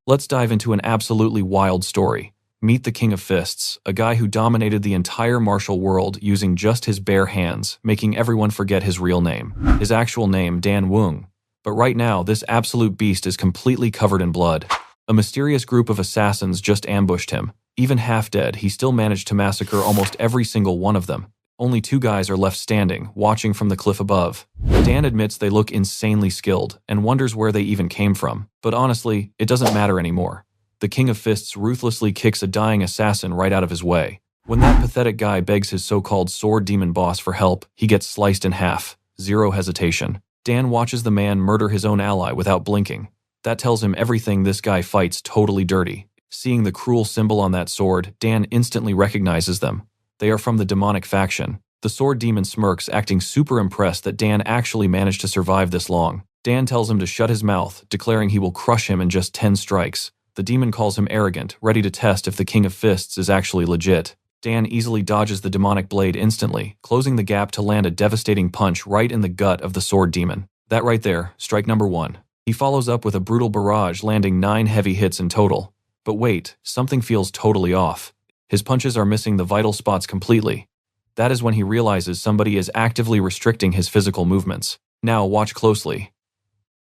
Let's dive into an absolutely wild story. Meet the King of Fists, a guy who dominated the entire martial world using just his bare hands, making everyone forget his real name. His actual name, Dan Wung. But right now, this absolute beast is completely covered in blood. A mysterious group of assassins just ambushed him. Even half dead, he still managed to massacre almost every single one of them. Only 2 guys are left standing, watching from the cliff above. Dan admits they look insanely skilled, and wonders where they even came from. But honestly, it doesn't matter anymore. The King of Fists ruthlessly kicks a dying assassin right out of his way. When that pathetic guy begs his so-called sword demon boss for help, he gets sliced in half. Zero hesitation. Dan watches the man murder his own ally without blinking. That tells him everything this guy fights totally dirty. Seeing the cruel symbol on that sword, Dan instantly recognizes them. They are from the demonic faction. The sword demon smirks, acting super impressed that Dan actually managed to survive this long. Dan tells him to shut his mouth, declaring he will crush him in just 10 strikes. The demon calls him arrogant, ready to test if the King of Fists is actually legit. Dan easily dodges the demonic blade instantly, closing the gap to land a devastating punch right in the gut of the sword demon. That right there, strike number 1. He follows up with a brutal barrage, landing 9 heavy hits in total. But wait, something feels totally off. His punches are missing the vital spots completely. That is when he realizes somebody is actively restricting his physical movements. Now watch closely.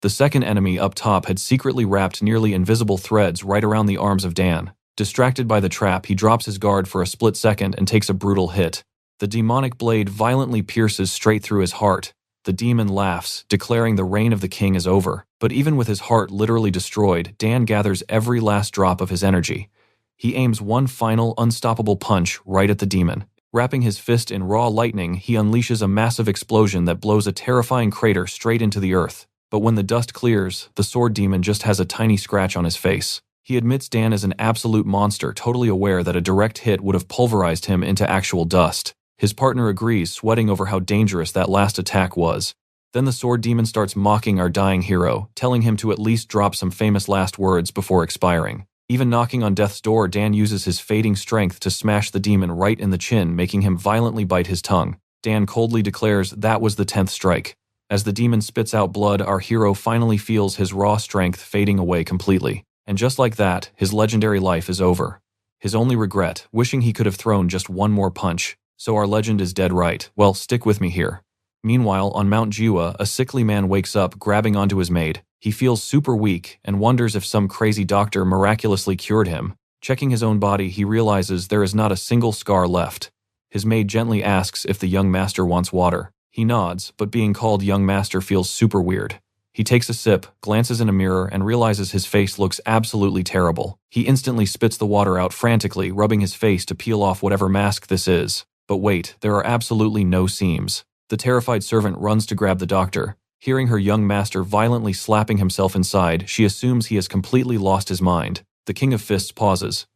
The second enemy up top had secretly wrapped nearly invisible threads right around the arms of Dan. Distracted by the trap, he drops his guard for a split second and takes a brutal hit. The demonic blade violently pierces straight through his heart. The demon laughs, declaring the reign of the king is over. But even with his heart literally destroyed, Dan gathers every last drop of his energy. He aims one final, unstoppable punch right at the demon. Wrapping his fist in raw lightning, he unleashes a massive explosion that blows a terrifying crater straight into the earth. But when the dust clears, the sword demon just has a tiny scratch on his face. He admits Dan is an absolute monster, totally aware that a direct hit would have pulverized him into actual dust. His partner agrees, sweating over how dangerous that last attack was. Then the sword demon starts mocking our dying hero, telling him to at least drop some famous last words before expiring. Even knocking on death's door, Dan uses his fading strength to smash the demon right in the chin, making him violently bite his tongue. Dan coldly declares that was the 10th strike. As the demon spits out blood, our hero finally feels his raw strength fading away completely. And just like that, his legendary life is over. His only regret, wishing he could have thrown just one more punch. So our legend is dead right. Well, stick with me here. Meanwhile, on Mount Jiwa, a sickly man wakes up, grabbing onto his maid. He feels super weak and wonders if some crazy doctor miraculously cured him. Checking his own body, he realizes there is not a single scar left. His maid gently asks if the young master wants water. He nods, but being called young master feels super weird. He takes a sip, glances in a mirror, and realizes his face looks absolutely terrible. He instantly spits the water out frantically, rubbing his face to peel off whatever mask this is. But wait, there are absolutely no seams. The terrified servant runs to grab the doctor. Hearing her young master violently slapping himself inside, she assumes he has completely lost his mind. The King of Fists pauses.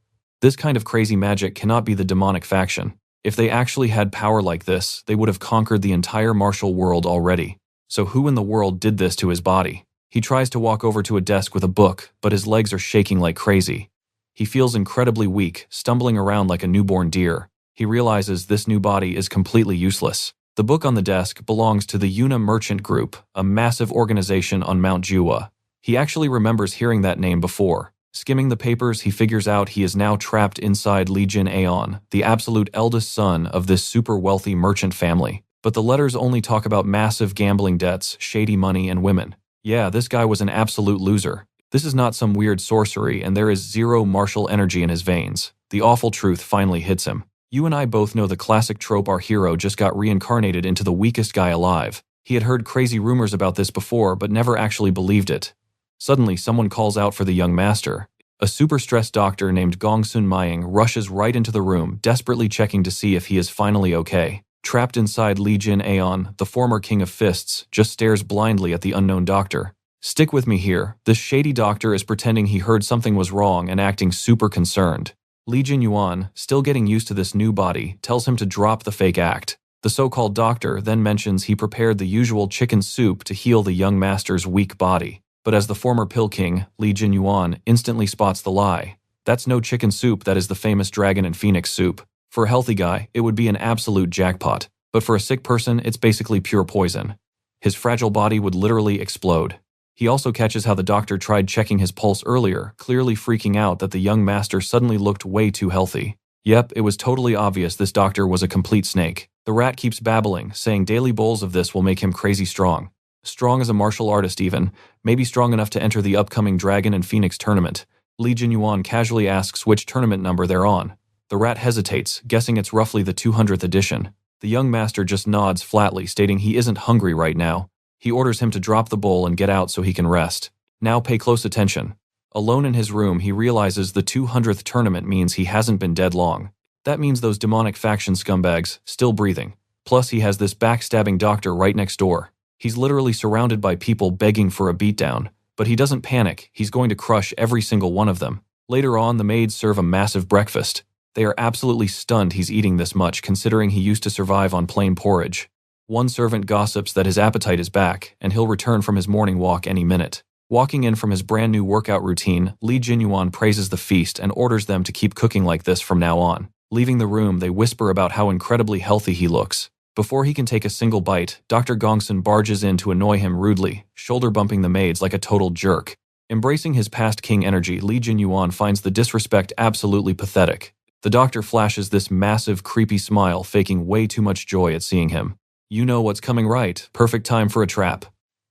This kind of crazy magic cannot be the demonic faction. If they actually had power like this, they would have conquered the entire martial world already. So who in the world did this to his body? He tries to walk over to a desk with a book, but his legs are shaking like crazy. He feels incredibly weak, stumbling around like a newborn deer. He realizes this new body is completely useless. The book on the desk belongs to the Yuna Merchant Group, a massive organization on Mount Jiwa. He actually remembers hearing that name before. Skimming the papers, he figures out he is now trapped inside Lee Jin Aeon, the absolute eldest son of this super wealthy merchant family. But the letters only talk about massive gambling debts, shady money, and women. Yeah, this guy was an absolute loser. This is not some weird sorcery, and there is zero martial energy in his veins. The awful truth finally hits him. You and I both know the classic trope: our hero just got reincarnated into the weakest guy alive. He had heard crazy rumors about this before, but never actually believed it. Suddenly, someone calls out for the young master. A super-stressed doctor named Gongsun Maying rushes right into the room, desperately checking to see if he is finally okay. Trapped inside Lee Jin Aeon, the former King of Fists just stares blindly at the unknown doctor. Stick with me here. This shady doctor is pretending he heard something was wrong and acting super concerned. Lee Jin Yuan, still getting used to this new body, tells him to drop the fake act. The so-called doctor then mentions he prepared the usual chicken soup to heal the young master's weak body. But as the former Pill King, Lee Jin Yuan, instantly spots the lie. That's no chicken soup, that is the famous dragon and phoenix soup. For a healthy guy, it would be an absolute jackpot. But for a sick person, it's basically pure poison. His fragile body would literally explode. He also catches how the doctor tried checking his pulse earlier, clearly freaking out that the young master suddenly looked way too healthy. Yep, it was totally obvious this doctor was a complete snake. The rat keeps babbling, saying daily bowls of this will make him crazy strong. Strong as a martial artist even, maybe strong enough to enter the upcoming Dragon and Phoenix tournament. Li Jinyuan casually asks which tournament number they're on. The rat hesitates, guessing it's roughly the 200th edition. The young master just nods flatly, stating he isn't hungry right now. He orders him to drop the bowl and get out so he can rest. Now pay close attention. Alone in his room, he realizes the 200th tournament means he hasn't been dead long. That means those demonic faction scumbags, still breathing. Plus he has this backstabbing doctor right next door. He's literally surrounded by people begging for a beatdown. But he doesn't panic, he's going to crush every single one of them. Later on, the maids serve a massive breakfast. They are absolutely stunned he's eating this much, considering he used to survive on plain porridge. One servant gossips that his appetite is back, and he'll return from his morning walk any minute. Walking in from his brand new workout routine, Li Jinyuan praises the feast and orders them to keep cooking like this from now on. Leaving the room, they whisper about how incredibly healthy he looks. Before he can take a single bite, Dr. Gongsun barges in to annoy him rudely, shoulder-bumping the maids like a total jerk. Embracing his past king energy, Li Jinyuan finds the disrespect absolutely pathetic. The doctor flashes this massive, creepy smile, faking way too much joy at seeing him. You know what's coming, right? Perfect time for a trap.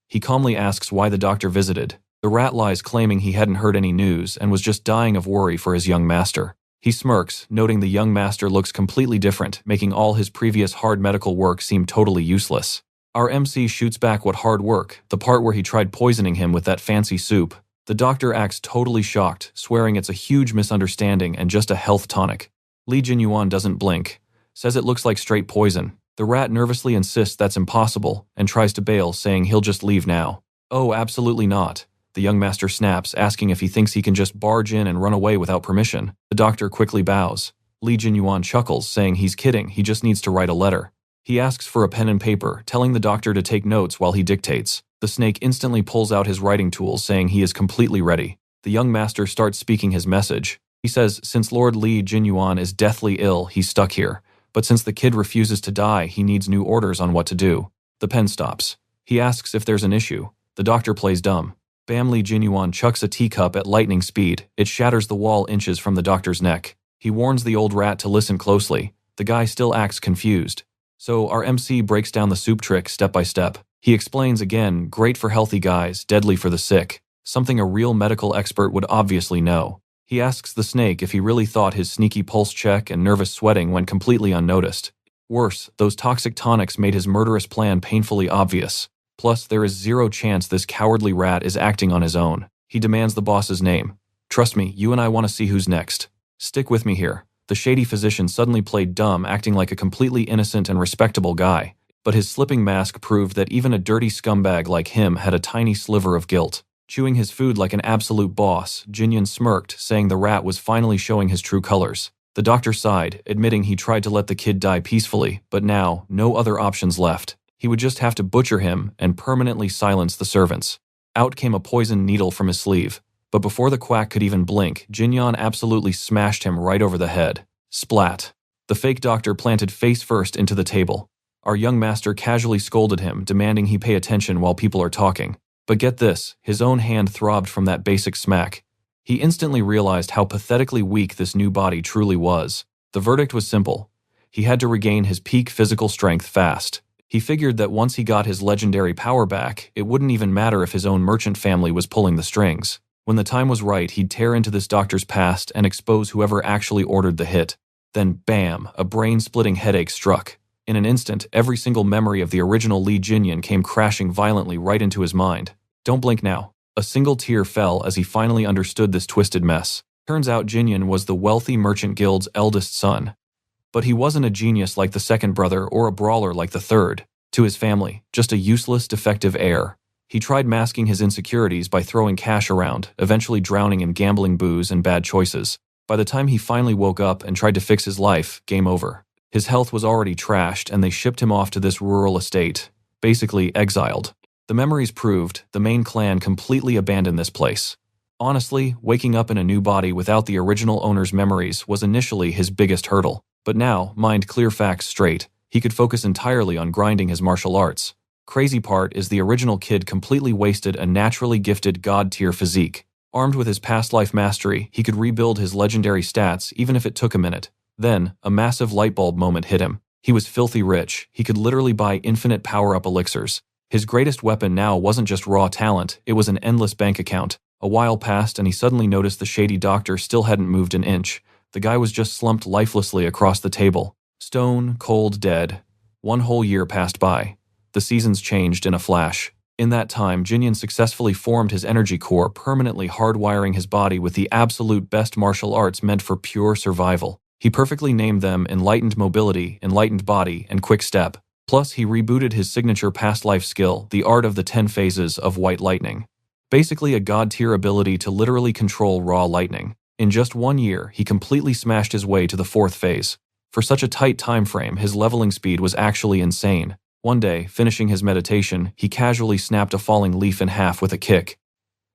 He calmly asks why the doctor visited. The rat lies, claiming he hadn't heard any news and was just dying of worry for his young master. He smirks, noting the young master looks completely different, making all his previous hard medical work seem totally useless. Our MC shoots back what hard work, the part where he tried poisoning him with that fancy soup. The doctor acts totally shocked, swearing it's a huge misunderstanding and just a health tonic. Li Jinyuan doesn't blink, says it looks like straight poison. The rat nervously insists that's impossible and tries to bail, saying he'll just leave now. Oh, absolutely not. The young master snaps, asking if he thinks he can just barge in and run away without permission. The doctor quickly bows. Li Jinyuan chuckles, saying he's kidding, he just needs to write a letter. He asks for a pen and paper, telling the doctor to take notes while he dictates. The snake instantly pulls out his writing tools, saying he is completely ready. The young master starts speaking his message. He says since Lord Li Jinyuan is deathly ill, he's stuck here. But since the kid refuses to die, he needs new orders on what to do. The pen stops. He asks if there's an issue. The doctor plays dumb. Bam! Li Jinyuan chucks a teacup at lightning speed. It shatters the wall inches from the doctor's neck. He warns the old rat to listen closely. The guy still acts confused. So our MC breaks down the soup trick step by step. He explains again, great for healthy guys, deadly for the sick. Something a real medical expert would obviously know. He asks the snake if he really thought his sneaky pulse check and nervous sweating went completely unnoticed. Worse, those toxic tonics made his murderous plan painfully obvious. Plus, there is zero chance this cowardly rat is acting on his own. He demands the boss's name. Trust me, you and I want to see who's next. Stick with me here. The shady physician suddenly played dumb, acting like a completely innocent and respectable guy. But his slipping mask proved that even a dirty scumbag like him had a tiny sliver of guilt. Chewing his food like an absolute boss, Jinyuan smirked, saying the rat was finally showing his true colors. The doctor sighed, admitting he tried to let the kid die peacefully, but now, no other options left. He would just have to butcher him and permanently silence the servants. Out came a poisoned needle from his sleeve. But before the quack could even blink, Jinyuan absolutely smashed him right over the head. Splat. The fake doctor planted face first into the table. Our young master casually scolded him, demanding he pay attention while people are talking. But get this, his own hand throbbed from that basic smack. He instantly realized how pathetically weak this new body truly was. The verdict was simple. He had to regain his peak physical strength fast. He figured that once he got his legendary power back, it wouldn't even matter if his own merchant family was pulling the strings. When the time was right, he'd tear into this doctor's past and expose whoever actually ordered the hit. Then bam, a brain-splitting headache struck. In an instant, every single memory of the original Li Jinyuan came crashing violently right into his mind. Don't blink now. A single tear fell as he finally understood this twisted mess. Turns out Jinyuan was the wealthy merchant guild's eldest son. But he wasn't a genius like the second brother or a brawler like the third. To his family, just a useless, defective heir. He tried masking his insecurities by throwing cash around, eventually drowning in gambling booze and bad choices. By the time he finally woke up and tried to fix his life, game over. His health was already trashed and they shipped him off to this rural estate, basically exiled. The memories proved the main clan completely abandoned this place. Honestly, waking up in a new body without the original owner's memories was initially his biggest hurdle. But now, mind clear facts straight, he could focus entirely on grinding his martial arts. Crazy part is the original kid completely wasted a naturally gifted god-tier physique. Armed with his past life mastery, he could rebuild his legendary stats even if it took a minute. Then, a massive lightbulb moment hit him. He was filthy rich. He could literally buy infinite power-up elixirs. His greatest weapon now wasn't just raw talent, it was an endless bank account. A while passed and he suddenly noticed the shady doctor still hadn't moved an inch. The guy was just slumped lifelessly across the table. Stone, cold, dead. 1 whole year passed by. The seasons changed in a flash. In that time, Jinyan successfully formed his energy core, permanently hardwiring his body with the absolute best martial arts meant for pure survival. He perfectly named them Enlightened Mobility, Enlightened Body, and Quick Step. Plus, he rebooted his signature past life skill, the art of the 10 phases of White Lightning. Basically a god-tier ability to literally control raw lightning. In just 1 year, he completely smashed his way to the 4th phase. For such a tight time frame, his leveling speed was actually insane. One day, finishing his meditation, he casually snapped a falling leaf in half with a kick.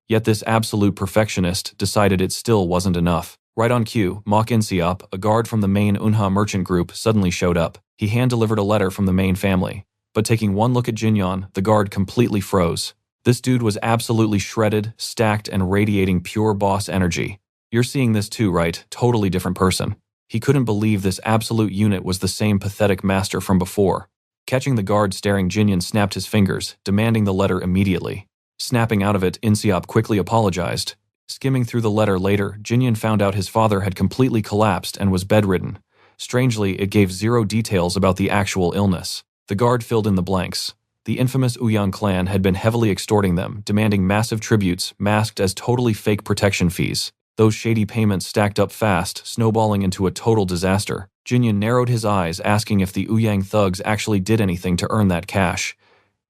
Yet this absolute perfectionist decided it still wasn't enough. Right on cue, Mok In-seop, a guard from the main Unha merchant group, suddenly showed up. He hand-delivered a letter from the main family. But taking one look at Jinyan, the guard completely froze. This dude was absolutely shredded, stacked, and radiating pure boss energy. You're seeing this too, right? Totally different person. He couldn't believe this absolute unit was the same pathetic master from before. Catching the guard staring, Jinyan snapped his fingers, demanding the letter immediately. Snapping out of it, In-seop quickly apologized. Skimming through the letter later, Jinyan found out his father had completely collapsed and was bedridden. Strangely, it gave 0 details about the actual illness. The guard filled in the blanks. The infamous Uyang clan had been heavily extorting them, demanding massive tributes, masked as totally fake protection fees. Those shady payments stacked up fast, snowballing into a total disaster. Jinyan narrowed his eyes, asking if the Uyang thugs actually did anything to earn that cash.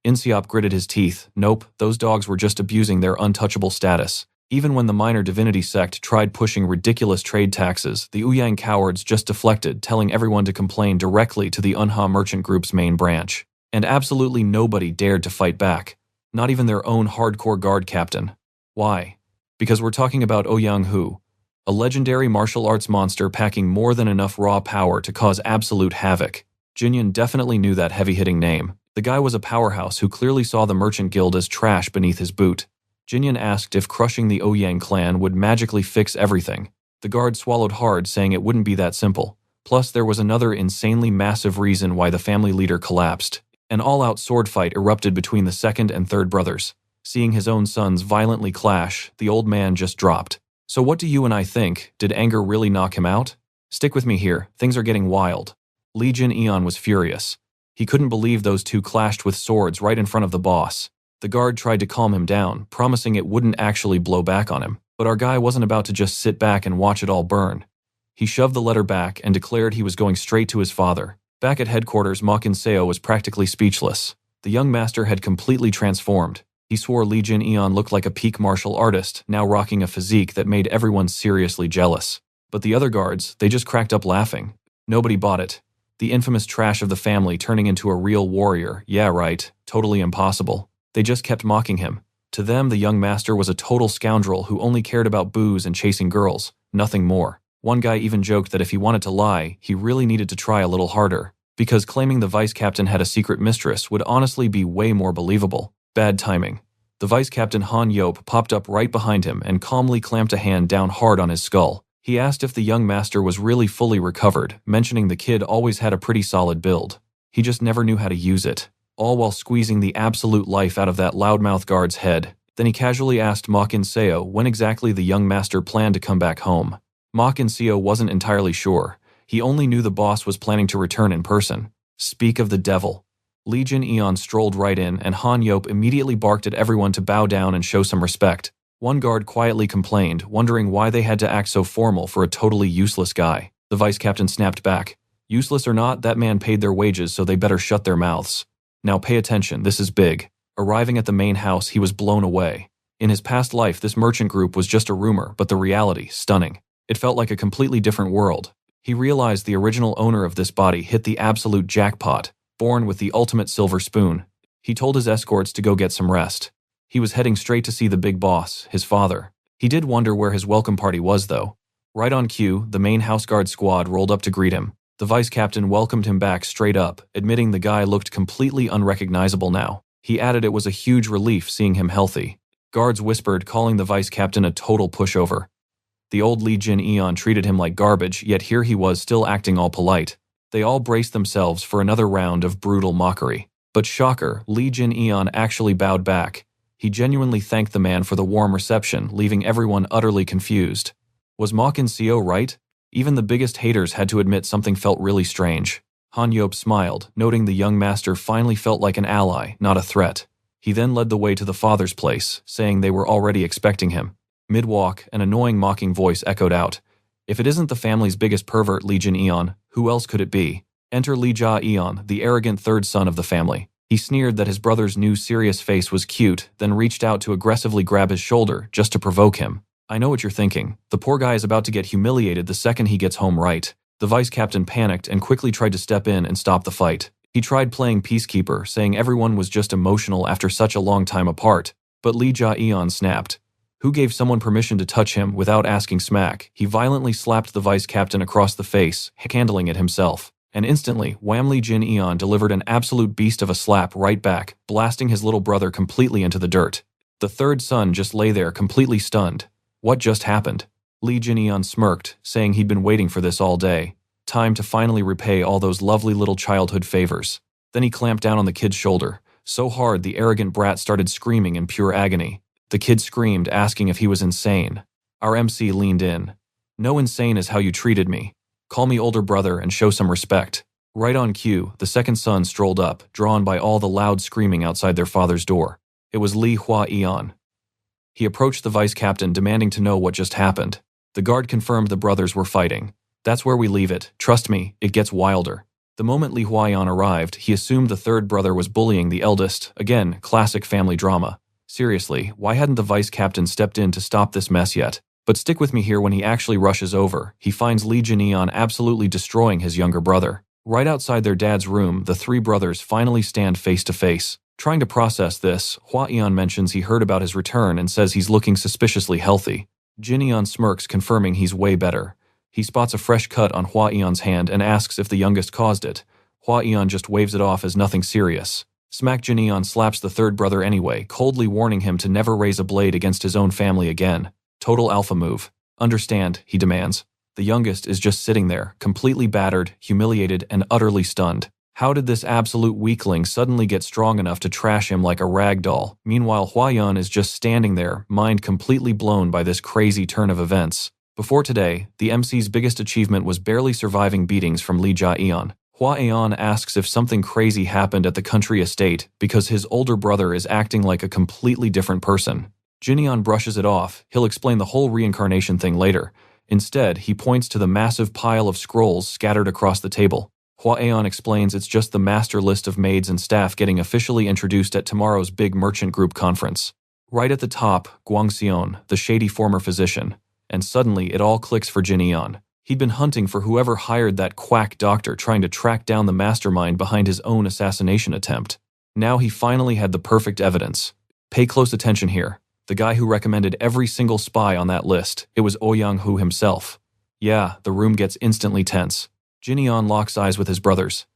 In-seop gritted his teeth. Nope, those dogs were just abusing their untouchable status. Even when the minor divinity sect tried pushing ridiculous trade taxes, the Uyang cowards just deflected, telling everyone to complain directly to the Unha merchant group's main branch. And absolutely nobody dared to fight back. Not even their own hardcore guard captain. Why? Because we're talking about Ouyang Hu, a legendary martial arts monster packing more than enough raw power to cause absolute havoc. Jinyan definitely knew that heavy-hitting name. The guy was a powerhouse who clearly saw the merchant guild as trash beneath his boot. Jinyan asked if crushing the Ouyang clan would magically fix everything. The guard swallowed hard, saying it wouldn't be that simple. Plus, there was another insanely massive reason why the family leader collapsed. An all-out sword fight erupted between the 2nd and 3rd brothers. Seeing his own sons violently clash, the old man just dropped. So what do you and I think? Did anger really knock him out? Stick with me here, things are getting wild. Lee Jin-eon was furious. He couldn't believe those two clashed with swords right in front of the boss. The guard tried to calm him down, promising it wouldn't actually blow back on him. But our guy wasn't about to just sit back and watch it all burn. He shoved the letter back and declared he was going straight to his father. Back at headquarters, Mok In-seo was practically speechless. The young master had completely transformed. He swore Lee Jin-eon looked like a peak martial artist, now rocking a physique that made everyone seriously jealous. But the other guards, they just cracked up laughing. Nobody bought it. The infamous trash of the family turning into a real warrior, yeah right, totally impossible. They just kept mocking him. To them, the young master was a total scoundrel who only cared about booze and chasing girls, nothing more. One guy even joked that if he wanted to lie, he really needed to try a little harder, because claiming the vice captain had a secret mistress would honestly be way more believable. Bad timing. The vice captain Han Yop popped up right behind him and calmly clamped a hand down hard on his skull. He asked if the young master was really fully recovered, mentioning the kid always had a pretty solid build. He just never knew how to use it, all while squeezing the absolute life out of that loudmouth guard's head. Then he casually asked Mok In-seo when exactly the young master planned to come back home. Mok In-seo wasn't entirely sure. He only knew the boss was planning to return in person. Speak of the devil. Lee Jin-eon strolled right in, and Han Yop immediately barked at everyone to bow down and show some respect. One guard quietly complained, wondering why they had to act so formal for a totally useless guy. The vice captain snapped back. Useless or not, that man paid their wages, so they better shut their mouths. Now pay attention, this is big. Arriving at the main house, he was blown away. In his past life, this merchant group was just a rumor, but the reality, stunning. It felt like a completely different world. He realized the original owner of this body hit the absolute jackpot. Born with the ultimate silver spoon. He told his escorts to go get some rest. He was heading straight to see the big boss, his father. He did wonder where his welcome party was, though. Right on cue, the main house guard squad rolled up to greet him. The vice captain welcomed him back straight up, admitting the guy looked completely unrecognizable now. He added it was a huge relief seeing him healthy. Guards whispered, calling the vice captain a total pushover. The old Lee Jin-eon treated him like garbage, yet here he was still acting all polite. They all braced themselves for another round of brutal mockery. But shocker, Lee Jin-eon actually bowed back. He genuinely thanked the man for the warm reception, leaving everyone utterly confused. Was Ma Kin-seo right? Even the biggest haters had to admit something felt really strange. Han Yop smiled, noting the young master finally felt like an ally, not a threat. He then led the way to the father's place, saying they were already expecting him. Mid-walk, an annoying mocking voice echoed out. If it isn't the family's biggest pervert, Lee Jin-eon, who else could it be? Enter Lee Ja-eon, the arrogant third son of the family. He sneered that his brother's new serious face was cute, then reached out to aggressively grab his shoulder, just to provoke him. I know what you're thinking. The poor guy is about to get humiliated the second he gets home, right? The vice captain panicked and quickly tried to step in and stop the fight. He tried playing peacekeeper, saying everyone was just emotional after such a long time apart. But Lee Ja-eon snapped. Who gave someone permission to touch him without asking smack? He violently slapped the vice captain across the face, handling it himself. And instantly, Lee Jin-eon delivered an absolute beast of a slap right back, blasting his little brother completely into the dirt. The third son just lay there completely stunned. What just happened? Lee Jin-eon smirked, saying he'd been waiting for this all day. Time to finally repay all those lovely little childhood favors. Then he clamped down on the kid's shoulder, so hard the arrogant brat started screaming in pure agony. The kid screamed, asking if he was insane. Our MC leaned in. No, insane is how you treated me. Call me older brother and show some respect. Right on cue, the second son strolled up, drawn by all the loud screaming outside their father's door. It was Lee Hwa Eunwol. He approached the vice captain, demanding to know what just happened. The guard confirmed the brothers were fighting. That's where we leave it. Trust me, it gets wilder. The moment Lee Hwa Eunwol arrived, he assumed the third brother was bullying the eldest. Again, classic family drama. Seriously, why hadn't the vice captain stepped in to stop this mess yet? But stick with me here. When he actually rushes over, he finds Lee Jin-eon absolutely destroying his younger brother. Right outside their dad's room, the three brothers finally stand face to face. Trying to process this, Hwa Eunwol mentions he heard about his return and says he's looking suspiciously healthy. Jin-eon smirks, confirming he's way better. He spots a fresh cut on Hwa Eunwol's hand and asks if the youngest caused it. Hwa Eunwol just waves it off as nothing serious. Smack Jin-eon slaps the third brother anyway, coldly warning him to never raise a blade against his own family again. Total alpha move. Understand, he demands. The youngest is just sitting there, completely battered, humiliated, and utterly stunned. How did this absolute weakling suddenly get strong enough to trash him like a rag doll? Meanwhile, Hwa Eunwol is just standing there, mind completely blown by this crazy turn of events. Before today, the MC's biggest achievement was barely surviving beatings from Lee Ja-eon. Hwa Eunwol asks if something crazy happened at the country estate because his older brother is acting like a completely different person. Jin-eon brushes it off. He'll explain the whole reincarnation thing later. Instead, he points to the massive pile of scrolls scattered across the table. Hwa Eunwol explains it's just the master list of maids and staff getting officially introduced at tomorrow's big merchant group conference. Right at the top, Gwangseon, the shady former physician. And suddenly, it all clicks for Jin-eon. He'd been hunting for whoever hired that quack doctor, trying to track down the mastermind behind his own assassination attempt. Now he finally had the perfect evidence. Pay close attention here. The guy who recommended every single spy on that list, it was Oh Young-hoo himself. Yeah, the room gets instantly tense. Jin-eon locks eyes with his brothers.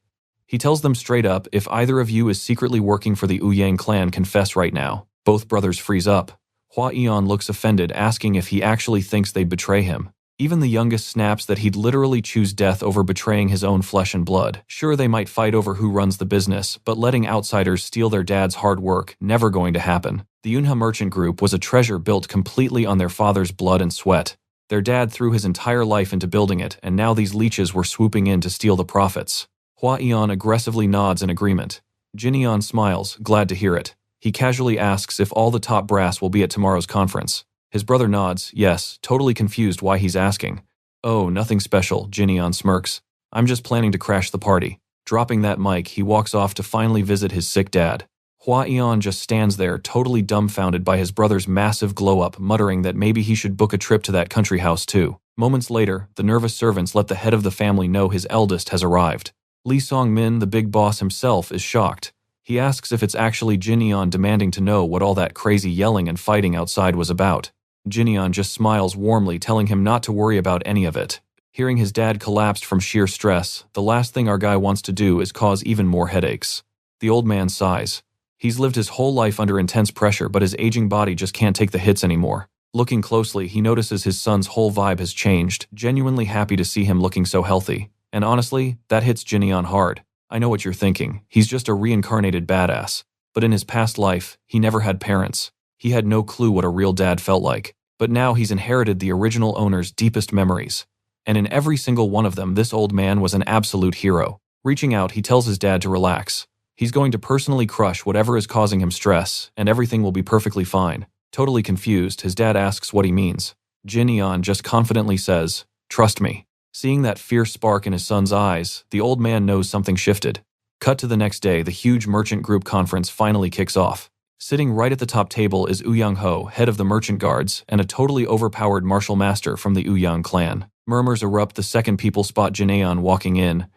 He tells them straight up, if either of you is secretly working for the Uyang clan, confess right now. Both brothers freeze up. Hwa Eunwol looks offended, asking if he actually thinks they'd betray him. Even the youngest snaps that he'd literally choose death over betraying his own flesh and blood. Sure, they might fight over who runs the business, but letting outsiders steal their dad's hard work, never going to happen. The Yunha Merchant Group was a treasure built completely on their father's blood and sweat. Their dad threw his entire life into building it, and now these leeches were swooping in to steal the profits. Hwa Eunwol aggressively nods in agreement. Jin-eon smiles, glad to hear it. He casually asks if all the top brass will be at tomorrow's conference. His brother nods, yes, totally confused why he's asking. Oh, nothing special, Jin-eon smirks. I'm just planning to crash the party. Dropping that mic, he walks off to finally visit his sick dad. Hwa Eunwol just stands there, totally dumbfounded by his brother's massive glow-up, muttering that maybe he should book a trip to that country house too. Moments later, the nervous servants let the head of the family know his eldest has arrived. Lee Song-min, the big boss himself, is shocked. He asks if it's actually Jin-eon, demanding to know what all that crazy yelling and fighting outside was about. Jin-eon just smiles warmly, telling him not to worry about any of it. Hearing his dad collapsed from sheer stress, the last thing our guy wants to do is cause even more headaches. The old man sighs. He's lived his whole life under intense pressure, but his aging body just can't take the hits anymore. Looking closely, he notices his son's whole vibe has changed, genuinely happy to see him looking so healthy. And honestly, that hits Jinyeon hard. I know what you're thinking, he's just a reincarnated badass. But in his past life, he never had parents. He had no clue what a real dad felt like. But now he's inherited the original owner's deepest memories. And in every single one of them, this old man was an absolute hero. Reaching out, he tells his dad to relax. He's going to personally crush whatever is causing him stress, and everything will be perfectly fine. Totally confused, his dad asks what he means. Jinyeon just confidently says, "Trust me." Seeing that fierce spark in his son's eyes, the old man knows something shifted. Cut to the next day, the huge merchant group conference finally kicks off. Sitting right at the top table is Uyang Ho, head of the merchant guards, and a totally overpowered martial master from the Uyang clan. Murmurs erupt the second people spot Jinyeon walking in.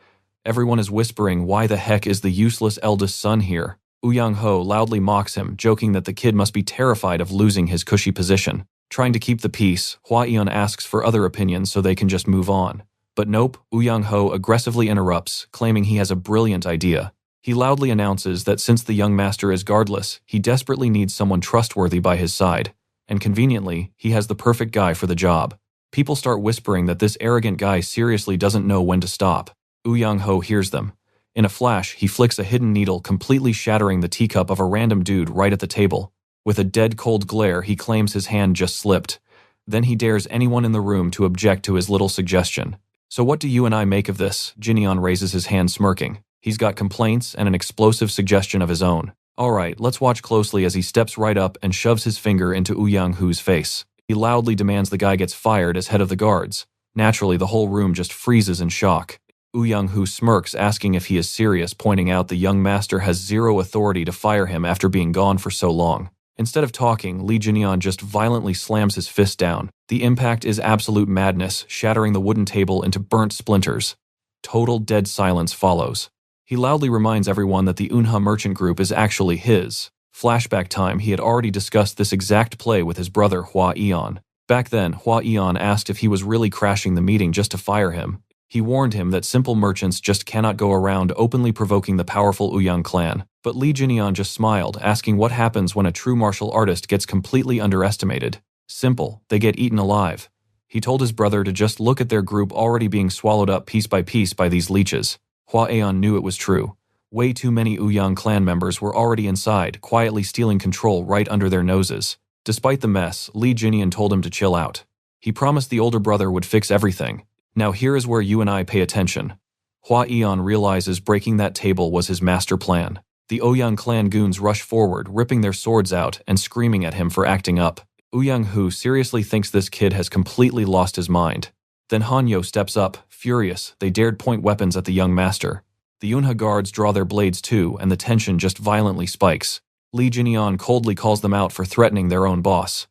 Everyone is whispering, why the heck is the useless eldest son here? Uyang Ho loudly mocks him, joking that the kid must be terrified of losing his cushy position. Trying to keep the peace, Hwa Eunwol asks for other opinions so they can just move on. But nope, Uyang Ho aggressively interrupts, claiming he has a brilliant idea. He loudly announces that since the young master is guardless, he desperately needs someone trustworthy by his side. And conveniently, he has the perfect guy for the job. People start whispering that this arrogant guy seriously doesn't know when to stop. Uyang Ho hears them. In a flash, he flicks a hidden needle, completely shattering the teacup of a random dude right at the table. With a dead cold glare, he claims his hand just slipped. Then he dares anyone in the room to object to his little suggestion. So what do you and I make of this? Jinyeon raises his hand smirking. He's got complaints and an explosive suggestion of his own. Alright, let's watch closely as he steps right up and shoves his finger into Uyang Ho's face. He loudly demands the guy gets fired as head of the guards. Naturally, the whole room just freezes in shock. Uyang Ho smirks, asking if he is serious, pointing out the young master has zero authority to fire him after being gone for so long. Instead of talking, Lee Jinyeon just violently slams his fist down. The impact is absolute madness, shattering the wooden table into burnt splinters. Total dead silence follows. He loudly reminds everyone that the Unha merchant group is actually his. Flashback time, he had already discussed this exact play with his brother Hwa Eunwol. Back then, Hwa Eunwol asked if he was really crashing the meeting just to fire him. He warned him that simple merchants just cannot go around openly provoking the powerful Uyang clan. But Lee Jinyeon just smiled, asking what happens when a true martial artist gets completely underestimated. Simple, they get eaten alive. He told his brother to just look at their group already being swallowed up piece by these leeches. Hwa Eunwol knew it was true. Way too many Uyang clan members were already inside, quietly stealing control right under their noses. Despite the mess, Lee Jinyeon told him to chill out. He promised the older brother would fix everything. Now here is where you and I pay attention. Hwa Eunwol realizes breaking that table was his master plan. The Uyang clan goons rush forward, ripping their swords out and screaming at him for acting up. Uyang Ho seriously thinks this kid has completely lost his mind. Then Hanyo steps up, furious. They dared point weapons at the young master. The Unha guards draw their blades too, and the tension just violently spikes. Lee Jinyeon coldly calls them out for threatening their own boss.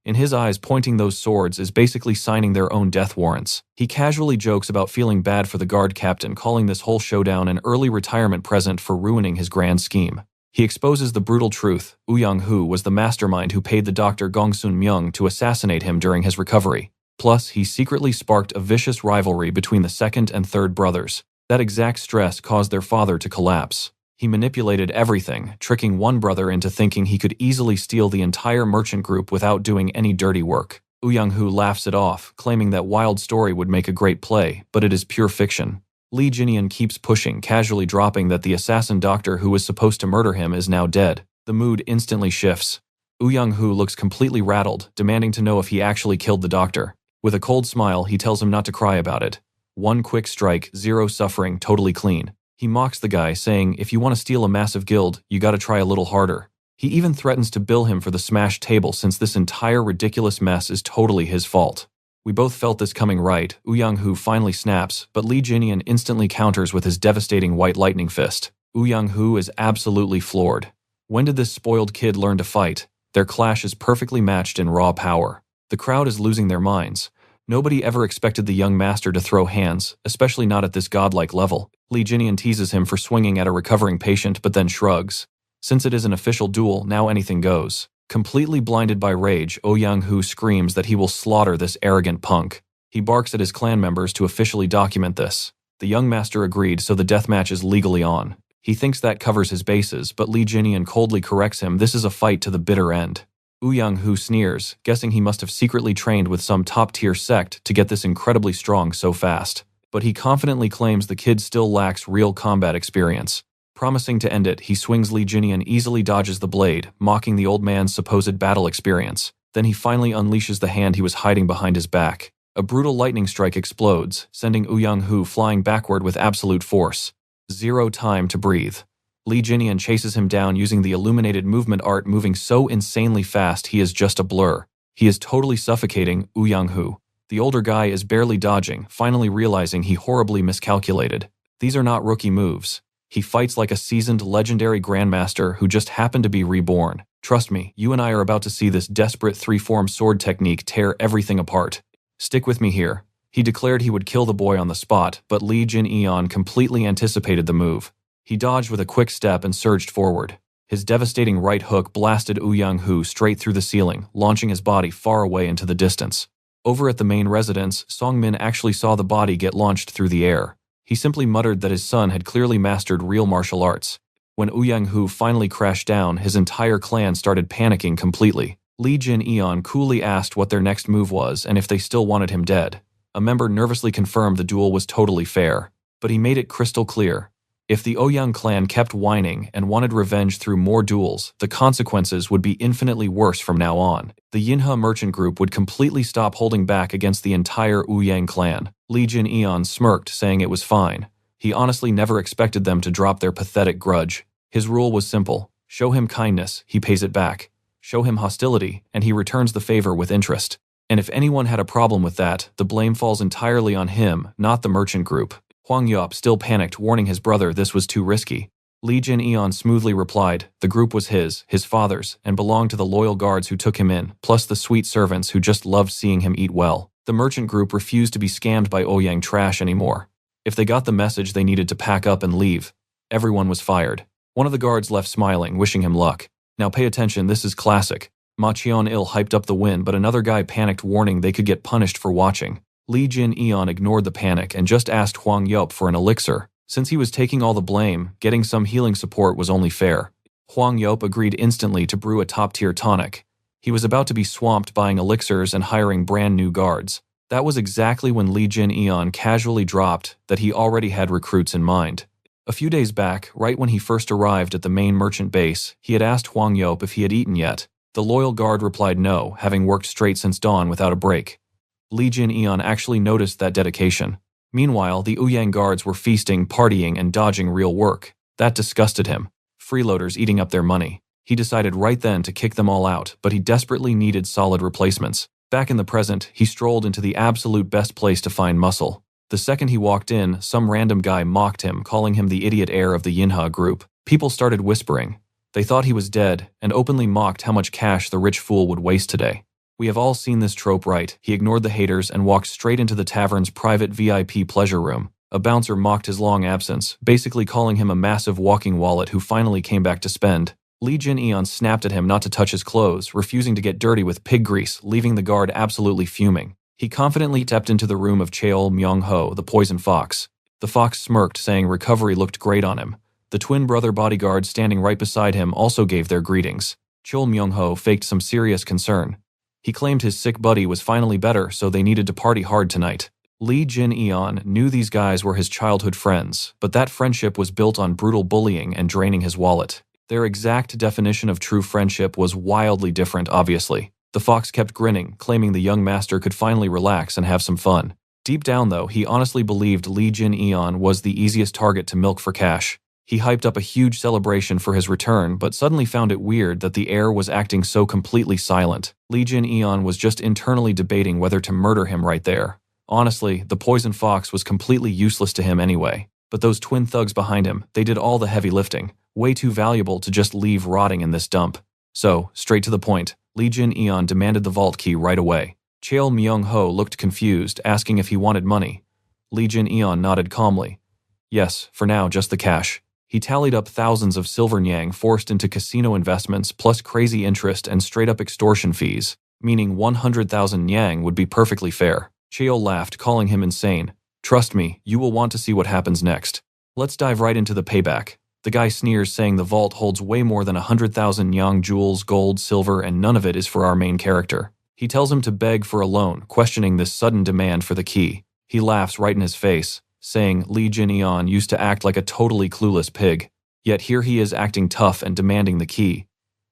In his eyes, pointing those swords is basically signing their own death warrants. He casually jokes about feeling bad for the guard captain, calling this whole showdown an early retirement present for ruining his grand scheme. He exposes the brutal truth. Uyang Ho was the mastermind who paid the doctor Gongsun Myung to assassinate him during his recovery. Plus, he secretly sparked a vicious rivalry between the second and third brothers. That exact stress caused their father to collapse. He manipulated everything, tricking one brother into thinking he could easily steal the entire merchant group without doing any dirty work. Uyang Ho laughs it off, claiming that wild story would make a great play, but it is pure fiction. Lee Jinyeon keeps pushing, casually dropping that the assassin doctor who was supposed to murder him is now dead. The mood instantly shifts. Uyang Ho looks completely rattled, demanding to know if he actually killed the doctor. With a cold smile, he tells him not to cry about it. One quick strike, zero suffering, totally clean. He mocks the guy, saying, if you want to steal a massive guild, you gotta try a little harder. He even threatens to bill him for the smashed table since this entire ridiculous mess is totally his fault. We both felt this coming right. Uyang Ho finally snaps, but Lee Jinyeon instantly counters with his devastating white lightning fist. Uyang Ho is absolutely floored. When did this spoiled kid learn to fight? Their clash is perfectly matched in raw power. The crowd is losing their minds. Nobody ever expected the young master to throw hands, especially not at this godlike level. Lee Jinyeon teases him for swinging at a recovering patient but then shrugs. Since it is an official duel, now anything goes. Completely blinded by rage, Uyang Ho screams that he will slaughter this arrogant punk. He barks at his clan members to officially document this. The young master agreed, so the deathmatch is legally on. He thinks that covers his bases, but Li Jinian coldly corrects him this is a fight to the bitter end. Young-hoo sneers, guessing he must have secretly trained with some top-tier sect to get this incredibly strong so fast. But he confidently claims the kid still lacks real combat experience. Promising to end it, he swings Li Jinian easily dodges the blade, mocking the old man's supposed battle experience. Then he finally unleashes the hand he was hiding behind his back. A brutal lightning strike explodes, sending Young-hoo flying backward with absolute force. Zero time to breathe. Li Jinian chases him down using the illuminated movement art moving so insanely fast he is just a blur. He is totally suffocating Young-hoo. The older guy is barely dodging, finally realizing he horribly miscalculated. These are not rookie moves. He fights like a seasoned legendary grandmaster who just happened to be reborn. Trust me, you and I are about to see this desperate three-form sword technique tear everything apart. Stick with me here. He declared he would kill the boy on the spot, but Li Jinian completely anticipated the move. He dodged with a quick step and surged forward. His devastating right hook blasted Young-hoo straight through the ceiling, launching his body far away into the distance. Over at the main residence, Songmin actually saw the body get launched through the air. He simply muttered that his son had clearly mastered real martial arts. When Young-hoo finally crashed down, his entire clan started panicking completely. Li Jinian coolly asked what their next move was and if they still wanted him dead. A member nervously confirmed the duel was totally fair, but he made it crystal clear. If the Ouyang clan kept whining and wanted revenge through more duels, the consequences would be infinitely worse from now on. The Yinhe merchant group would completely stop holding back against the entire Ouyang clan. Li Jinian smirked, saying it was fine. He honestly never expected them to drop their pathetic grudge. His rule was simple. Show him kindness, he pays it back. Show him hostility, and he returns the favor with interest. And if anyone had a problem with that, the blame falls entirely on him, not the merchant group. Hwang Yop still panicked, warning his brother this was too risky. Li Jinian smoothly replied, the group was his father's, and belonged to the loyal guards who took him in, plus the sweet servants who just loved seeing him eat well. The merchant group refused to be scammed by Ouyang trash anymore. If they got the message, they needed to pack up and leave. Everyone was fired. One of the guards left smiling, wishing him luck. Now pay attention, this is classic. Ma Cheon-il hyped up the win, but another guy panicked, warning they could get punished for watching. Li Jinian ignored the panic and just asked Hwang Yop for an elixir. Since he was taking all the blame, getting some healing support was only fair. Hwang Yop agreed instantly to brew a top-tier tonic. He was about to be swamped buying elixirs and hiring brand new guards. That was exactly when Li Jinian casually dropped that he already had recruits in mind. A few days back, right when he first arrived at the main merchant base, he had asked Hwang Yop if he had eaten yet. The loyal guard replied no, having worked straight since dawn without a break. Li Jinian actually noticed that dedication. Meanwhile, the Ouyang guards were feasting, partying, and dodging real work. That disgusted him. Freeloaders eating up their money. He decided right then to kick them all out, but he desperately needed solid replacements. Back in the present, he strolled into the absolute best place to find muscle. The second he walked in, some random guy mocked him, calling him the idiot heir of the Yinhe group. People started whispering. They thought he was dead, and openly mocked how much cash the rich fool would waste today. We have all seen this trope, right? He ignored the haters and walked straight into the tavern's private VIP pleasure room. A bouncer mocked his long absence, basically calling him a massive walking wallet who finally came back to spend. Li Jinian snapped at him not to touch his clothes, refusing to get dirty with pig grease, leaving the guard absolutely fuming. He confidently stepped into the room of Cheol Myung-ho, the poison fox. The fox smirked, saying recovery looked great on him. The twin brother bodyguards standing right beside him also gave their greetings. Cheol Myung-ho faked some serious concern. He claimed his sick buddy was finally better, so they needed to party hard tonight. Li Jinian knew these guys were his childhood friends, but that friendship was built on brutal bullying and draining his wallet. Their exact definition of true friendship was wildly different, obviously. The fox kept grinning, claiming the young master could finally relax and have some fun. Deep down, though, he honestly believed Li Jinian was the easiest target to milk for cash. He hyped up a huge celebration for his return, but suddenly found it weird that the heir was acting so completely silent. Li Jinian was just internally debating whether to murder him right there. Honestly, the poison fox was completely useless to him anyway. But those twin thugs behind him, they did all the heavy lifting. Way too valuable to just leave rotting in this dump. So, straight to the point, Li Jinian demanded the vault key right away. Cheol Myung-ho looked confused, asking if he wanted money. Li Jinian nodded calmly. Yes, for now, just the cash. He tallied up thousands of silver nyang forced into casino investments plus crazy interest and straight-up extortion fees, meaning 100,000 nyang would be perfectly fair. Cheol laughed, calling him insane. Trust me, you will want to see what happens next. Let's dive right into the payback. The guy sneers, saying the vault holds way more than 100,000 yang jewels, gold, silver, and none of it is for our main character. He tells him to beg for a loan, questioning this sudden demand for the key. He laughs right in his face, saying Lee Jin-eon used to act like a totally clueless pig. Yet here he is acting tough and demanding the key.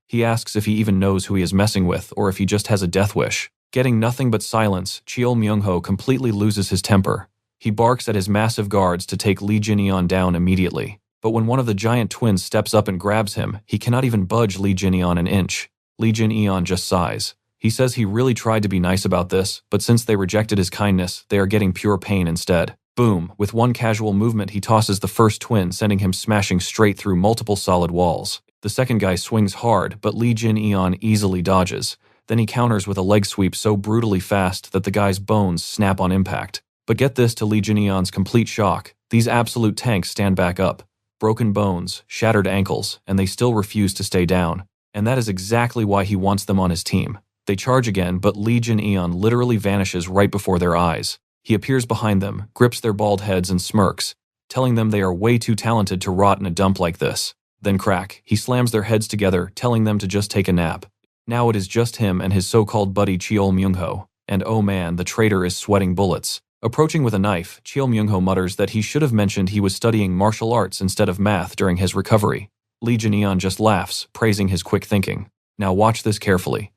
He asks if he even knows who he is messing with or if he just has a death wish. Getting nothing but silence, Cheol Myung-ho completely loses his temper. He barks at his massive guards to take Lee Jin-eon down immediately. But when one of the giant twins steps up and grabs him, he cannot even budge Lee Jin-eon an inch. Lee Jin-eon just sighs. He says he really tried to be nice about this, but since they rejected his kindness, they are getting pure pain instead. Boom, with one casual movement he tosses the first twin, sending him smashing straight through multiple solid walls. The second guy swings hard, but Lee Jin-eon easily dodges. Then he counters with a leg sweep so brutally fast that the guy's bones snap on impact. But get this, to Lee Jin-eon's complete shock, these absolute tanks stand back up. Broken bones, shattered ankles, and they still refuse to stay down. And that is exactly why he wants them on his team. They charge again, but Lee Jin-eon literally vanishes right before their eyes. He appears behind them, grips their bald heads and smirks, telling them they are way too talented to rot in a dump like this. Then crack, he slams their heads together, telling them to just take a nap. Now it is just him and his so-called buddy Cheol Myung-ho. And oh man, the traitor is sweating bullets. Approaching with a knife, Cheol Myung-ho mutters that he should have mentioned he was studying martial arts instead of math during his recovery. Lee Jin-eon just laughs, praising his quick thinking. Now watch this carefully.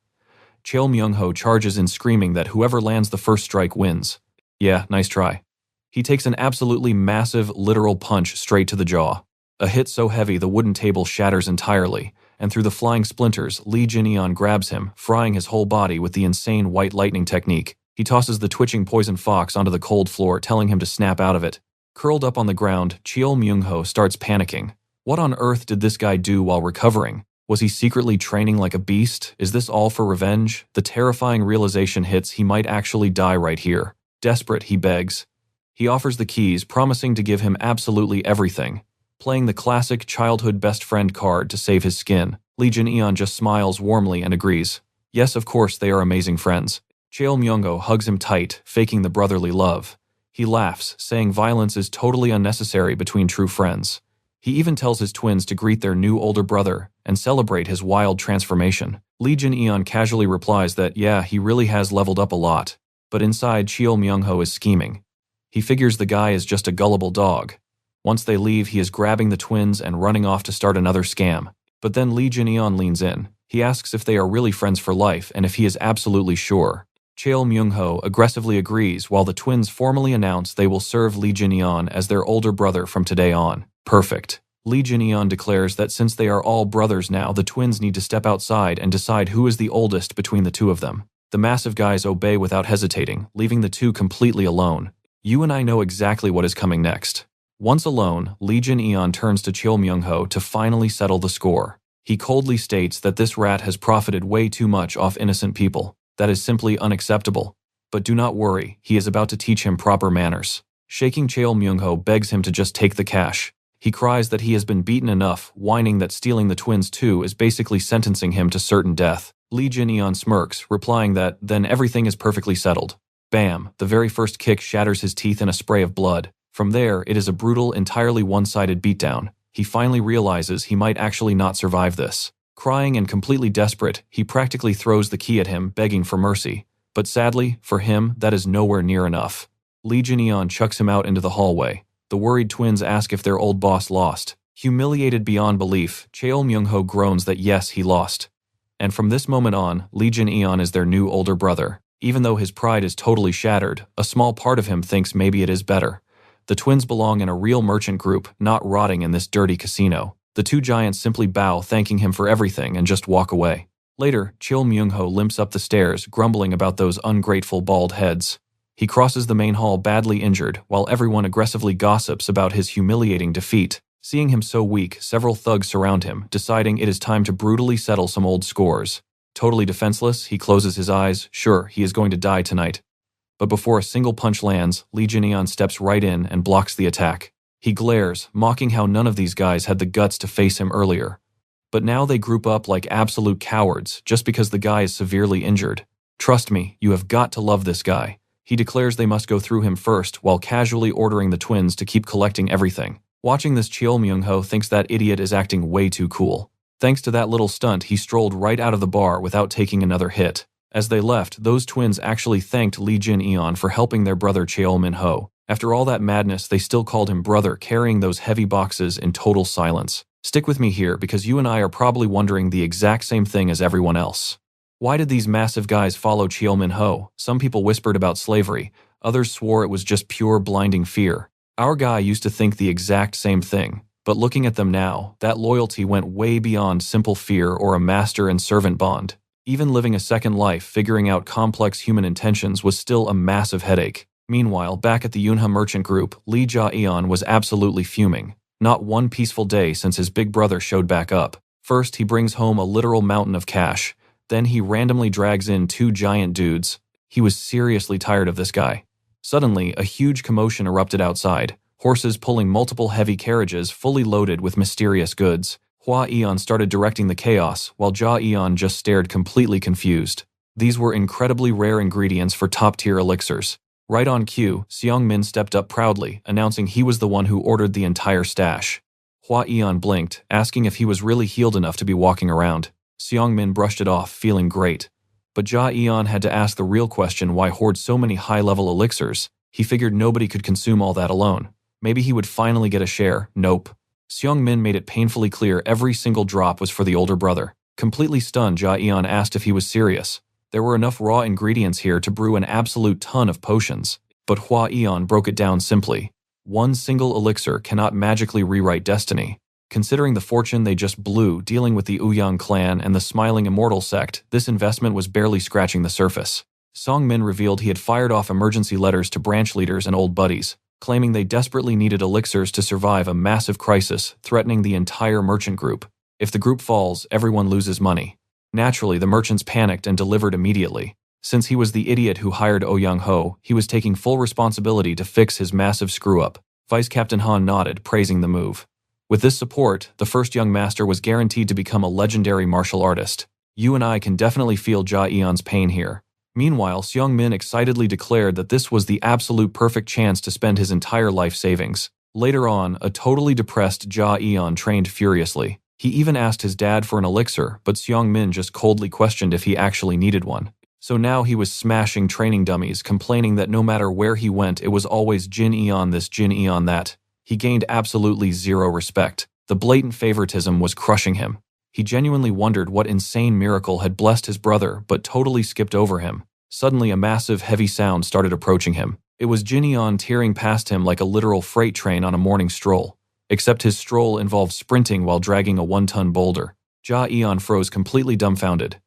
Cheol Myung-ho charges in, screaming that whoever lands the first strike wins. Yeah, nice try. He takes an absolutely massive, literal punch straight to the jaw. A hit so heavy the wooden table shatters entirely, and through the flying splinters, Lee Jin-eon grabs him, frying his whole body with the insane white lightning technique. He tosses the twitching poison fox onto the cold floor, telling him to snap out of it. Curled up on the ground, Cheol Myung-ho starts panicking. What on earth did this guy do while recovering? Was he secretly training like a beast? Is this all for revenge? The terrifying realization hits he might actually die right here. Desperate, he begs. He offers the keys, promising to give him absolutely everything, playing the classic childhood best friend card to save his skin. Lee Jin-eon just smiles warmly and agrees. Yes, of course, they are amazing friends. Cheol Myung-ho hugs him tight, faking the brotherly love. He laughs, saying violence is totally unnecessary between true friends. He even tells his twins to greet their new older brother and celebrate his wild transformation. Lee Jin-eon casually replies that, yeah, he really has leveled up a lot. But inside, Cheol Myung-ho is scheming. He figures the guy is just a gullible dog. Once they leave, he is grabbing the twins and running off to start another scam. But then Lee Jin-eon leans in. He asks if they are really friends for life and if he is absolutely sure. Cheol Myung-ho aggressively agrees, while the twins formally announce they will serve Lee Jin-eon as their older brother from today on. Perfect. Lee Jin-eon declares that since they are all brothers now, the twins need to step outside and decide who is the oldest between the two of them. The massive guys obey without hesitating, leaving the two completely alone. You and I know exactly what is coming next. Once alone, Lee Jin-eon turns to Cheol Myung-ho to finally settle the score. He coldly states that this rat has profited way too much off innocent people. That is simply unacceptable. But do not worry, he is about to teach him proper manners. Shaking, Cheol Myung-ho begs him to just take the cash. He cries that he has been beaten enough, whining that stealing the twins too is basically sentencing him to certain death. Lee Jin-eon smirks, replying that then everything is perfectly settled. Bam! The very first kick shatters his teeth in a spray of blood. From there, it is a brutal, entirely one-sided beatdown. He finally realizes he might actually not survive this. Crying and completely desperate, he practically throws the key at him, begging for mercy. But sadly, for him, that is nowhere near enough. Lee Jin-eon chucks him out into the hallway. The worried twins ask if their old boss lost. Humiliated beyond belief, Cheol Myung-ho groans that yes, he lost. And from this moment on, Lee Jin-eon is their new older brother. Even though his pride is totally shattered, a small part of him thinks maybe it is better. The twins belong in a real merchant group, not rotting in this dirty casino. The two giants simply bow, thanking him for everything, and just walk away. Later, Cheol Myung-ho limps up the stairs, grumbling about those ungrateful bald heads. He crosses the main hall badly injured, while everyone aggressively gossips about his humiliating defeat. Seeing him so weak, several thugs surround him, deciding it is time to brutally settle some old scores. Totally defenseless, he closes his eyes. Sure, he is going to die tonight. But before a single punch lands, Lee Jin-eon steps right in and blocks the attack. He glares, mocking how none of these guys had the guts to face him earlier. But now they group up like absolute cowards just because the guy is severely injured. Trust me, you have got to love this guy. He declares they must go through him first while casually ordering the twins to keep collecting everything. Watching this, Cheol Myung-ho thinks that idiot is acting way too cool. Thanks to that little stunt, he strolled right out of the bar without taking another hit. As they left, those twins actually thanked Lee Jin-eon for helping their brother Cheol Min-ho. After all that madness, they still called him brother, carrying those heavy boxes in total silence. Stick with me here because you and I are probably wondering the exact same thing as everyone else. Why did these massive guys follow Cheol Min-ho? Some people whispered about slavery, others swore it was just pure blinding fear. Our guy used to think the exact same thing, but looking at them now, that loyalty went way beyond simple fear or a master and servant bond. Even living a second life, figuring out complex human intentions was still a massive headache. Meanwhile, back at the Yunha merchant group, Lee Ja-eon was absolutely fuming. Not one peaceful day since his big brother showed back up. First, he brings home a literal mountain of cash. Then he randomly drags in two giant dudes. He was seriously tired of this guy. Suddenly, a huge commotion erupted outside. Horses pulling multiple heavy carriages fully loaded with mysterious goods. Hwa Eunwol started directing the chaos, while Ja-eon just stared completely confused. These were incredibly rare ingredients for top-tier elixirs. Right on cue, Seong-min stepped up proudly, announcing he was the one who ordered the entire stash. Hwa Eunwol blinked, asking if he was really healed enough to be walking around. Seong-min brushed it off, feeling great. But Ja-eon had to ask the real question: why hoard so many high-level elixirs? He figured nobody could consume all that alone. Maybe he would finally get a share. Nope. Seong-min made it painfully clear every single drop was for the older brother. Completely stunned, Ja-eon asked if he was serious. There were enough raw ingredients here to brew an absolute ton of potions. But Hwa Eunwol broke it down simply. One single elixir cannot magically rewrite destiny. Considering the fortune they just blew dealing with the Uyang clan and the Smiling Immortal sect, this investment was barely scratching the surface. Song-min revealed he had fired off emergency letters to branch leaders and old buddies, claiming they desperately needed elixirs to survive a massive crisis threatening the entire merchant group. If the group falls, everyone loses money. Naturally, the merchants panicked and delivered immediately. Since he was the idiot who hired Oh Young-ho, he was taking full responsibility to fix his massive screw-up. Vice Captain Han nodded, praising the move. With this support, the first young master was guaranteed to become a legendary martial artist. You and I can definitely feel Ja-eon's pain here. Meanwhile, Seong-min excitedly declared that this was the absolute perfect chance to spend his entire life savings. Later on, a totally depressed Ja-eon trained furiously. He even asked his dad for an elixir, but Seong-min just coldly questioned if he actually needed one. So now he was smashing training dummies, complaining that no matter where he went, it was always Jin-eon this, Jin-eon that. He gained absolutely zero respect. The blatant favoritism was crushing him. He genuinely wondered what insane miracle had blessed his brother, but totally skipped over him. Suddenly, a massive, heavy sound started approaching him. It was Jin-eon tearing past him like a literal freight train on a morning stroll. Except his stroll involved sprinting while dragging a 1-ton boulder. Ja-eon froze completely dumbfounded.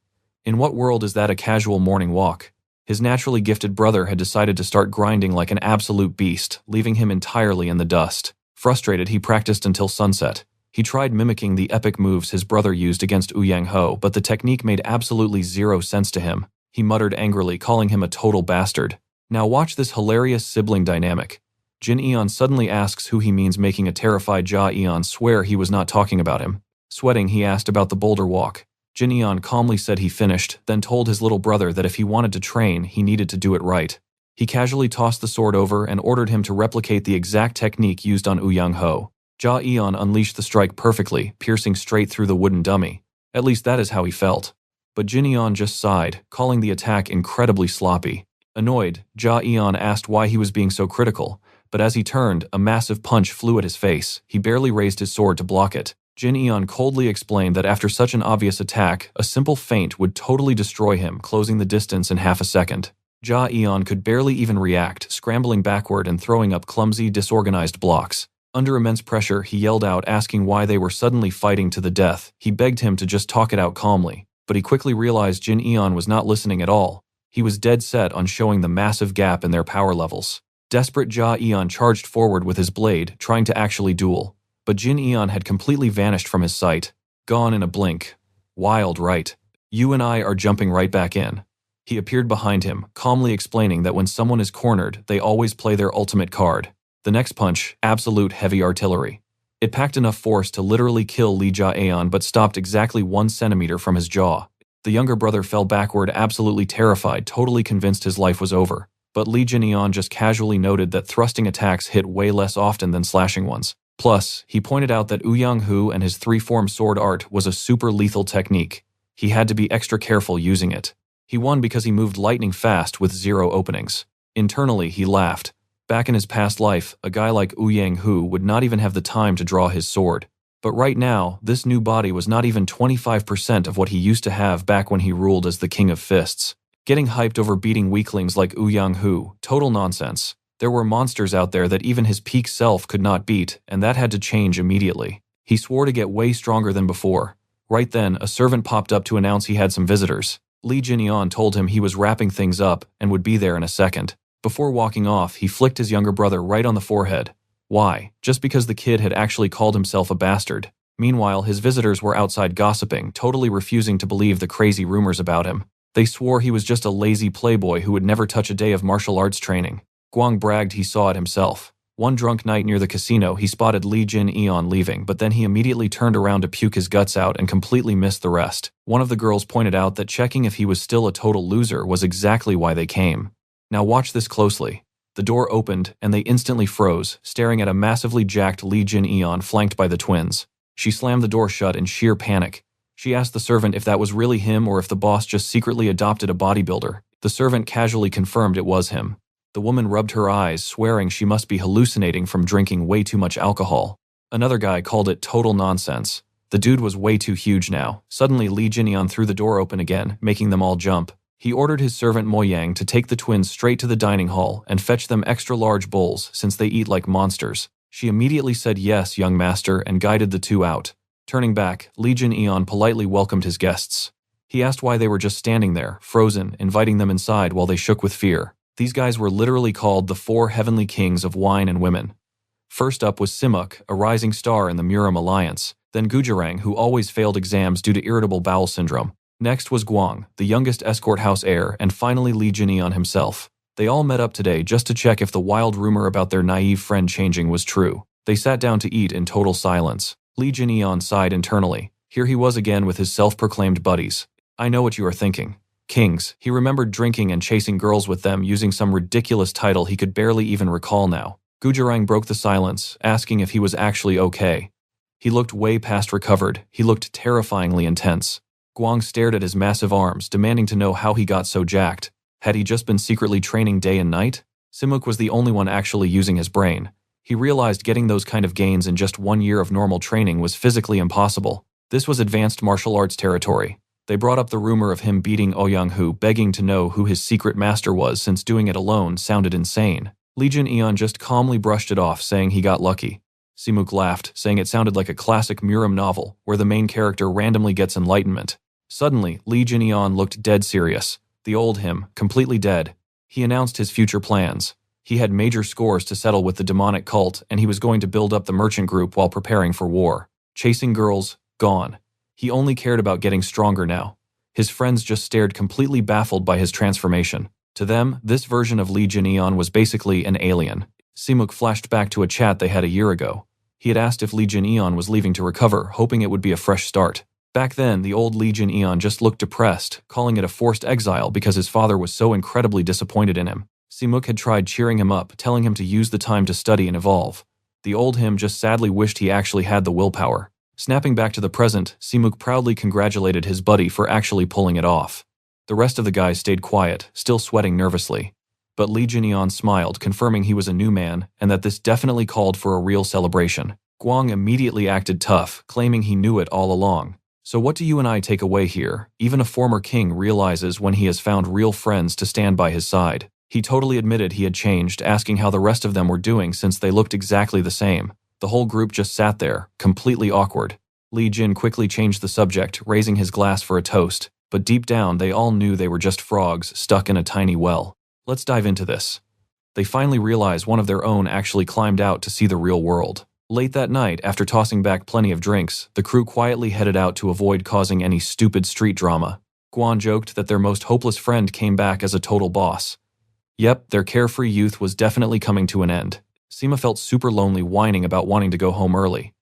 In what world is that a casual morning walk? His naturally gifted brother had decided to start grinding like an absolute beast, leaving him entirely in the dust. Frustrated, he practiced until sunset. He tried mimicking the epic moves his brother used against Uyang-ho, but the technique made absolutely zero sense to him. He muttered angrily, calling him a total bastard. Now watch this hilarious sibling dynamic. Jin-eon suddenly asks who he means, making a terrified Ja-eon swear he was not talking about him. Sweating, he asked about the boulder walk. Jin-eon calmly said he finished, then told his little brother that if he wanted to train, he needed to do it right. He casually tossed the sword over and ordered him to replicate the exact technique used on Uyang-ho. Ja-eon unleashed the strike perfectly, piercing straight through the wooden dummy. At least that is how he felt. But Jin-eon just sighed, calling the attack incredibly sloppy. Annoyed, Ja-eon asked why he was being so critical, but as he turned, a massive punch flew at his face. He barely raised his sword to block it. Jin-eon coldly explained that after such an obvious attack, a simple feint would totally destroy him, closing the distance in half a second. Ja-eon could barely even react, scrambling backward and throwing up clumsy, disorganized blocks. Under immense pressure, he yelled out, asking why they were suddenly fighting to the death. He begged him to just talk it out calmly, but he quickly realized Jin-eon was not listening at all. He was dead set on showing the massive gap in their power levels. Desperate, Ja-eon charged forward with his blade, trying to actually duel. But Jin-eon had completely vanished from his sight. Gone in a blink. Wild, right? You and I are jumping right back in. He appeared behind him, calmly explaining that when someone is cornered, they always play their ultimate card. The next punch, absolute heavy artillery. It packed enough force to literally kill Lee Ja-eon, but stopped exactly 1 centimeter from his jaw. The younger brother fell backward, absolutely terrified, totally convinced his life was over. But Lee Jin-eon just casually noted that thrusting attacks hit way less often than slashing ones. Plus, he pointed out that Hu and his three-form sword art was a super lethal technique. He had to be extra careful using it. He won because he moved lightning fast with 0 openings. Internally, he laughed. Back in his past life, a guy like Hu would not even have the time to draw his sword. But right now, this new body was not even 25% of what he used to have back when he ruled as the King of Fists. Getting hyped over beating weaklings like Hu, total nonsense. There were monsters out there that even his peak self could not beat, and that had to change immediately. He swore to get way stronger than before. Right then, a servant popped up to announce he had some visitors. Li Jinyan told him he was wrapping things up and would be there in a second. Before walking off, he flicked his younger brother right on the forehead. Why? Just because the kid had actually called himself a bastard. Meanwhile, his visitors were outside gossiping, totally refusing to believe the crazy rumors about him. They swore he was just a lazy playboy who would never touch a day of martial arts training. Guang bragged he saw it himself. One drunk night near the casino, he spotted Li Jinyan leaving, but then he immediately turned around to puke his guts out and completely missed the rest. One of the girls pointed out that checking if he was still a total loser was exactly why they came. Now watch this closely. The door opened, and they instantly froze, staring at a massively jacked Li Jinyan flanked by the twins. She slammed the door shut in sheer panic. She asked the servant if that was really him or if the boss just secretly adopted a bodybuilder. The servant casually confirmed it was him. The woman rubbed her eyes, swearing she must be hallucinating from drinking way too much alcohol. Another guy called it total nonsense. The dude was way too huge now. Suddenly, Li Jinyan threw the door open again, making them all jump. He ordered his servant Mo Yang to take the twins straight to the dining hall and fetch them extra large bowls since they eat like monsters. She immediately said yes, young master, and guided the two out. Turning back, Li Jinyan politely welcomed his guests. He asked why they were just standing there, frozen, inviting them inside while they shook with fear. These guys were literally called the 4 heavenly kings of wine and women. First up was Simuk, a rising star in the Murim Alliance, then Gujarang, who always failed exams due to irritable bowel syndrome. Next was Guang, the youngest escort house heir, and finally Li Jinyan himself. They all met up today just to check if the wild rumor about their naive friend changing was true. They sat down to eat in total silence. Li Jinyan sighed internally. Here he was again with his self-proclaimed buddies. I know what you are thinking. Kings. He remembered drinking and chasing girls with them using some ridiculous title he could barely even recall now. Gujarang broke the silence, asking if he was actually okay. He looked way past recovered. He looked terrifyingly intense. Guang stared at his massive arms, demanding to know how he got so jacked. Had he just been secretly training day and night? Simuk was the only one actually using his brain. He realized getting those kind of gains in just 1 year of normal training was physically impossible. This was advanced martial arts territory. They brought up the rumor of him beating Hu, begging to know who his secret master was since doing it alone sounded insane. Li Jinyan just calmly brushed it off, saying he got lucky. Simuk laughed, saying it sounded like a classic Murim novel, where the main character randomly gets enlightenment. Suddenly, Li Jinyan looked dead serious. The old him, completely dead. He announced his future plans. He had major scores to settle with the demonic cult, and he was going to build up the merchant group while preparing for war. Chasing girls, gone. He only cared about getting stronger now. His friends just stared completely baffled by his transformation. To them, this version of Li Jinyan was basically an alien. Simuk flashed back to a chat they had a year ago. He had asked if Li Jinyan was leaving to recover, hoping it would be a fresh start. Back then, the old Li Jinyan just looked depressed, calling it a forced exile because his father was so incredibly disappointed in him. Simuk had tried cheering him up, telling him to use the time to study and evolve. The old him just sadly wished he actually had the willpower. Snapping back to the present, Simuk proudly congratulated his buddy for actually pulling it off. The rest of the guys stayed quiet, still sweating nervously. But Li Jinyan smiled, confirming he was a new man and that this definitely called for a real celebration. Guang immediately acted tough, claiming he knew it all along. So what do you and I take away here? Even a former king realizes when he has found real friends to stand by his side. He totally admitted he had changed, asking how the rest of them were doing since they looked exactly the same. The whole group just sat there, completely awkward. Li Jin quickly changed the subject, raising his glass for a toast. But deep down, they all knew they were just frogs stuck in a tiny well. Let's dive into this. They finally realized one of their own actually climbed out to see the real world. Late that night, after tossing back plenty of drinks, the crew quietly headed out to avoid causing any stupid street drama. Guan joked that their most hopeless friend came back as a total boss. Yep, their carefree youth was definitely coming to an end. Sima felt super lonely, whining about wanting to go home early.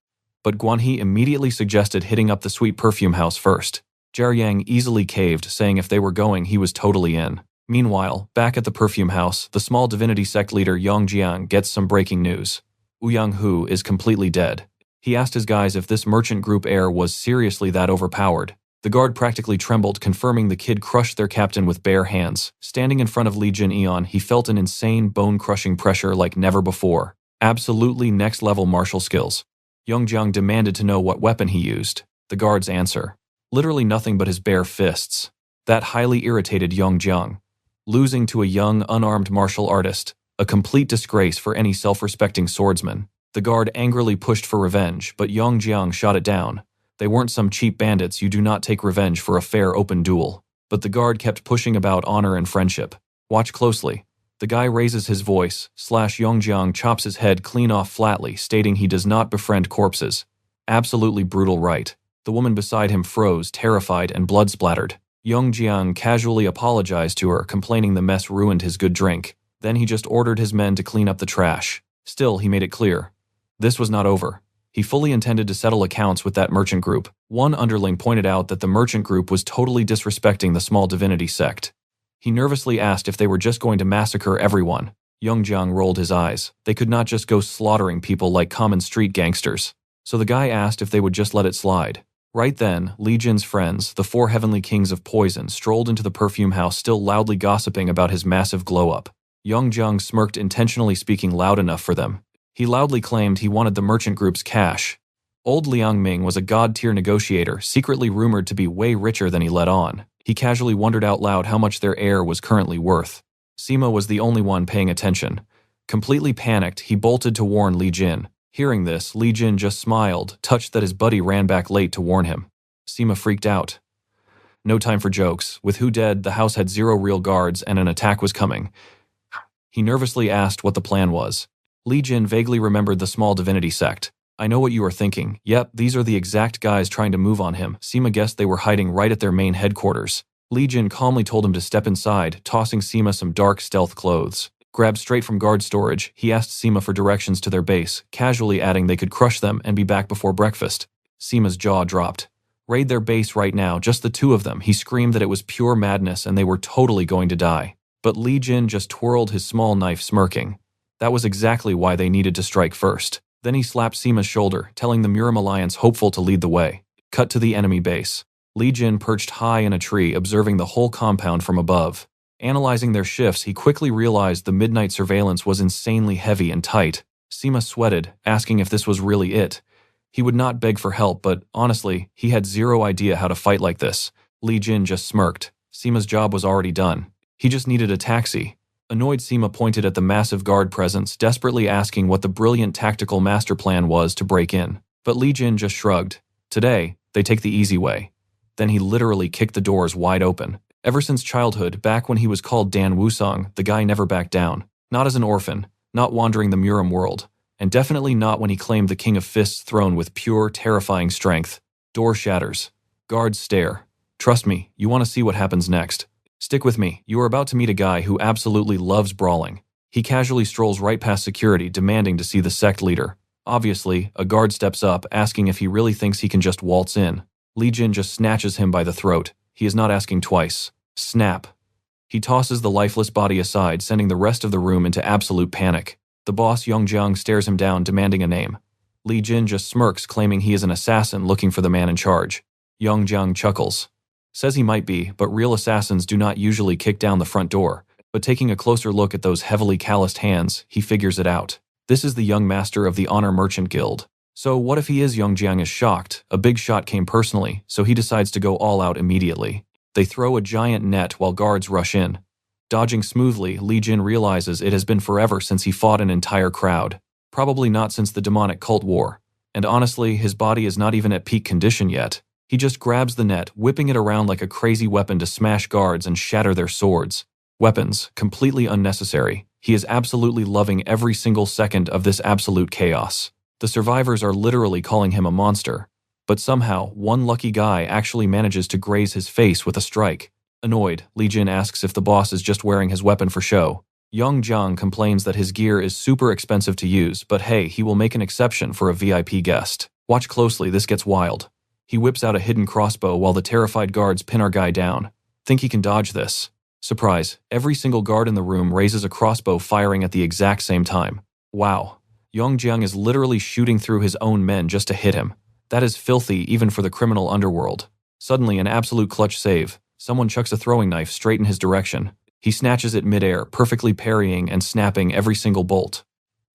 But Guanhee immediately suggested hitting up the sweet perfume house first. Jiryang easily caved, saying if they were going, he was totally in. Meanwhile, back at the perfume house, the small divinity sect leader Yongjiang gets some breaking news. Young-hoo is completely dead. He asked his guys if this merchant group heir was seriously that overpowered. The guard practically trembled, confirming the kid crushed their captain with bare hands. Standing in front of Lee Jin-eon, he felt an insane bone-crushing pressure like never before. Absolutely next-level martial skills. Young-jang demanded to know what weapon he used. The guard's answer: literally nothing but his bare fists. That highly irritated Young-jang. Losing to a young, unarmed martial artist, a complete disgrace for any self-respecting swordsman. The guard angrily pushed for revenge, but Young-jang shot it down. They weren't some cheap bandits. You do not take revenge for a fair open duel. But the guard kept pushing about honor and friendship. Watch closely. The guy raises his voice, Young-jang chops his head clean off flatly, stating he does not befriend corpses. Absolutely brutal right. The woman beside him froze, terrified and blood-splattered. Young-jang casually apologized to her, complaining the mess ruined his good drink. Then he just ordered his men to clean up the trash. Still, he made it clear. This was not over. He fully intended to settle accounts with that merchant group. One underling pointed out that the merchant group was totally disrespecting the small divinity sect. He nervously asked if they were just going to massacre everyone. Young-jang rolled his eyes. They could not just go slaughtering people like common street gangsters. So the guy asked if they would just let it slide. Right then, Lee Jin's friends, the 4 heavenly kings of poison, strolled into the perfume house, still loudly gossiping about his massive glow-up. Young-jang smirked, intentionally speaking loud enough for them. He loudly claimed he wanted the merchant group's cash. Old Liang Ming was a god-tier negotiator, secretly rumored to be way richer than he let on. He casually wondered out loud how much their heir was currently worth. Sima was the only one paying attention. Completely panicked, he bolted to warn Lee Jin. Hearing this, Lee Jin just smiled, touched that his buddy ran back late to warn him. Sima freaked out. No time for jokes. With Who dead, the house had 0 real guards and an attack was coming. He nervously asked what the plan was. Lee Jin vaguely remembered the small divinity sect. I know what you are thinking. Yep, these are the exact guys trying to move on him. Sima guessed they were hiding right at their main headquarters. Lee Jin calmly told him to step inside, tossing Sima some dark stealth clothes. Grabbed straight from guard storage, he asked Sima for directions to their base, casually adding they could crush them and be back before breakfast. Sima's jaw dropped. Raid their base right now, just the 2 of them. He screamed that it was pure madness and they were totally going to die. But Lee Jin just twirled his small knife, smirking. That was exactly why they needed to strike first. Then he slapped Sima's shoulder, telling the Murim Alliance hopeful to lead the way. Cut to the enemy base. Lee Jin perched high in a tree, observing the whole compound from above. Analyzing their shifts, he quickly realized the midnight surveillance was insanely heavy and tight. Sima sweated, asking if this was really it. He would not beg for help, but honestly, he had 0 idea how to fight like this. Lee Jin just smirked. Sima's job was already done. He just needed a taxi. Annoyed, Sima pointed at the massive guard presence, desperately asking what the brilliant tactical master plan was to break in. But Lee Jin just shrugged. Today, they take the easy way. Then he literally kicked the doors wide open. Ever since childhood, back when he was called Dan Wusong, the guy never backed down. Not as an orphan, not wandering the Murim world, and definitely not when he claimed the King of Fists throne with pure, terrifying strength. Door shatters. Guards stare. Trust me, you want to see what happens next. Stick with me, you are about to meet a guy who absolutely loves brawling. He casually strolls right past security, demanding to see the sect leader. Obviously, a guard steps up, asking if he really thinks he can just waltz in. Lee Jin just snatches him by the throat. He is not asking twice. Snap. He tosses the lifeless body aside, sending the rest of the room into absolute panic. The boss, Young-jang, stares him down, demanding a name. Lee Jin just smirks, claiming he is an assassin looking for the man in charge. Young-jang chuckles. Says he might be, but real assassins do not usually kick down the front door. But taking a closer look at those heavily calloused hands, he figures it out. This is the young master of the Honor Merchant Guild. So what if he is? Young-jang is shocked. A big shot came personally, so he decides to go all out immediately. They throw a giant net while guards rush in. Dodging smoothly, Lee Jin realizes it has been forever since he fought an entire crowd. Probably not since the demonic cult war. And honestly, his body is not even at peak condition yet. He just grabs the net, whipping it around like a crazy weapon to smash guards and shatter their swords. Weapons, completely unnecessary. He is absolutely loving every single second of this absolute chaos. The survivors are literally calling him a monster. But somehow, one lucky guy actually manages to graze his face with a strike. Annoyed, Lee Jin asks if the boss is just wearing his weapon for show. Young-jang complains that his gear is super expensive to use, but hey, he will make an exception for a VIP guest. Watch closely, this gets wild. He whips out a hidden crossbow while the terrified guards pin our guy down. Think he can dodge this? Surprise, every single guard in the room raises a crossbow, firing at the exact same time. Wow. Yongjiang is literally shooting through his own men just to hit him. That is filthy even for the criminal underworld. Suddenly, an absolute clutch save. Someone chucks a throwing knife straight in his direction. He snatches it midair, perfectly parrying and snapping every single bolt.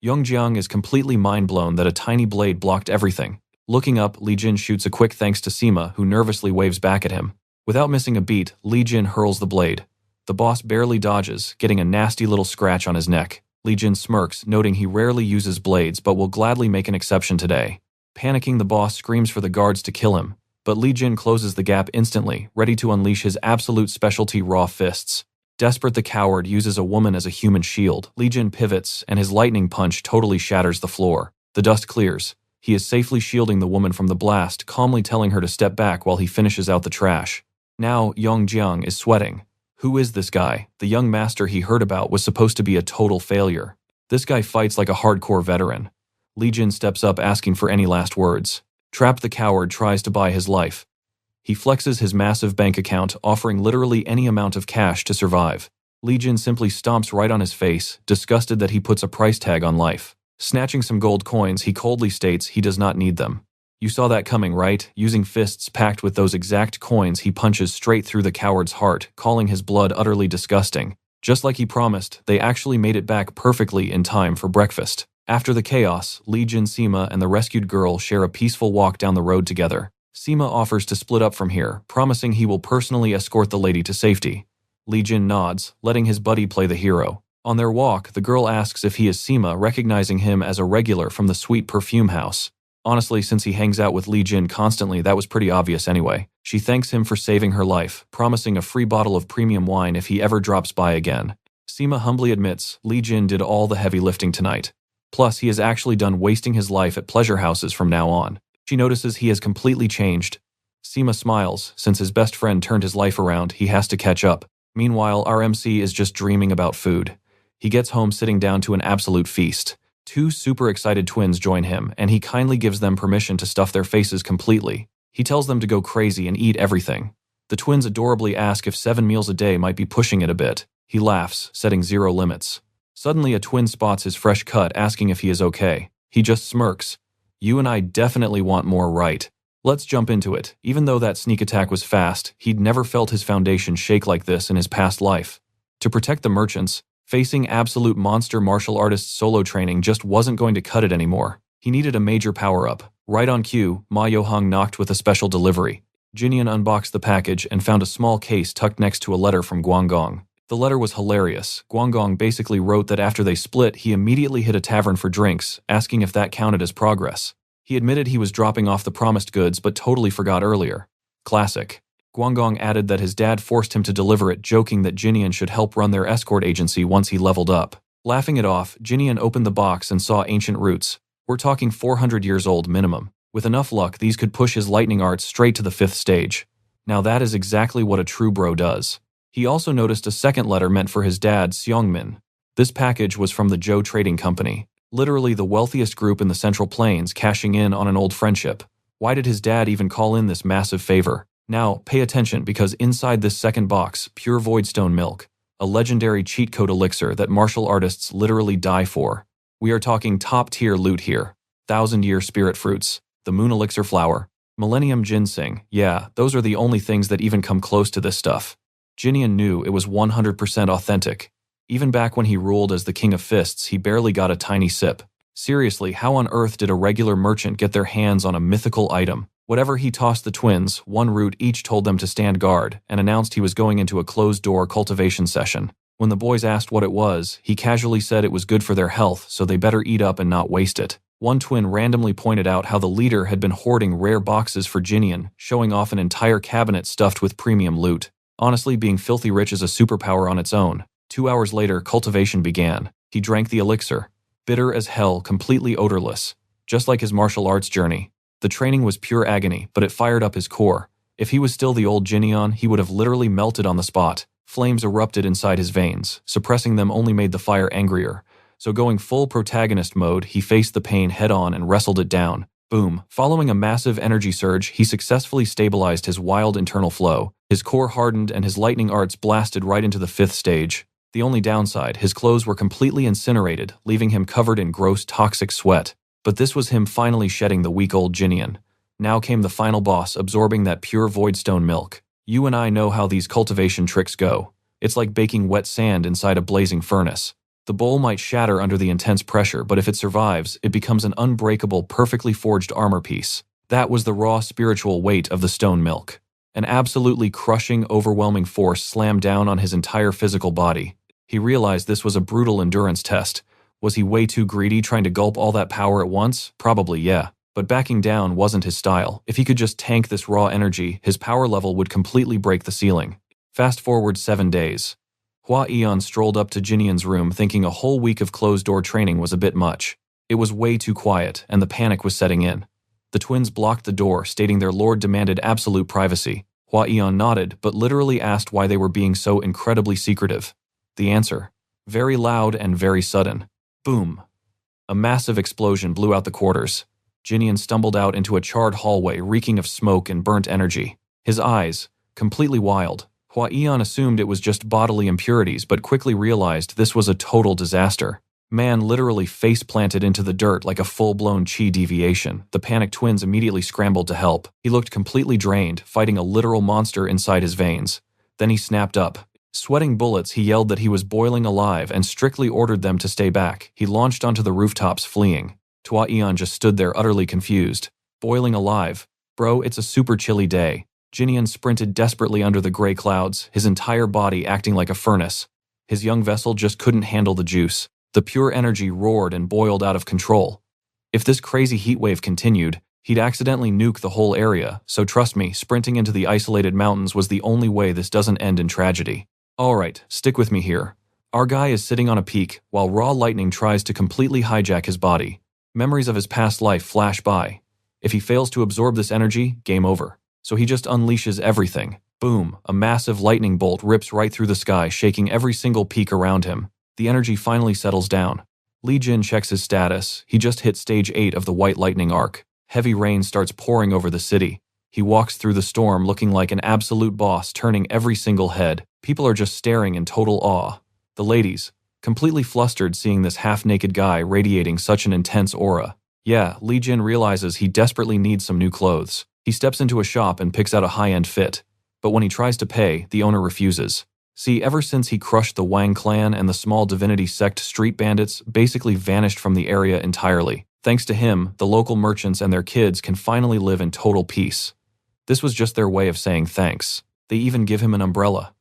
Yongjiang is completely mind-blown that a tiny blade blocked everything. Looking up, Li Jin shoots a quick thanks to Sima, who nervously waves back at him. Without missing a beat, Li Jin hurls the blade. The boss barely dodges, getting a nasty little scratch on his neck. Li Jin smirks, noting he rarely uses blades but will gladly make an exception today. Panicking, the boss screams for the guards to kill him, but Li Jin closes the gap instantly, ready to unleash his absolute specialty raw fists. Desperate, the coward uses a woman as a human shield. Li Jin pivots, and his lightning punch totally shatters the floor. The dust clears. He is safely shielding the woman from the blast, calmly telling her to step back while he finishes out the trash. Now, Yongjiang is sweating. Who is this guy? The young master he heard about was supposed to be a total failure. This guy fights like a hardcore veteran. Li Jin steps up asking for any last words. Trapped, the coward tries to buy his life. He flexes his massive bank account, offering literally any amount of cash to survive. Li Jin simply stomps right on his face, disgusted that he puts a price tag on life. Snatching some gold coins, he coldly states he does not need them. You saw that coming, right? Using fists packed with those exact coins, he punches straight through the coward's heart, calling his blood utterly disgusting. Just like he promised, they actually made it back perfectly in time for breakfast. After the chaos, Li Jin, Sima, and the rescued girl share a peaceful walk down the road together. Sima offers to split up from here, promising he will personally escort the lady to safety. Li Jin nods, letting his buddy play the hero. On their walk, the girl asks if he is Sima, recognizing him as a regular from the sweet perfume house. Honestly, since he hangs out with Li Jin constantly, that was pretty obvious anyway. She thanks him for saving her life, promising a free bottle of premium wine if he ever drops by again. Sima humbly admits Li Jin did all the heavy lifting tonight. Plus, he is actually done wasting his life at pleasure houses from now on. She notices he has completely changed. Sima smiles. Since his best friend turned his life around, he has to catch up. Meanwhile, our MC is just dreaming about food. He gets home sitting down to an absolute feast. Two super excited twins join him, and he kindly gives them permission to stuff their faces completely. He tells them to go crazy and eat everything. The twins adorably ask if 7 meals a day might be pushing it a bit. He laughs, setting 0 limits. Suddenly, a twin spots his fresh cut, asking if he is okay. He just smirks. You and I definitely want more, right? Let's jump into it. Even though that sneak attack was fast, he'd never felt his foundation shake like this in his past life. To protect the merchants, facing absolute monster martial artist solo training just wasn't going to cut it anymore. He needed a major power-up. Right on cue, Ma Yohang knocked with a special delivery. Jinian unboxed the package and found a small case tucked next to a letter from Guangong. The letter was hilarious. Guangong basically wrote that after they split, he immediately hit a tavern for drinks, asking if that counted as progress. He admitted he was dropping off the promised goods but totally forgot earlier. Classic. Guangong added that his dad forced him to deliver it, joking that Jinian should help run their escort agency once he leveled up. Laughing it off, Jinian opened the box and saw ancient roots. We're talking 400 years old minimum. With enough luck, these could push his lightning arts straight to the 5th stage. Now that is exactly what a true bro does. He also noticed a second letter meant for his dad, Seongmin. This package was from the Zhou Trading Company, literally the wealthiest group in the Central Plains, cashing in on an old friendship. Why did his dad even call in this massive favor? Now, pay attention, because inside this second box, pure voidstone milk, a legendary cheat code elixir that martial artists literally die for. We are talking top-tier loot here. 1000-year spirit fruits, the moon elixir flower, millennium ginseng. Yeah, those are the only things that even come close to this stuff. Jinian knew it was 100% authentic. Even back when he ruled as the King of Fists, he barely got a tiny sip. Seriously, how on earth did a regular merchant get their hands on a mythical item? Whatever he tossed the twins, 1 root each told them to stand guard, and announced he was going into a closed-door cultivation session. When the boys asked what it was, he casually said it was good for their health, so they better eat up and not waste it. One twin randomly pointed out how the leader had been hoarding rare boxes for Jinian, showing off an entire cabinet stuffed with premium loot. Honestly, being filthy rich is a superpower on its own. 2 hours later, cultivation began. He drank the elixir. Bitter as hell, completely odorless. Just like his martial arts journey. The training was pure agony, but it fired up his core. If he was still the old Jinian, he would have literally melted on the spot. Flames erupted inside his veins. Suppressing them only made the fire angrier. So going full protagonist mode, he faced the pain head-on and wrestled it down. Boom. Following a massive energy surge, he successfully stabilized his wild internal flow. His core hardened and his lightning arts blasted right into the 5th stage. The only downside, his clothes were completely incinerated, leaving him covered in gross toxic sweat. But this was him finally shedding the week-old Jinyan. Now came the final boss, absorbing that pure voidstone milk. You and I know how these cultivation tricks go. It's like baking wet sand inside a blazing furnace. The bowl might shatter under the intense pressure, but if it survives, it becomes an unbreakable, perfectly forged armor piece. That was the raw spiritual weight of the stone milk. An absolutely crushing, overwhelming force slammed down on his entire physical body. He realized this was a brutal endurance test. Was he way too greedy, trying to gulp all that power at once? Probably, yeah. But backing down wasn't his style. If he could just tank this raw energy, his power level would completely break the ceiling. Fast forward 7 days. Hwa Eunwol strolled up to Jinyan's room thinking a whole week of closed-door training was a bit much. It was way too quiet, and the panic was setting in. The twins blocked the door, stating their lord demanded absolute privacy. Hwa Eunwol nodded, but literally asked why they were being so incredibly secretive. The answer: very loud and very sudden. Boom. A massive explosion blew out the quarters. Jinyan stumbled out into a charred hallway reeking of smoke and burnt energy. His eyes, completely wild. Hwa Eunwol assumed it was just bodily impurities, but quickly realized this was a total disaster. Man literally face-planted into the dirt like a full-blown chi deviation. The panicked twins immediately scrambled to help. He looked completely drained, fighting a literal monster inside his veins. Then he snapped up. Sweating bullets, he yelled that he was boiling alive and strictly ordered them to stay back. He launched onto the rooftops, fleeing. Hwa Eunwol just stood there utterly confused. Boiling alive? Bro, it's a super chilly day. Jinyan sprinted desperately under the gray clouds, his entire body acting like a furnace. His young vessel just couldn't handle the juice. The pure energy roared and boiled out of control. If this crazy heatwave continued, he'd accidentally nuke the whole area, so trust me, sprinting into the isolated mountains was the only way this doesn't end in tragedy. Alright, stick with me here. Our guy is sitting on a peak, while raw lightning tries to completely hijack his body. Memories of his past life flash by. If he fails to absorb this energy, game over. So he just unleashes everything. Boom, a massive lightning bolt rips right through the sky, shaking every single peak around him. The energy finally settles down. Li Jin checks his status. He just hit stage 8 of the White Lightning arc. Heavy rain starts pouring over the city. He walks through the storm looking like an absolute boss, turning every single head. People are just staring in total awe. The ladies, completely flustered seeing this half-naked guy radiating such an intense aura. Yeah, Li Jin realizes he desperately needs some new clothes. He steps into a shop and picks out a high-end fit. But when he tries to pay, the owner refuses. See, ever since he crushed the Wang clan and the small divinity sect street bandits basically vanished from the area entirely. Thanks to him, the local merchants and their kids can finally live in total peace. This was just their way of saying thanks. They even give him an umbrella.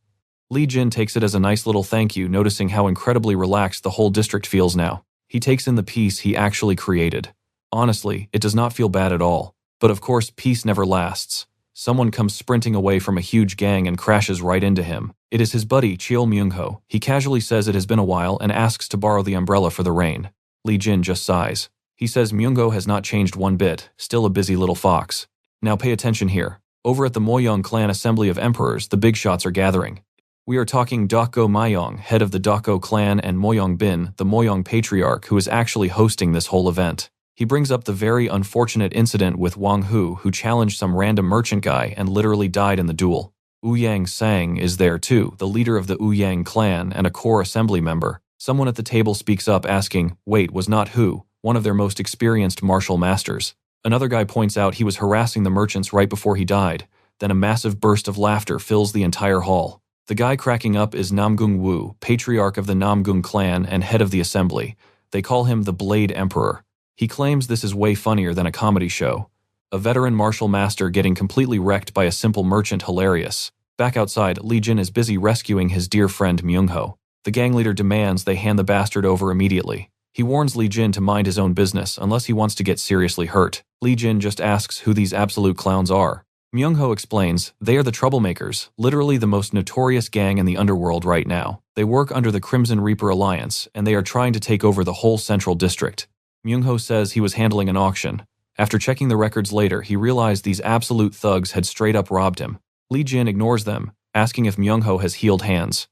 Li Jin takes it as a nice little thank you, noticing how incredibly relaxed the whole district feels now. He takes in the peace he actually created. Honestly, it does not feel bad at all. But of course, peace never lasts. Someone comes sprinting away from a huge gang and crashes right into him. It is his buddy, Cheol Myung-ho. He casually says it has been a while and asks to borrow the umbrella for the rain. Li Jin just sighs. He says Myung-ho has not changed one bit, still a busy little fox. Now pay attention here. Over at the Moyong clan assembly of emperors, the big shots are gathering. We are talking Dokgo Mayong, head of the Dokgo clan, and Moyong Bin, the Moyong patriarch, who is actually hosting this whole event. He brings up the very unfortunate incident with Wang Hu, who challenged some random merchant guy and literally died in the duel. Ouyang Sang is there too, the leader of the Ouyang clan and a core assembly member. Someone at the table speaks up asking, wait, was not Hu, one of their most experienced martial masters? Another guy points out he was harassing the merchants right before he died. Then a massive burst of laughter fills the entire hall. The guy cracking up is Namgung Wu, patriarch of the Namgung clan and head of the assembly. They call him the Blade Emperor. He claims this is way funnier than a comedy show. A veteran martial master getting completely wrecked by a simple merchant hilarious. Back outside, Li Jin is busy rescuing his dear friend Myung-ho. The gang leader demands they hand the bastard over immediately. He warns Li Jin to mind his own business unless he wants to get seriously hurt. Li Jin just asks who these absolute clowns are. Myung-ho explains, they are the troublemakers, literally the most notorious gang in the underworld right now. They work under the Crimson Reaper Alliance, and they are trying to take over the whole central district. Myung-ho says he was handling an auction. After checking the records later, he realized these absolute thugs had straight up robbed him. Li Jin ignores them, asking if Myung-ho has healed hands.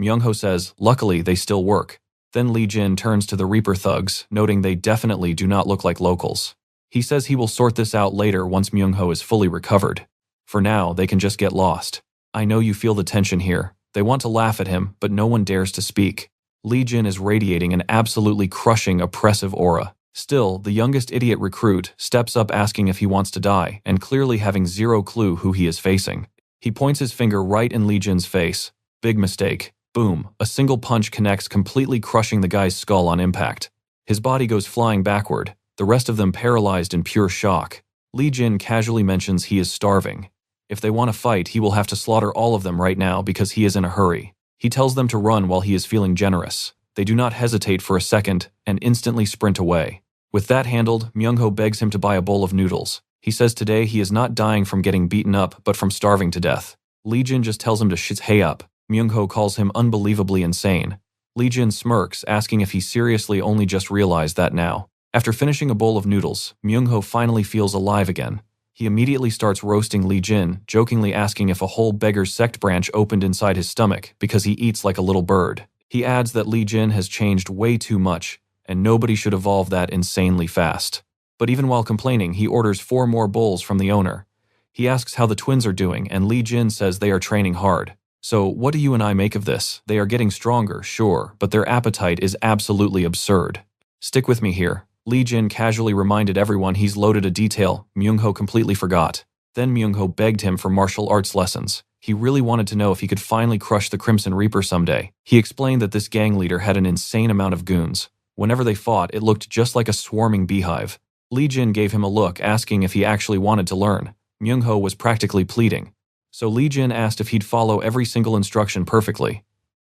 Myung-ho says, luckily they still work. Then Li Jin turns to the Reaper thugs, noting they definitely do not look like locals. He says he will sort this out later once Myung-ho is fully recovered. For now, they can just get lost. I know you feel the tension here. They want to laugh at him, but no one dares to speak. Li Jin is radiating an absolutely crushing, oppressive aura. Still, the youngest idiot recruit steps up asking if he wants to die, and clearly having zero clue who he is facing. He points his finger right in Li Jin's face. Big mistake. Boom, a single punch connects, completely crushing the guy's skull on impact. His body goes flying backward, the rest of them paralyzed in pure shock. Li Jin casually mentions he is starving. If they want to fight, he will have to slaughter all of them right now because he is in a hurry. He tells them to run while he is feeling generous. They do not hesitate for a second and instantly sprint away. With that handled, Myung-ho begs him to buy a bowl of noodles. He says today he is not dying from getting beaten up but from starving to death. Li Jin just tells him to hey up. Myung-ho calls him unbelievably insane. Li Jin smirks, asking if he seriously only just realized that now. After finishing a bowl of noodles, Myung-ho finally feels alive again. He immediately starts roasting Li Jin, jokingly asking if a whole beggar's sect branch opened inside his stomach because he eats like a little bird. He adds that Li Jin has changed way too much, and nobody should evolve that insanely fast. But even while complaining, he orders 4 more bowls from the owner. He asks how the twins are doing, and Li Jin says they are training hard. So, what do you and I make of this? They are getting stronger, sure, but their appetite is absolutely absurd. Stick with me here. Li Jin casually reminded everyone he's loaded a detail Myung-ho completely forgot. Then Myung-ho begged him for martial arts lessons. He really wanted to know if he could finally crush the Crimson Reaper someday. He explained that this gang leader had an insane amount of goons. Whenever they fought, it looked just like a swarming beehive. Li Jin gave him a look, asking if he actually wanted to learn. Myung-ho was practically pleading. So Li Jin asked if he'd follow every single instruction perfectly.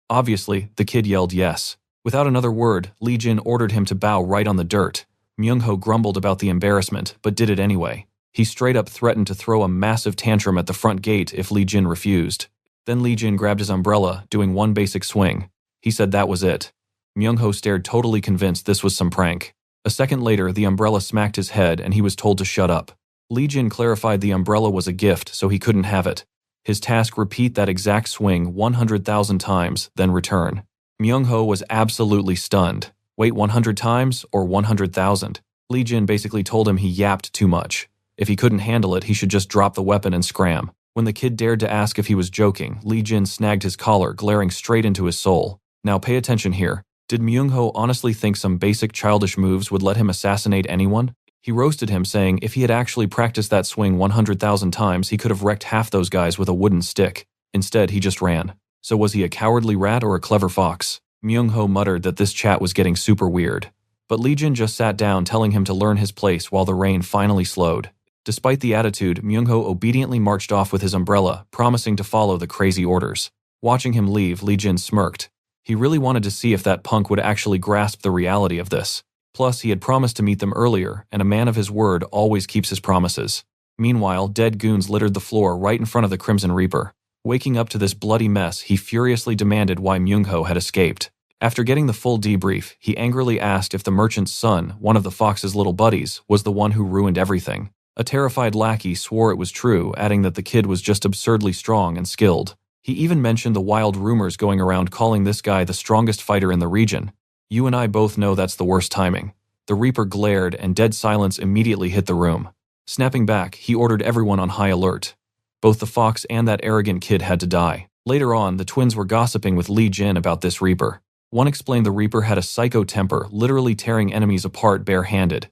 Obviously, the kid yelled yes. Without another word, Li Jin ordered him to bow right on the dirt. Myung-ho grumbled about the embarrassment, but did it anyway. He straight up threatened to throw a massive tantrum at the front gate if Li Jin refused. Then Li Jin grabbed his umbrella, doing one basic swing. He said that was it. Myung-ho stared, totally convinced this was some prank. A second later, the umbrella smacked his head and he was told to shut up. Li Jin clarified the umbrella was a gift, so he couldn't have it. His task: repeat that exact swing 100,000 times, then return. Myung-ho was absolutely stunned. Wait, 100 times or 100,000? Li Jin basically told him he yapped too much. If he couldn't handle it, he should just drop the weapon and scram. When the kid dared to ask if he was joking, Li Jin snagged his collar, glaring straight into his soul. Now pay attention here. Did Myung-ho honestly think some basic childish moves would let him assassinate anyone? He roasted him, saying if he had actually practiced that swing 100,000 times, he could have wrecked half those guys with a wooden stick. Instead, he just ran. So was he a cowardly rat or a clever fox? Myung-ho muttered that this chat was getting super weird. But Li Jin just sat down, telling him to learn his place while the rain finally slowed. Despite the attitude, Myung-ho obediently marched off with his umbrella, promising to follow the crazy orders. Watching him leave, Li Jin smirked. He really wanted to see if that punk would actually grasp the reality of this. Plus, he had promised to meet them earlier, and a man of his word always keeps his promises. Meanwhile, dead goons littered the floor right in front of the Crimson Reaper. Waking up to this bloody mess, he furiously demanded why Myung-ho had escaped. After getting the full debrief, he angrily asked if the merchant's son, one of the fox's little buddies, was the one who ruined everything. A terrified lackey swore it was true, adding that the kid was just absurdly strong and skilled. He even mentioned the wild rumors going around calling this guy the strongest fighter in the region. You and I both know that's the worst timing. The Reaper glared, and dead silence immediately hit the room. Snapping back, he ordered everyone on high alert. Both the fox and that arrogant kid had to die. Later on, the twins were gossiping with Li Jin about this Reaper. One explained the Reaper had a psycho temper, literally tearing enemies apart barehanded.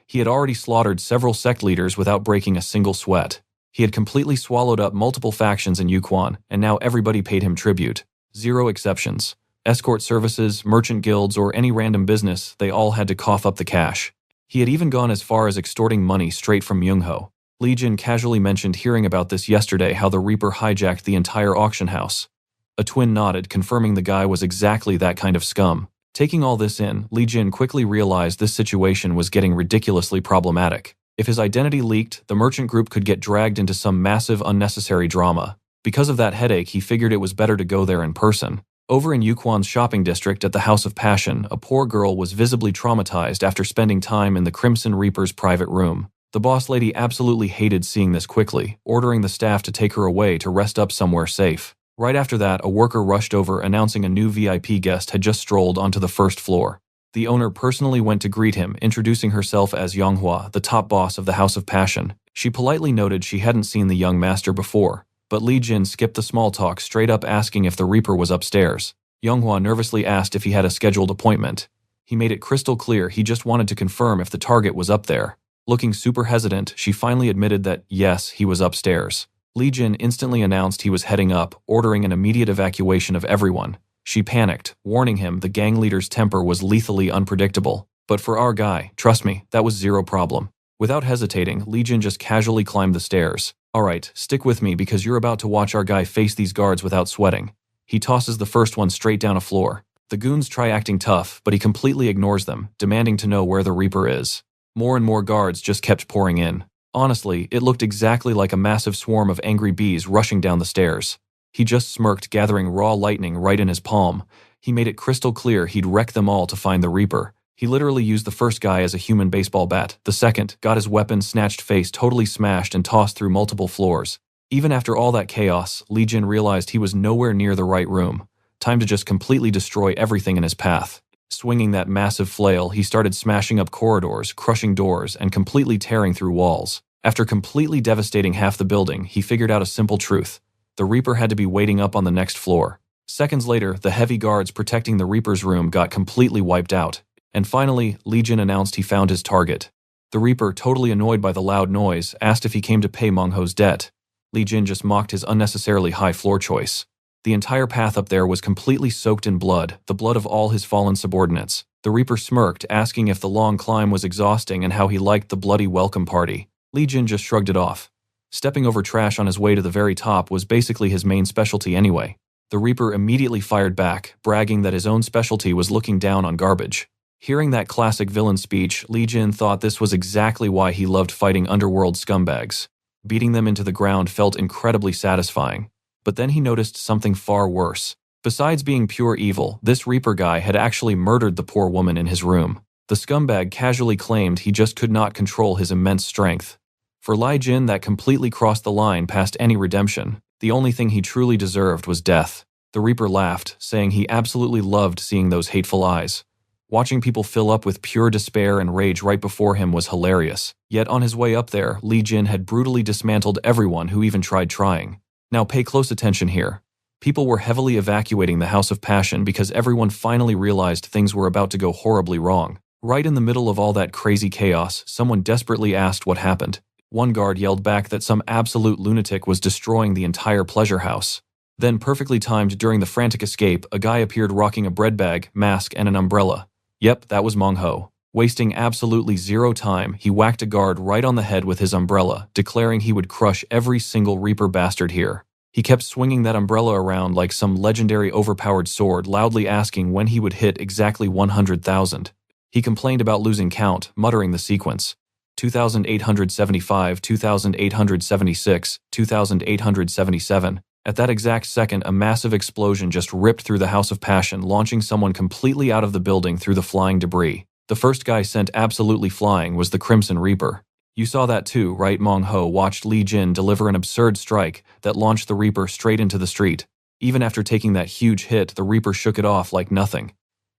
He had already slaughtered several sect leaders without breaking a single sweat. He had completely swallowed up multiple factions in Yukon, and now everybody paid him tribute. 0 exceptions. Escort services, merchant guilds, or any random business, they all had to cough up the cash. He had even gone as far as extorting money straight from Myung-ho. Li Jin casually mentioned hearing about this yesterday, how the Reaper hijacked the entire auction house. A twin nodded, confirming the guy was exactly that kind of scum. Taking all this in, Li Jin quickly realized this situation was getting ridiculously problematic. If his identity leaked, the merchant group could get dragged into some massive unnecessary drama. Because of that headache, he figured it was better to go there in person. Over in Yuquan's shopping district at the House of Passion, a poor girl was visibly traumatized after spending time in the Crimson Reaper's private room. The boss lady absolutely hated seeing this quickly, ordering the staff to take her away to rest up somewhere safe. Right after that, a worker rushed over announcing a new VIP guest had just strolled onto the first floor. The owner personally went to greet him, introducing herself as Yonghwa, the top boss of the House of Passion. She politely noted she hadn't seen the young master before, But Li Jin skipped the small talk, straight up asking if the Reaper was upstairs. Yonghua nervously asked if he had a scheduled appointment. He made it crystal clear he just wanted to confirm if the target was up there. Looking super hesitant, she finally admitted that, yes, he was upstairs. Li Jin instantly announced he was heading up, ordering an immediate evacuation of everyone. She panicked, warning him the gang leader's temper was lethally unpredictable. But for our guy, trust me, that was zero problem. Without hesitating, Li Jin just casually climbed the stairs. Alright, stick with me because you're about to watch our guy face these guards without sweating. He tosses the first one straight down a floor. The goons try acting tough, but he completely ignores them, demanding to know where the Reaper is. More and more guards just kept pouring in. Honestly, it looked exactly like a massive swarm of angry bees rushing down the stairs. He just smirked, gathering raw lightning right in his palm. He made it crystal clear he'd wreck them all to find the Reaper. He literally used the first guy as a human baseball bat. The second got his weapon snatched, face totally smashed and tossed through multiple floors. Even after all that chaos, Li Jin realized he was nowhere near the right room. Time to just completely destroy everything in his path. Swinging that massive flail, he started smashing up corridors, crushing doors, and completely tearing through walls. After completely devastating half the building, he figured out a simple truth. The Reaper had to be waiting up on the next floor. Seconds later, the heavy guards protecting the Reaper's room got completely wiped out. And finally, Li Jin announced he found his target. The Reaper, totally annoyed by the loud noise, asked if he came to pay Mengho's debt. Li Jin just mocked his unnecessarily high floor choice. The entire path up there was completely soaked in blood, the blood of all his fallen subordinates. The Reaper smirked, asking if the long climb was exhausting and how he liked the bloody welcome party. Li Jin just shrugged it off. Stepping over trash on his way to the very top was basically his main specialty anyway. The Reaper immediately fired back, bragging that his own specialty was looking down on garbage. Hearing that classic villain speech, Li Jin thought this was exactly why he loved fighting underworld scumbags. Beating them into the ground felt incredibly satisfying. But then he noticed something far worse. Besides being pure evil, this Reaper guy had actually murdered the poor woman in his room. The scumbag casually claimed he just could not control his immense strength. For Li Jin, that completely crossed the line past any redemption. The only thing he truly deserved was death. The Reaper laughed, saying he absolutely loved seeing those hateful eyes. Watching people fill up with pure despair and rage right before him was hilarious. Yet on his way up there, Li Jin had brutally dismantled everyone who even tried trying. Now pay close attention here. People were heavily evacuating the House of Passion because everyone finally realized things were about to go horribly wrong. Right in the middle of all that crazy chaos, someone desperately asked what happened. One guard yelled back that some absolute lunatic was destroying the entire pleasure house. Then, perfectly timed during the frantic escape, a guy appeared rocking a bread bag, mask, and an umbrella. Yep, that was Mengho. Wasting absolutely zero time, he whacked a guard right on the head with his umbrella, declaring he would crush every single Reaper bastard here. He kept swinging that umbrella around like some legendary overpowered sword, loudly asking when he would hit exactly 100,000. He complained about losing count, muttering the sequence. 2,875, 2,876, 2,877. At that exact second, a massive explosion just ripped through the House of Passion, launching someone completely out of the building through the flying debris. The first guy sent absolutely flying was the Crimson Reaper. You saw that too, right? Mengho watched Li Jin deliver an absurd strike that launched the Reaper straight into the street. Even after taking that huge hit, the Reaper shook it off like nothing.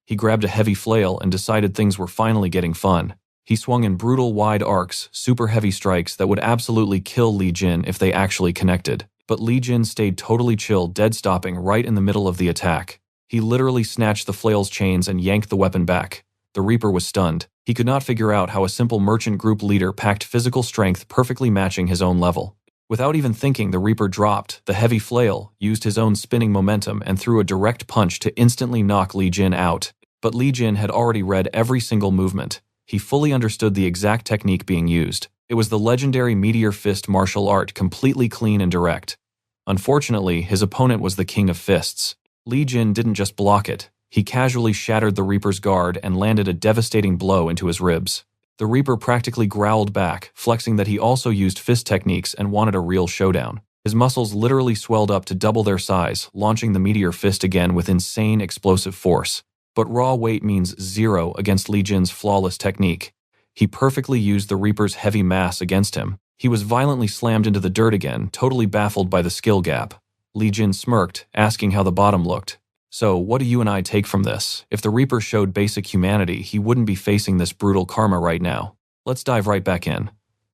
He grabbed a heavy flail and decided things were finally getting fun. He swung in brutal wide arcs, super heavy strikes that would absolutely kill Li Jin if they actually connected. But Li Jin stayed totally chill, dead stopping right in the middle of the attack. He literally snatched the flail's chains and yanked the weapon back. The Reaper was stunned. He could not figure out how a simple merchant group leader packed physical strength perfectly matching his own level. Without even thinking, the Reaper dropped the heavy flail, used his own spinning momentum, and threw a direct punch to instantly knock Li Jin out. But Li Jin had already read every single movement. He fully understood the exact technique being used. It was the legendary Meteor Fist martial art, completely clean and direct. Unfortunately, his opponent was the King of Fists. Li Jin didn't just block it. He casually shattered the Reaper's guard and landed a devastating blow into his ribs. The Reaper practically growled back, flexing that he also used fist techniques and wanted a real showdown. His muscles literally swelled up to double their size, launching the Meteor Fist again with insane explosive force. But raw weight means zero against Li Jin's flawless technique. He perfectly used the Reaper's heavy mass against him. He was violently slammed into the dirt again, totally baffled by the skill gap. Li Jin smirked, asking how the bottom looked. So, what do you and I take from this? If the Reaper showed basic humanity, he wouldn't be facing this brutal karma right now. Let's dive right back in.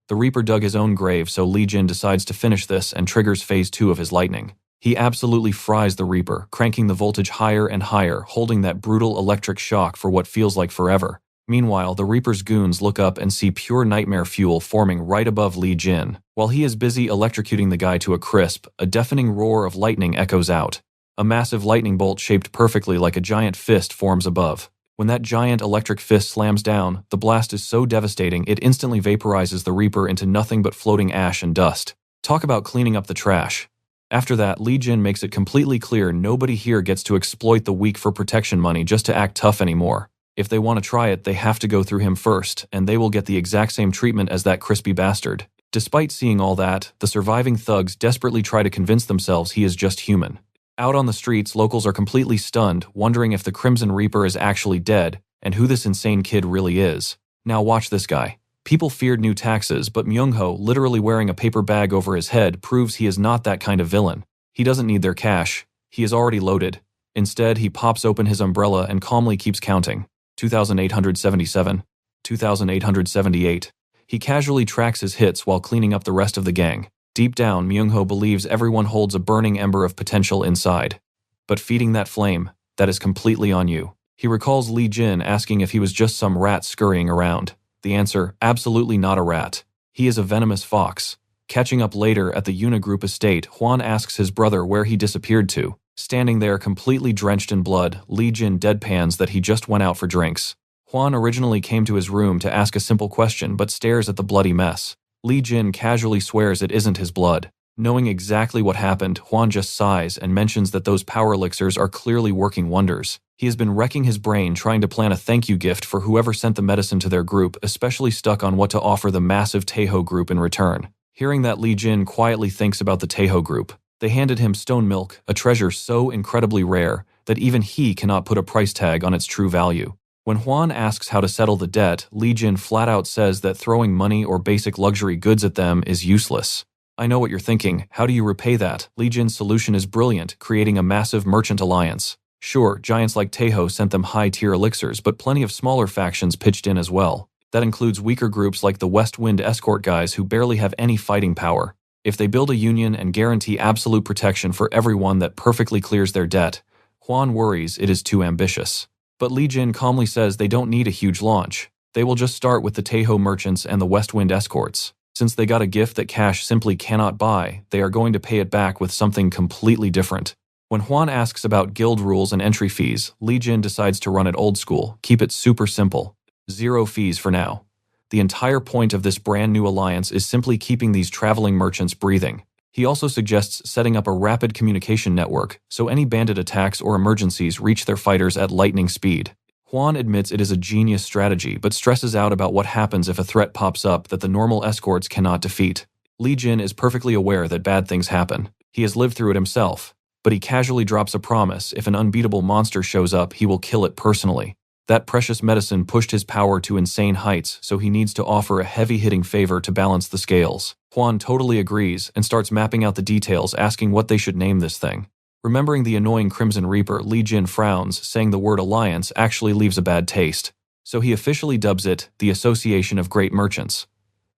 The Reaper dug his own grave, so Li Jin decides to finish this and triggers phase 2 of his lightning. He absolutely fries the Reaper, cranking the voltage higher and higher, holding that brutal electric shock for what feels like forever. Meanwhile, the Reaper's goons look up and see pure nightmare fuel forming right above Li Jin. While he is busy electrocuting the guy to a crisp, a deafening roar of lightning echoes out. A massive lightning bolt shaped perfectly like a giant fist forms above. When that giant electric fist slams down, the blast is so devastating it instantly vaporizes the Reaper into nothing but floating ash and dust. Talk about cleaning up the trash. After that, Li Jin makes it completely clear nobody here gets to exploit the weak for protection money just to act tough anymore. If they want to try it, they have to go through him first, and they will get the exact same treatment as that crispy bastard. Despite seeing all that, the surviving thugs desperately try to convince themselves he is just human. Out on the streets, locals are completely stunned, wondering if the Crimson Reaper is actually dead, and who this insane kid really is. Now watch this guy. People feared new taxes, but Myung-ho, literally wearing a paper bag over his head, proves he is not that kind of villain. He doesn't need their cash. He is already loaded. Instead, he pops open his umbrella and calmly keeps counting. 2,877. 2,878. He casually tracks his hits while cleaning up the rest of the gang. Deep down, Myung-ho believes everyone holds a burning ember of potential inside. But feeding that flame, that is completely on you. He recalls Li Jin asking if he was just some rat scurrying around. The answer, absolutely not a rat. He is a venomous fox. Catching up later at the Unigroup estate, Hwan asks his brother where he disappeared to. Standing there completely drenched in blood, Li Jin deadpans that he just went out for drinks. Hwan originally came to his room to ask a simple question but stares at the bloody mess. Li Jin casually swears it isn't his blood. Knowing exactly what happened, Hwan just sighs and mentions that those power elixirs are clearly working wonders. He has been wrecking his brain trying to plan a thank you gift for whoever sent the medicine to their group, especially stuck on what to offer the massive Taeho group in return. Hearing that, Li Jin quietly thinks about the Taeho group. They handed him stone milk, a treasure so incredibly rare that even he cannot put a price tag on its true value. When Hwan asks how to settle the debt, Li Jin flat out says that throwing money or basic luxury goods at them is useless. I know what you're thinking, how do you repay that? Li Jin's solution is brilliant, creating a massive merchant alliance. Sure, giants like Taeho sent them high-tier elixirs, but plenty of smaller factions pitched in as well. That includes weaker groups like the West Wind escort guys who barely have any fighting power. If they build a union and guarantee absolute protection for everyone that perfectly clears their debt, Hwan worries it is too ambitious. But Li Jin calmly says they don't need a huge launch. They will just start with the Taeho merchants and the West Wind escorts. Since they got a gift that cash simply cannot buy, they are going to pay it back with something completely different. When Hwan asks about guild rules and entry fees, Li Jin decides to run it old school, keep it super simple. 0 fees for now. The entire point of this brand new alliance is simply keeping these traveling merchants breathing. He also suggests setting up a rapid communication network, so any bandit attacks or emergencies reach their fighters at lightning speed. Hwan admits it is a genius strategy, but stresses out about what happens if a threat pops up that the normal escorts cannot defeat. Li Jin is perfectly aware that bad things happen. He has lived through it himself, but he casually drops a promise: if an unbeatable monster shows up, he will kill it personally. That precious medicine pushed his power to insane heights, so he needs to offer a heavy-hitting favor to balance the scales. Hwan totally agrees and starts mapping out the details, asking what they should name this thing. Remembering the annoying Crimson Reaper, Li Jin frowns, saying the word alliance actually leaves a bad taste. So he officially dubs it the Association of Great Merchants.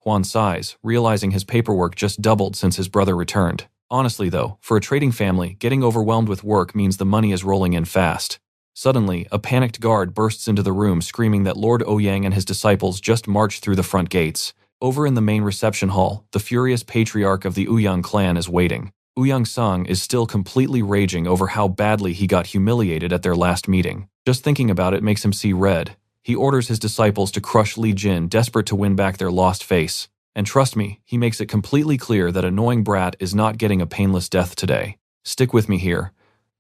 Hwan sighs, realizing his paperwork just doubled since his brother returned. Honestly though, for a trading family, getting overwhelmed with work means the money is rolling in fast. Suddenly, a panicked guard bursts into the room screaming that Lord Ouyang and his disciples just marched through the front gates. Over in the main reception hall, the furious patriarch of the Ouyang clan is waiting. Ouyang Sung is still completely raging over how badly he got humiliated at their last meeting. Just thinking about it makes him see red. He orders his disciples to crush Li Jin, desperate to win back their lost face. And trust me, he makes it completely clear that annoying brat is not getting a painless death today. Stick with me here.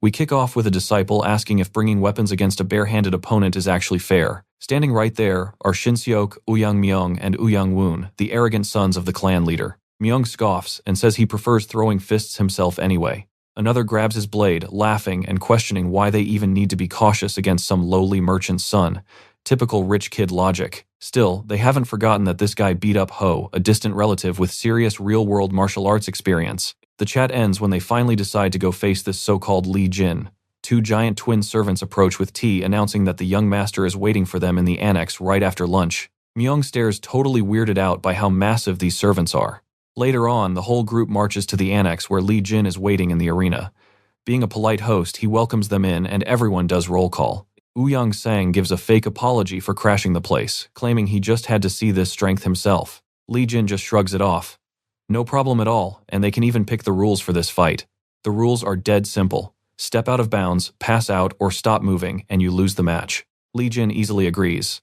We kick off with a disciple asking if bringing weapons against a bare-handed opponent is actually fair. Standing right there are Shinseok, Ouyang Myung, and Ouyang Woon, the arrogant sons of the clan leader. Myung scoffs and says he prefers throwing fists himself anyway. Another grabs his blade, laughing and questioning why they even need to be cautious against some lowly merchant's son. Typical rich kid logic. Still, they haven't forgotten that this guy beat up Ho, a distant relative with serious real-world martial arts experience. The chat ends when they finally decide to go face this so-called Li Jin. 2 giant twin servants approach with tea, announcing that the young master is waiting for them in the annex right after lunch. Myung stares totally weirded out by how massive these servants are. Later on, the whole group marches to the annex where Lee Jin is waiting in the arena. Being a polite host, he welcomes them in and everyone does roll call. Ouyang Sang gives a fake apology for crashing the place, claiming he just had to see this strength himself. Lee Jin just shrugs it off. No problem at all, and they can even pick the rules for this fight. The rules are dead simple. Step out of bounds, pass out, or stop moving, and you lose the match. Lee Jin easily agrees.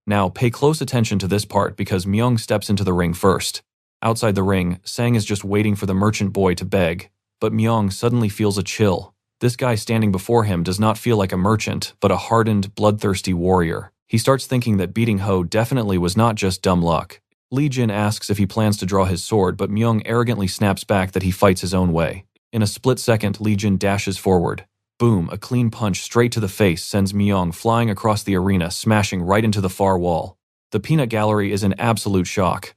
Now, pay close attention to this part because Myung steps into the ring first. Outside the ring, Sang is just waiting for the merchant boy to beg, but Myung suddenly feels a chill. This guy standing before him does not feel like a merchant, but a hardened, bloodthirsty warrior. He starts thinking that beating Ho definitely was not just dumb luck. Lee Jin asks if he plans to draw his sword, but Myung arrogantly snaps back that he fights his own way. In a split second, Lee Jin dashes forward. Boom, a clean punch straight to the face sends Myung flying across the arena, smashing right into the far wall. The peanut gallery is in absolute shock.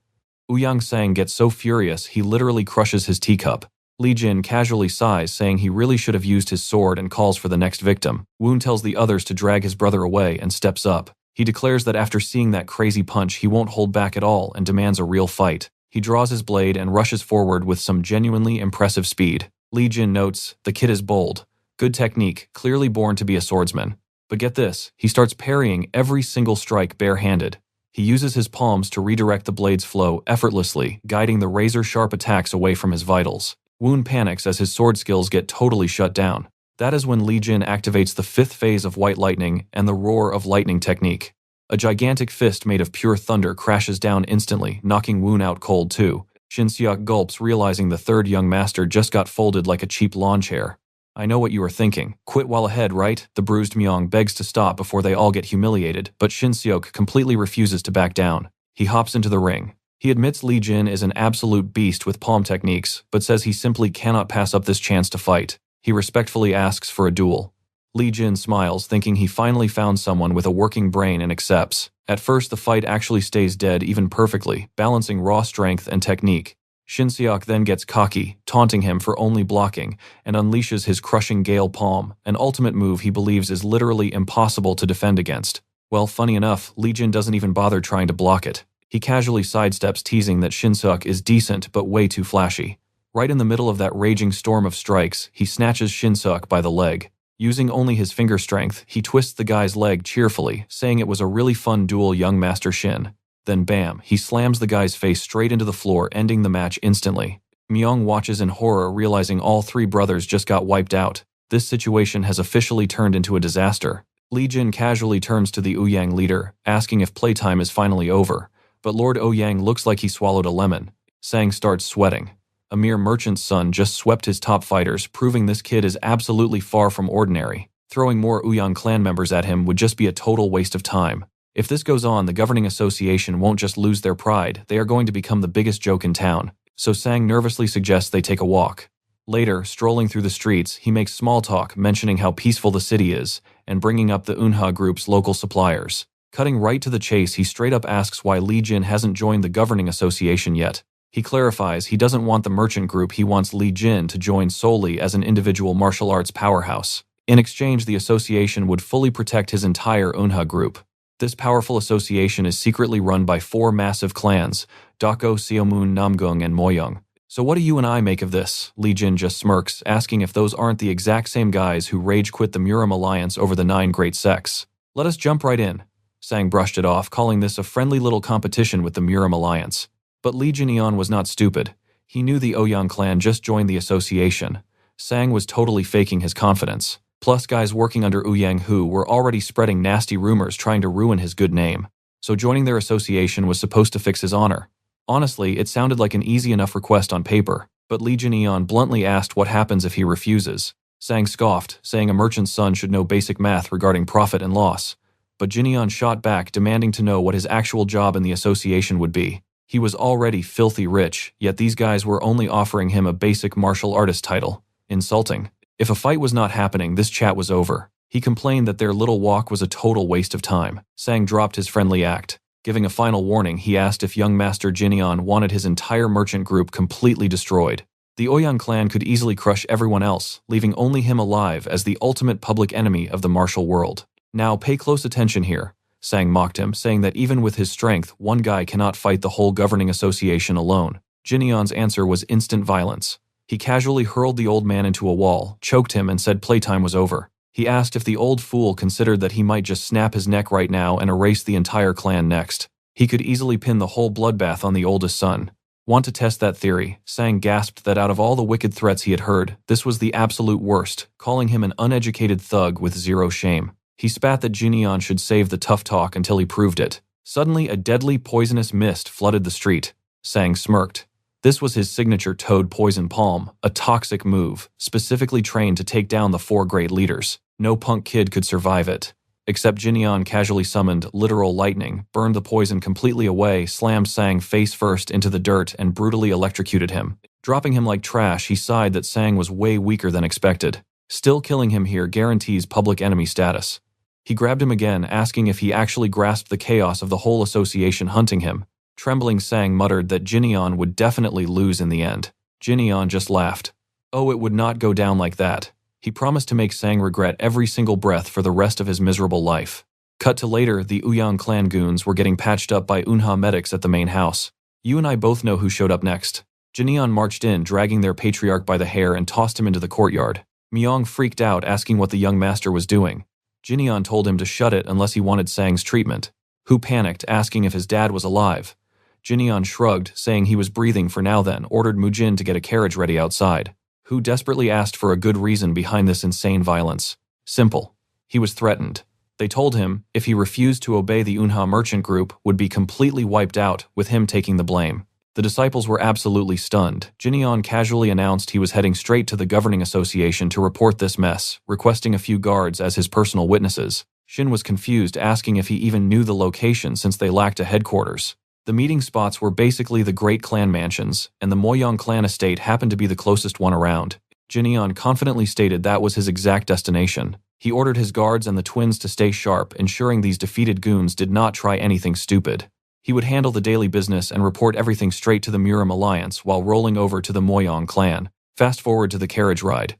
Ouyang Sang gets so furious he literally crushes his teacup. Lee Jin casually sighs, saying he really should have used his sword and calls for the next victim. Woon tells the others to drag his brother away and steps up. He declares that after seeing that crazy punch he won't hold back at all and demands a real fight. He draws his blade and rushes forward with some genuinely impressive speed. Lee Jin notes, the kid is bold. Good technique, clearly born to be a swordsman. But get this, he starts parrying every single strike barehanded. He uses his palms to redirect the blade's flow effortlessly, guiding the razor-sharp attacks away from his vitals. Woon panics as his sword skills get totally shut down. That is when Lee Jin activates the 5th phase of White Lightning and the Roar of Lightning technique. A gigantic fist made of pure thunder crashes down instantly, knocking Woon out cold too. Shin Seok gulps, realizing the 3rd young master just got folded like a cheap lawn chair. I know what you are thinking. Quit while ahead, right? The bruised Myung begs to stop before they all get humiliated, but Shin Seok completely refuses to back down. He hops into the ring. He admits Lee Jin is an absolute beast with palm techniques, but says he simply cannot pass up this chance to fight. He respectfully asks for a duel. Lee Jin smiles, thinking he finally found someone with a working brain, and accepts. At first, the fight actually stays dead even perfectly, balancing raw strength and technique. Shin Seok then gets cocky, taunting him for only blocking, and unleashes his crushing Gale Palm, an ultimate move he believes is literally impossible to defend against. Well, funny enough, Lee Jin doesn't even bother trying to block it. He casually sidesteps, teasing that Shin Seok is decent but way too flashy. Right in the middle of that raging storm of strikes, he snatches Shin Seok by the leg. Using only his finger strength, he twists the guy's leg cheerfully, saying it was a really fun duel, young Master Shin. Then bam, he slams the guy's face straight into the floor, ending the match instantly. Myung watches in horror, realizing all 3 brothers just got wiped out. This situation has officially turned into a disaster. Lee Jin casually turns to the Ouyang leader, asking if playtime is finally over. But Lord Ouyang looks like he swallowed a lemon. Sang starts sweating. A mere merchant's son just swept his top fighters, proving this kid is absolutely far from ordinary. Throwing more Ouyang clan members at him would just be a total waste of time. If this goes on, the governing association won't just lose their pride, they are going to become the biggest joke in town. So Sang nervously suggests they take a walk. Later, strolling through the streets, he makes small talk, mentioning how peaceful the city is, and bringing up the Eunha group's local suppliers. Cutting right to the chase, he straight up asks why Lee Jin hasn't joined the governing association yet. He clarifies he doesn't want the merchant group, he wants Lee Jin to join solely as an individual martial arts powerhouse. In exchange, the association would fully protect his entire Eunha group. This powerful association is secretly run by 4 massive clans, Dokgo, Seomun, Namgung, and Moyoung. So what do you and I make of this? Lee Jin just smirks, asking if those aren't the exact same guys who rage quit the Murim Alliance over the 9 great sects. Let us jump right in. Sang brushed it off, calling this a friendly little competition with the Murim Alliance. But Lee Jin was not stupid. He knew the Ouyang clan just joined the association. Sang was totally faking his confidence. Plus, guys working under Ouyang Hu were already spreading nasty rumors trying to ruin his good name. So joining their association was supposed to fix his honor. Honestly, it sounded like an easy enough request on paper, but Lee Jin bluntly asked what happens if he refuses. Sang scoffed, saying a merchant's son should know basic math regarding profit and loss. But Jin shot back, demanding to know what his actual job in the association would be. He was already filthy rich, yet these guys were only offering him a basic martial artist title. Insulting. If a fight was not happening, this chat was over. He complained that their little walk was a total waste of time. Sang dropped his friendly act. Giving a final warning, he asked if young Master Jin wanted his entire merchant group completely destroyed. The Ouyang clan could easily crush everyone else, leaving only him alive as the ultimate public enemy of the martial world. Now pay close attention here. Sang mocked him, saying that even with his strength, one guy cannot fight the whole governing association alone. Jinion's answer was instant violence. He casually hurled the old man into a wall, choked him, and said playtime was over. He asked if the old fool considered that he might just snap his neck right now and erase the entire clan next. He could easily pin the whole bloodbath on the oldest son. Want to test that theory? Sang gasped that out of all the wicked threats he had heard, this was the absolute worst, calling him an uneducated thug with zero shame. He spat that Jinion should save the tough talk until he proved it. Suddenly, a deadly poisonous mist flooded the street. Sang smirked. This was his signature toad poison palm, a toxic move, specifically trained to take down the 4 great leaders. No punk kid could survive it. Except Jinion casually summoned literal lightning, burned the poison completely away, slammed Sang face first into the dirt, and brutally electrocuted him. Dropping him like trash, he sighed that Sang was way weaker than expected. Still killing him here guarantees public enemy status. He grabbed him again, asking if he actually grasped the chaos of the whole association hunting him. Trembling Sang muttered that Jinion would definitely lose in the end. Jinion just laughed. Oh, it would not go down like that. He promised to make Sang regret every single breath for the rest of his miserable life. Cut to later, the Ouyang clan goons were getting patched up by Unha medics at the main house. You and I both know who showed up next. Jinion marched in, dragging their patriarch by the hair and tossed him into the courtyard. Myong freaked out, asking what the young master was doing. Jinion told him to shut it unless he wanted Sang's treatment. Hu panicked, asking if his dad was alive. Jinion shrugged, saying he was breathing for now, then ordered Mujin to get a carriage ready outside. Hu desperately asked for a good reason behind this insane violence. Simple. He was threatened. They told him, if he refused to obey the Unha merchant group, would be completely wiped out, with him taking the blame. The disciples were absolutely stunned. Jinion casually announced he was heading straight to the governing association to report this mess, requesting a few guards as his personal witnesses. Shin was confused, asking if he even knew the location since they lacked a headquarters. The meeting spots were basically the great clan mansions, and the Moyang clan estate happened to be the closest one around. Jinion confidently stated that was his exact destination. He ordered his guards and the twins to stay sharp, ensuring these defeated goons did not try anything stupid. He would handle the daily business and report everything straight to the Murim Alliance while rolling over to the Moyang clan. Fast forward to the carriage ride.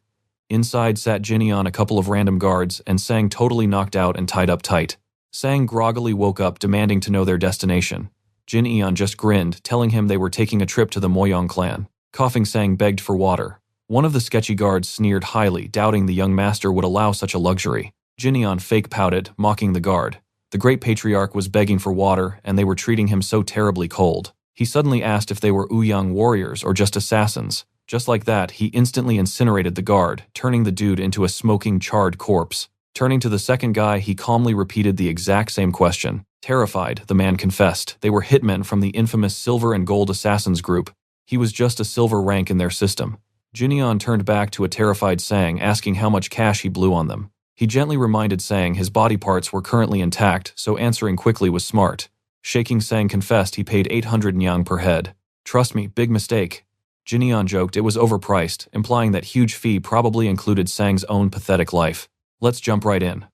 Inside sat Jinion, a couple of random guards, and Sang totally knocked out and tied up tight. Sang groggily woke up, demanding to know their destination. Jin-eon just grinned, telling him they were taking a trip to the Moyang clan. Coughing, Sang begged for water. One of the sketchy guards sneered highly, doubting the young master would allow such a luxury. Jin-eon fake pouted, mocking the guard. The great patriarch was begging for water, and they were treating him so terribly cold. He suddenly asked if they were Ouyang warriors or just assassins. Just like that, he instantly incinerated the guard, turning the dude into a smoking, charred corpse. Turning to the second guy, he calmly repeated the exact same question. Terrified, the man confessed they were hitmen from the infamous Silver and Gold Assassins group. He was just a silver rank in their system. Jinion turned back to a terrified Sang, asking how much cash he blew on them. He gently reminded Sang his body parts were currently intact, so answering quickly was smart. Shaking, Sang confessed he paid 800 nyang per head. Trust me, big mistake. Jinion joked it was overpriced, implying that huge fee probably included Sang's own pathetic life. Let's jump right in.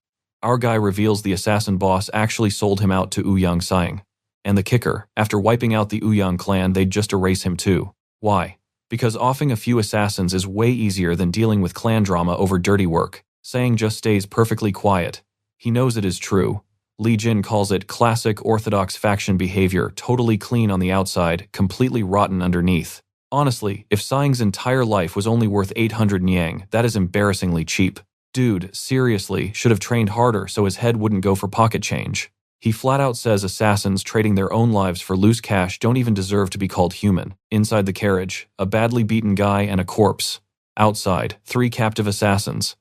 Our guy reveals the assassin boss actually sold him out to Ouyang Sang. And the kicker, after wiping out the Ouyang clan, they'd just erase him too. Why? Because offing a few assassins is way easier than dealing with clan drama over dirty work. Sang just stays perfectly quiet. He knows it is true. Li Jin calls it classic orthodox faction behavior, totally clean on the outside, completely rotten underneath. Honestly, if Sang's entire life was only worth 800 nyang, that is embarrassingly cheap. Dude, seriously, should have trained harder so his head wouldn't go for pocket change. He flat out says assassins trading their own lives for loose cash don't even deserve to be called human. Inside the carriage, a badly beaten guy and a corpse. Outside, 3 captive assassins.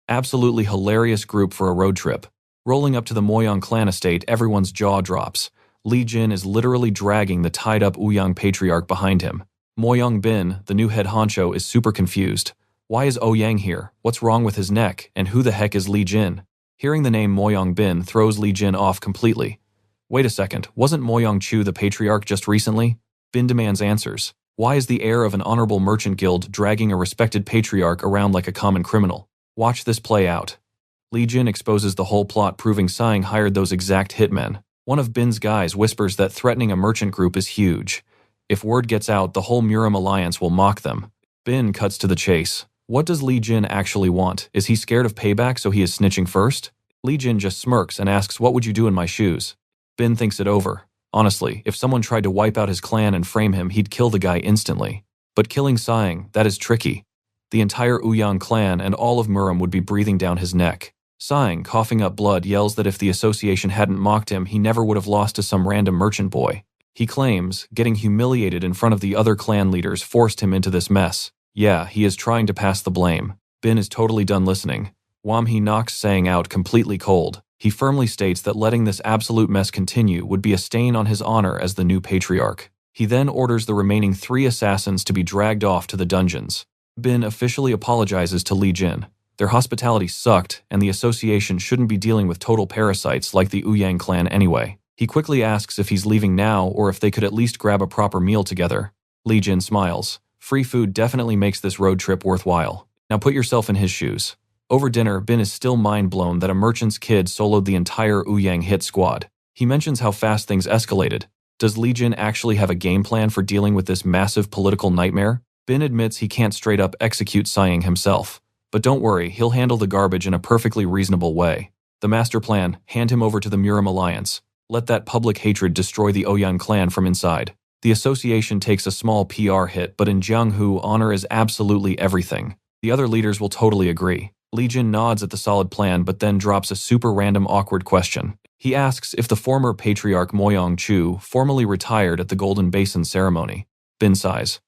Absolutely hilarious group for a road trip. Rolling up to the Moyang clan estate, everyone's jaw drops. Li Jin is literally dragging the tied-up Ouyang patriarch behind him. Moyang Bin, the new head honcho, is super confused. Why is Ouyang here? What's wrong with his neck? And who the heck is Li Jin? Hearing the name Moyang Bin throws Li Jin off completely. Wait a second, wasn't Moyang Chu the patriarch just recently? Bin demands answers. Why is the heir of an honorable merchant guild dragging a respected patriarch around like a common criminal? Watch this play out. Li Jin exposes the whole plot, proving Sang hired those exact hitmen. One of Bin's guys whispers that threatening a merchant group is huge. If word gets out, the whole Murim Alliance will mock them. Bin cuts to the chase. What does Li Jin actually want? Is he scared of payback so he is snitching first? Li Jin just smirks and asks, "What would you do in my shoes?" Bin thinks it over. Honestly, if someone tried to wipe out his clan and frame him, he'd kill the guy instantly. But killing Sighing, that is tricky. The entire Ouyang clan and all of Murim would be breathing down his neck. Sighing, coughing up blood, yells that if the association hadn't mocked him, he never would have lost to some random merchant boy. He claims, getting humiliated in front of the other clan leaders forced him into this mess. Yeah, he is trying to pass the blame. Bin is totally done listening. Wamhee knocks Sang out completely cold. He firmly states that letting this absolute mess continue would be a stain on his honor as the new patriarch. He then orders the remaining 3 assassins to be dragged off to the dungeons. Bin officially apologizes to Li Jin. Their hospitality sucked, and the association shouldn't be dealing with total parasites like the Ouyang clan anyway. He quickly asks if he's leaving now or if they could at least grab a proper meal together. Li Jin smiles. Free food definitely makes this road trip worthwhile. Now put yourself in his shoes. Over dinner, Bin is still mind-blown that a merchant's kid soloed the entire Ouyang hit squad. He mentions how fast things escalated. Does Li Jin actually have a game plan for dealing with this massive political nightmare? Bin admits he can't straight up execute Sighing himself. But don't worry, he'll handle the garbage in a perfectly reasonable way. The master plan, hand him over to the Murim Alliance. Let that public hatred destroy the Ouyang clan from inside. The association takes a small PR hit, but in Jianghu, honor is absolutely everything. The other leaders will totally agree. Li Jin nods at the solid plan but then drops a super random awkward question. He asks if the former patriarch Moyang Chu formally retired at the Golden Basin ceremony. Bin sighs.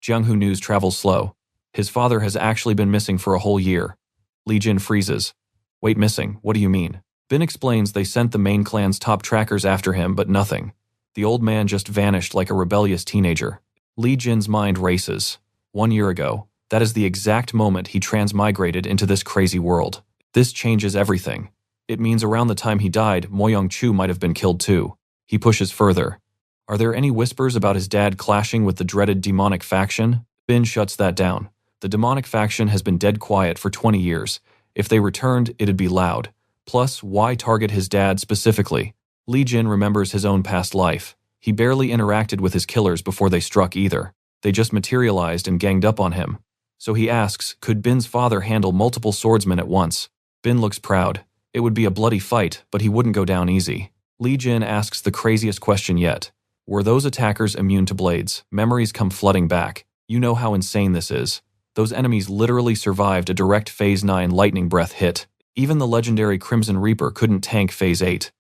Jianghu news travels slow. His father has actually been missing for a whole year. Li Jin freezes. Wait, missing? What do you mean? Bin explains they sent the main clan's top trackers after him, but nothing. The old man just vanished like a rebellious teenager. Li Jin's mind races. 1 year ago, that is the exact moment he transmigrated into this crazy world. This changes everything. It means around the time he died, Moyang Chu might have been killed too. He pushes further. Are there any whispers about his dad clashing with the dreaded demonic faction? Bin shuts that down. The demonic faction has been dead quiet for 20 years. If they returned, it'd be loud. Plus, why target his dad specifically? Li Jin remembers his own past life. He barely interacted with his killers before they struck either. They just materialized and ganged up on him. So he asks, could Bin's father handle multiple swordsmen at once? Bin looks proud. It would be a bloody fight, but he wouldn't go down easy. Li Jin asks the craziest question yet. Were those attackers immune to blades? Memories come flooding back. You know how insane this is. Those enemies literally survived a direct Phase 9 lightning breath hit. Even the legendary Crimson Reaper couldn't tank Phase 8.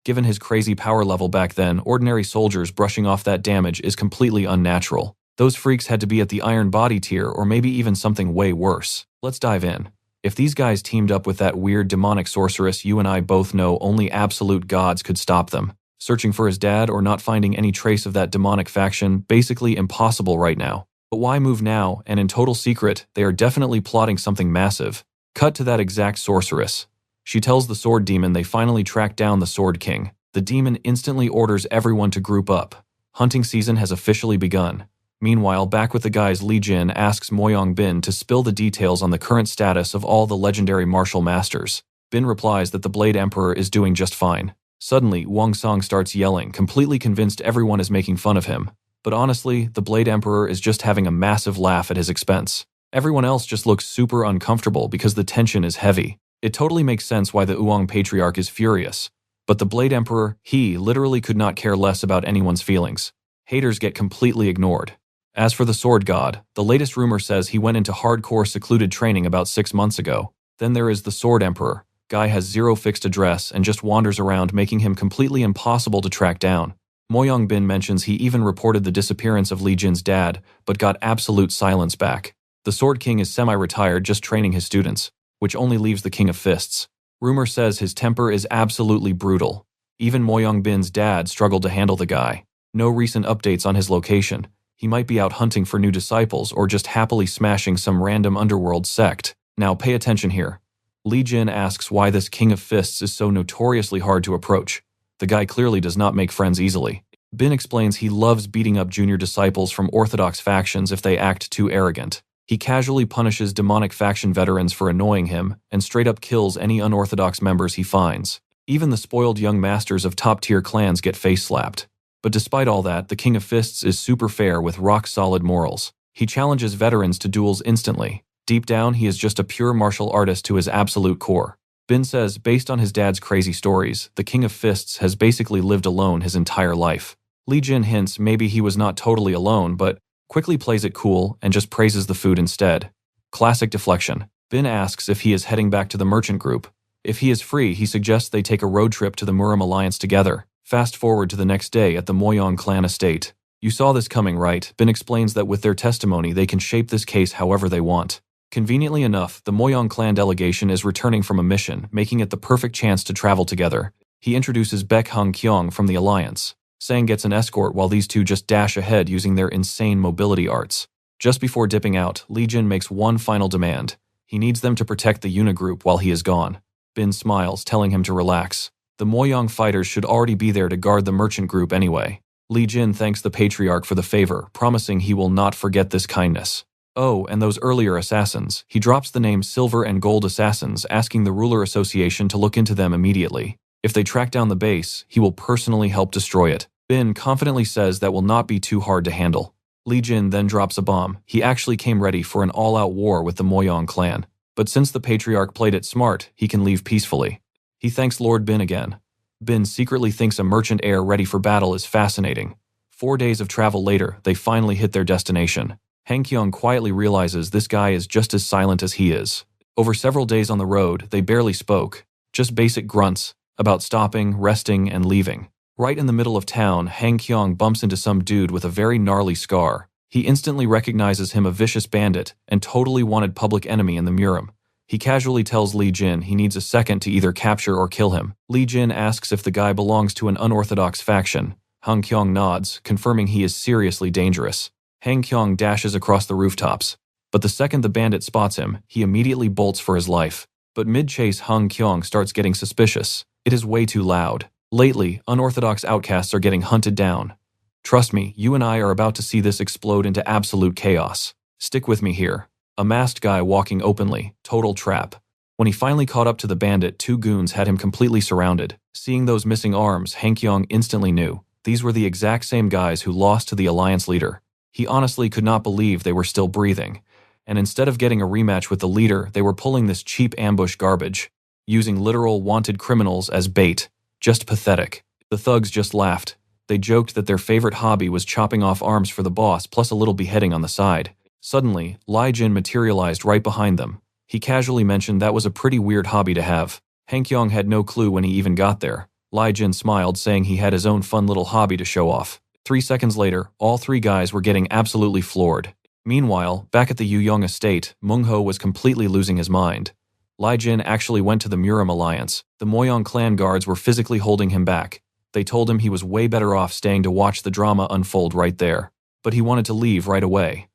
Given his crazy power level back then, ordinary soldiers brushing off that damage is completely unnatural. Those freaks had to be at the Iron Body tier or maybe even something way worse. Let's dive in. If these guys teamed up with that weird demonic sorceress, you and I both know only absolute gods could stop them. Searching for his dad or not finding any trace of that demonic faction, basically impossible right now. But why move now, and in total secret, they are definitely plotting something massive. Cut to that exact sorceress. She tells the Sword Demon they finally tracked down the Sword King. The demon instantly orders everyone to group up. Hunting season has officially begun. Meanwhile, back with the guys, Li Jin asks Moyang Bin to spill the details on the current status of all the legendary martial masters. Bin replies that the Blade Emperor is doing just fine. Suddenly, Wang Song starts yelling, completely convinced everyone is making fun of him. But honestly, the Blade Emperor is just having a massive laugh at his expense. Everyone else just looks super uncomfortable because the tension is heavy. It totally makes sense why the Ouyang Patriarch is furious. But the Blade Emperor, he literally could not care less about anyone's feelings. Haters get completely ignored. As for the Sword God, the latest rumor says he went into hardcore secluded training about 6 months ago. Then there is the Sword Emperor. Guy has zero fixed address and just wanders around, making him completely impossible to track down. Moyang Bin mentions he even reported the disappearance of Li Jin's dad, but got absolute silence back. The Sword King is semi-retired, just training his students, which only leaves the King of Fists. Rumor says his temper is absolutely brutal. Even Moyang Bin's dad struggled to handle the guy. No recent updates on his location. He might be out hunting for new disciples or just happily smashing some random underworld sect. Now pay attention here. Li Jin asks why this King of Fists is so notoriously hard to approach. The guy clearly does not make friends easily. Bin explains he loves beating up junior disciples from orthodox factions if they act too arrogant. He casually punishes demonic faction veterans for annoying him and straight up kills any unorthodox members he finds. Even the spoiled young masters of top-tier clans get face-slapped. But despite all that, the King of Fists is super fair with rock-solid morals. He challenges veterans to duels instantly. Deep down, he is just a pure martial artist to his absolute core. Bin says, based on his dad's crazy stories, the King of Fists has basically lived alone his entire life. Li Jin hints maybe he was not totally alone, but quickly plays it cool and just praises the food instead. Classic deflection. Bin asks if he is heading back to the merchant group. If he is free, he suggests they take a road trip to the Murim Alliance together. Fast forward to the next day at the Moyong clan estate. You saw this coming, right? Bin explains that with their testimony they can shape this case however they want. Conveniently enough, the Moyong clan delegation is returning from a mission, making it the perfect chance to travel together. He introduces Baek Hung Kyung from the Alliance. Sang gets an escort while these two just dash ahead using their insane mobility arts. Just before dipping out, Li Jin makes one final demand. He needs them to protect the Unigroup while he is gone. Bin smiles, telling him to relax. The Moyong fighters should already be there to guard the merchant group anyway. Li Jin thanks the patriarch for the favor, promising he will not forget this kindness. Oh, and those earlier assassins. He drops the name Silver and Gold Assassins, asking the Ruler Association to look into them immediately. If they track down the base, he will personally help destroy it. Bin confidently says that will not be too hard to handle. Li Jin then drops a bomb. He actually came ready for an all-out war with the Moyong clan. But since the patriarch played it smart, he can leave peacefully. He thanks Lord Bin again. Bin secretly thinks a merchant heir ready for battle is fascinating. 4 days of travel later, they finally hit their destination. Han Kyung quietly realizes this guy is just as silent as he is. Over several days on the road, they barely spoke. Just basic grunts about stopping, resting, and leaving. Right in the middle of town, Han Kyung bumps into some dude with a very gnarly scar. He instantly recognizes him a vicious bandit and totally wanted public enemy in the Murim. He casually tells Li Jin he needs a second to either capture or kill him. Li Jin asks if the guy belongs to an unorthodox faction. Han Kyung nods, confirming he is seriously dangerous. Han Kyung dashes across the rooftops. But the second the bandit spots him, he immediately bolts for his life. But mid-chase, Han Kyung starts getting suspicious. It is way too loud. Lately, unorthodox outcasts are getting hunted down. Trust me, you and I are about to see this explode into absolute chaos. Stick with me here. A masked guy walking openly, total trap. When he finally caught up to the bandit, 2 goons had him completely surrounded. Seeing those missing arms, Han Kyung instantly knew. These were the exact same guys who lost to the Alliance leader. He honestly could not believe they were still breathing. And instead of getting a rematch with the leader, they were pulling this cheap ambush garbage, using literal wanted criminals as bait. Just pathetic. The thugs just laughed. They joked that their favorite hobby was chopping off arms for the boss plus a little beheading on the side. Suddenly, Li Jin materialized right behind them. He casually mentioned that was a pretty weird hobby to have. Han Kyung had no clue when he even got there. Li Jin smiled, saying he had his own fun little hobby to show off. 3 seconds later, all 3 guys were getting absolutely floored. Meanwhile, back at the Yuyong estate, Mung Ho was completely losing his mind. Li Jin actually went to the Murim Alliance. The Moyong clan guards were physically holding him back. They told him he was way better off staying to watch the drama unfold right there. But he wanted to leave right away.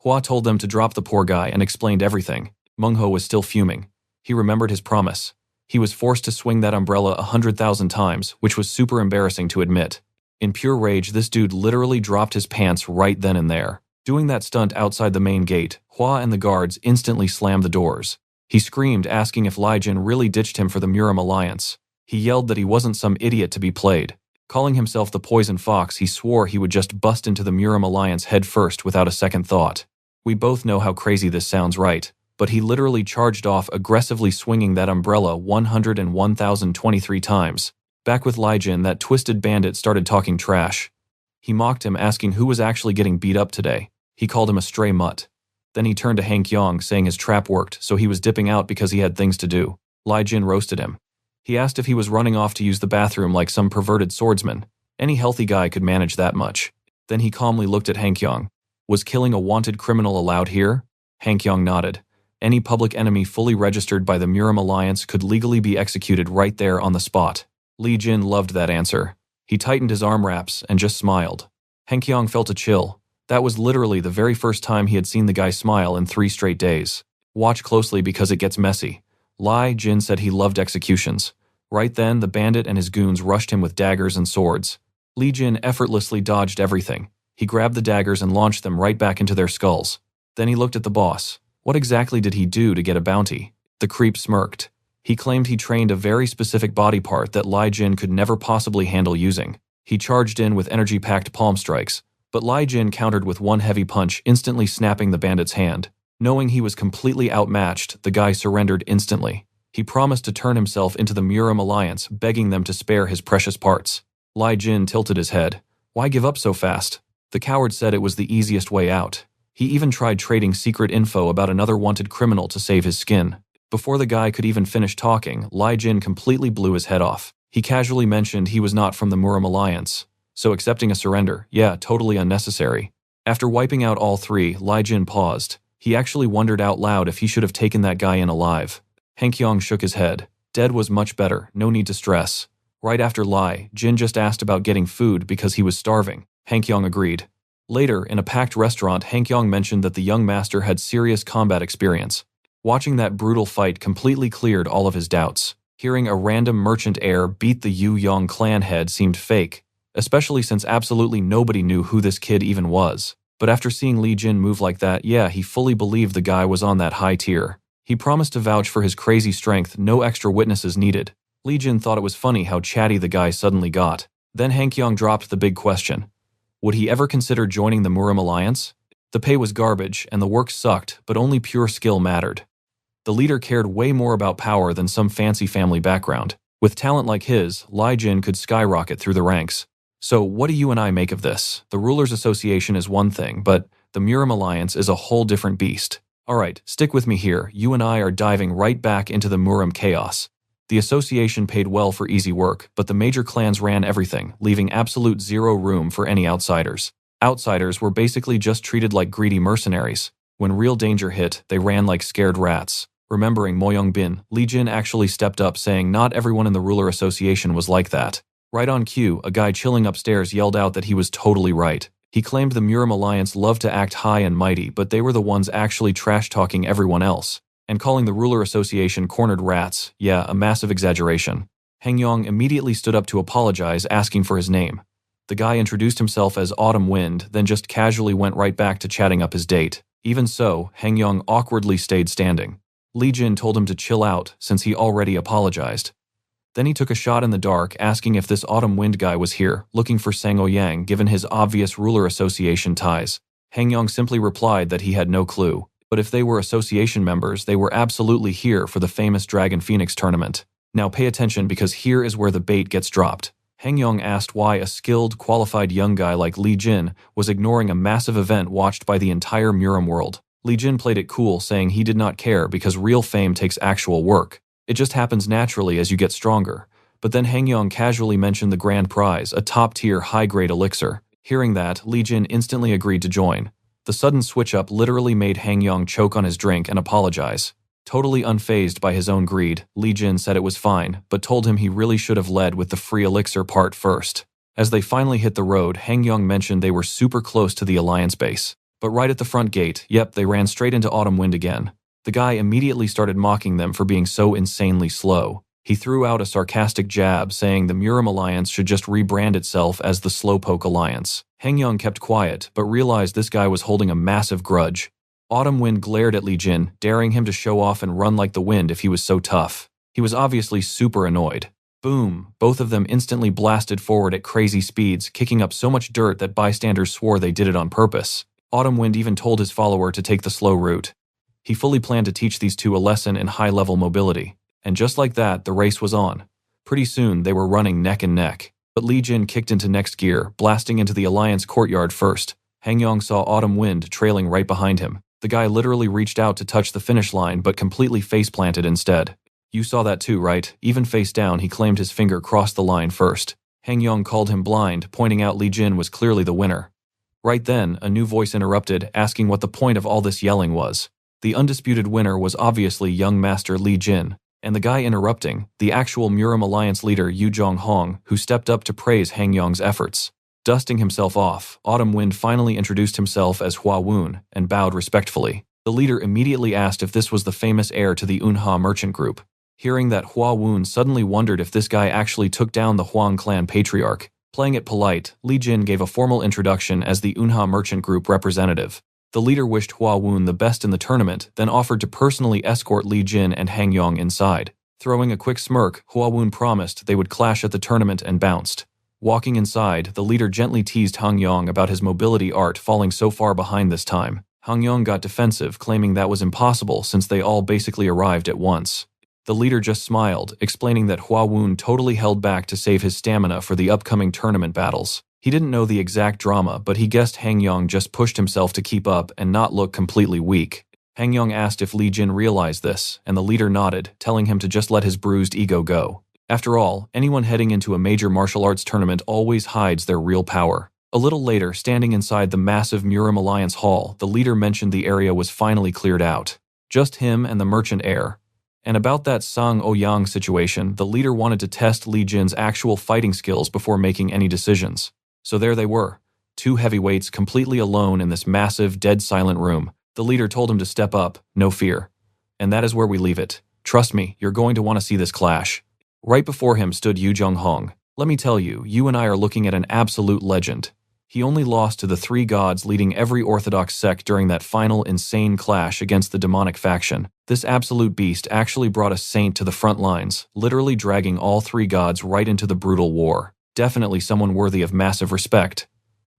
Hwa told them to drop the poor guy and explained everything. Mung Ho was still fuming. He remembered his promise. He was forced to swing that umbrella 100,000 times, which was super embarrassing to admit. In pure rage, this dude literally dropped his pants right then and there. Doing that stunt outside the main gate, Hwa and the guards instantly slammed the doors. He screamed, asking if Li Jin really ditched him for the Murim Alliance. He yelled that he wasn't some idiot to be played. Calling himself the Poison Fox, he swore he would just bust into the Murim Alliance head first without a second thought. We both know how crazy this sounds, right? But he literally charged off, aggressively swinging that umbrella 101,023 times. Back with Li Jin, that twisted bandit started talking trash. He mocked him, asking who was actually getting beat up today. He called him a stray mutt. Then he turned to Han Kyung, saying his trap worked, so he was dipping out because he had things to do. Li Jin roasted him. He asked if he was running off to use the bathroom like some perverted swordsman. Any healthy guy could manage that much. Then he calmly looked at Han Kyung. Was killing a wanted criminal allowed here? Han Kyung nodded. Any public enemy fully registered by the Murim Alliance could legally be executed right there on the spot. Li Jin loved that answer. He tightened his arm wraps and just smiled. Han Kyung felt a chill. That was literally the very first time he had seen the guy smile in 3 straight days. Watch closely because it gets messy. Li Jin said he loved executions. Right then, the bandit and his goons rushed him with daggers and swords. Li Jin effortlessly dodged everything. He grabbed the daggers and launched them right back into their skulls. Then he looked at the boss. What exactly did he do to get a bounty? The creep smirked. He claimed he trained a very specific body part that Li Jin could never possibly handle using. He charged in with energy-packed palm strikes, but Li Jin countered with one heavy punch, instantly snapping the bandit's hand. Knowing he was completely outmatched, the guy surrendered instantly. He promised to turn himself into the Murim Alliance, begging them to spare his precious parts. Li Jin tilted his head. Why give up so fast? The coward said it was the easiest way out. He even tried trading secret info about another wanted criminal to save his skin. Before the guy could even finish talking, Li Jin completely blew his head off. He casually mentioned he was not from the Murim Alliance, so accepting a surrender, yeah, totally unnecessary. After wiping out all three, Li Jin paused. He actually wondered out loud if he should have taken that guy in alive. Hankyong shook his head. Dead was much better, no need to stress. Right after Li Jin just asked about getting food because he was starving. Hankyong agreed. Later, in a packed restaurant, Hankyong mentioned that the young master had serious combat experience. Watching that brutal fight completely cleared all of his doubts. Hearing a random merchant heir beat the Yu Yong clan head seemed fake, especially since absolutely nobody knew who this kid even was. But after seeing Li Jin move like that, yeah, he fully believed the guy was on that high tier. He promised to vouch for his crazy strength, no extra witnesses needed. Li Jin thought it was funny how chatty the guy suddenly got. Then Hankyong dropped the big question. Would he ever consider joining the Murim Alliance? The pay was garbage, and the work sucked, but only pure skill mattered. The leader cared way more about power than some fancy family background. With talent like his, Li Jin could skyrocket through the ranks. So what do you and I make of this? The Rulers Association is one thing, but the Murim Alliance is a whole different beast. Alright, stick with me here. You and I are diving right back into the Murim chaos. The association paid well for easy work, but the major clans ran everything, leaving absolute zero room for any outsiders. Outsiders were basically just treated like greedy mercenaries. When real danger hit, they ran like scared rats. Remembering Moyong Bin, Li Jin actually stepped up saying not everyone in the Ruler Association was like that. Right on cue, a guy chilling upstairs yelled out that he was totally right. He claimed the Murim Alliance loved to act high and mighty, but they were the ones actually trash-talking everyone else. And calling the Ruler Association cornered rats, yeah, a massive exaggeration. Hangyong immediately stood up to apologize, asking for his name. The guy introduced himself as Autumn Wind, then just casually went right back to chatting up his date. Even so, Hangyong awkwardly stayed standing. Li Jin told him to chill out, since he already apologized. Then he took a shot in the dark, asking if this Autumn Wind guy was here, looking for Sang Yang given his obvious Ruler Association ties. Hangyong simply replied that he had no clue. But if they were association members, they were absolutely here for the famous Dragon Phoenix tournament. Now pay attention because here is where the bait gets dropped. Hangyong asked why a skilled, qualified young guy like Li Jin was ignoring a massive event watched by the entire Murim world. Li Jin played it cool, saying he did not care because real fame takes actual work. It just happens naturally as you get stronger. But then Hangyong casually mentioned the grand prize, a top-tier, high-grade elixir. Hearing that, Li Jin instantly agreed to join. The sudden switch-up literally made Hangyong choke on his drink and apologize. Totally unfazed by his own greed, Li Jin said it was fine, but told him he really should have led with the free elixir part first. As they finally hit the road, Hangyong mentioned they were super close to the Alliance base. But right at the front gate, yep, they ran straight into Autumn Wind again. The guy immediately started mocking them for being so insanely slow. He threw out a sarcastic jab, saying the Murim Alliance should just rebrand itself as the Slowpoke Alliance. Hangyong kept quiet, but realized this guy was holding a massive grudge. Autumn Wind glared at Li Jin, daring him to show off and run like the wind if he was so tough. He was obviously super annoyed. Boom! Both of them instantly blasted forward at crazy speeds, kicking up so much dirt that bystanders swore they did it on purpose. Autumn Wind even told his follower to take the slow route. He fully planned to teach these two a lesson in high-level mobility. And just like that, the race was on. Pretty soon, they were running neck and neck. But Li Jin kicked into next gear, blasting into the Alliance courtyard first. Hangyong saw Autumn Wind trailing right behind him. The guy literally reached out to touch the finish line but completely face-planted instead. You saw that too, right? Even face down, he claimed his finger crossed the line first. Hangyong called him blind, pointing out Li Jin was clearly the winner. Right then, a new voice interrupted, asking what the point of all this yelling was. The undisputed winner was obviously young master Li Jin, and the guy interrupting, the actual Murim Alliance leader Yu Zhonghong, who stepped up to praise Hangyong's efforts. Dusting himself off, Autumn Wind finally introduced himself as Hwa Eunwol and bowed respectfully. The leader immediately asked if this was the famous heir to the Unha merchant group. Hearing that, Hwa Eunwol suddenly wondered if this guy actually took down the Huang clan patriarch. Playing it polite, Li Jin gave a formal introduction as the Unha merchant group representative. The leader wished Hwa Eunwol the best in the tournament, then offered to personally escort Li Jin and Hangyong inside. Throwing a quick smirk, Hwa Eunwol promised they would clash at the tournament and bounced. Walking inside, the leader gently teased Hangyong about his mobility art falling so far behind this time. Hangyong got defensive, claiming that was impossible since they all basically arrived at once. The leader just smiled, explaining that Hwa Eunwol totally held back to save his stamina for the upcoming tournament battles. He didn't know the exact drama, but he guessed Hangyang just pushed himself to keep up and not look completely weak. Hangyang asked if Li Jin realized this, and the leader nodded, telling him to just let his bruised ego go. After all, anyone heading into a major martial arts tournament always hides their real power. A little later, standing inside the massive Murim Alliance hall, the leader mentioned the area was finally cleared out. Just him and the merchant heir. And about that Sang Ouyang situation, the leader wanted to test Li Jin's actual fighting skills before making any decisions. So there they were, two heavyweights completely alone in this massive, dead silent room. The leader told him to step up, no fear. And that is where we leave it. Trust me, you're going to want to see this clash. Right before him stood Yu Zhonghong. Let me tell you, you and I are looking at an absolute legend. He only lost to the three gods leading every Orthodox sect during that final insane clash against the demonic faction. This absolute beast actually brought a saint to the front lines, literally dragging all three gods right into the brutal war. Definitely someone worthy of massive respect.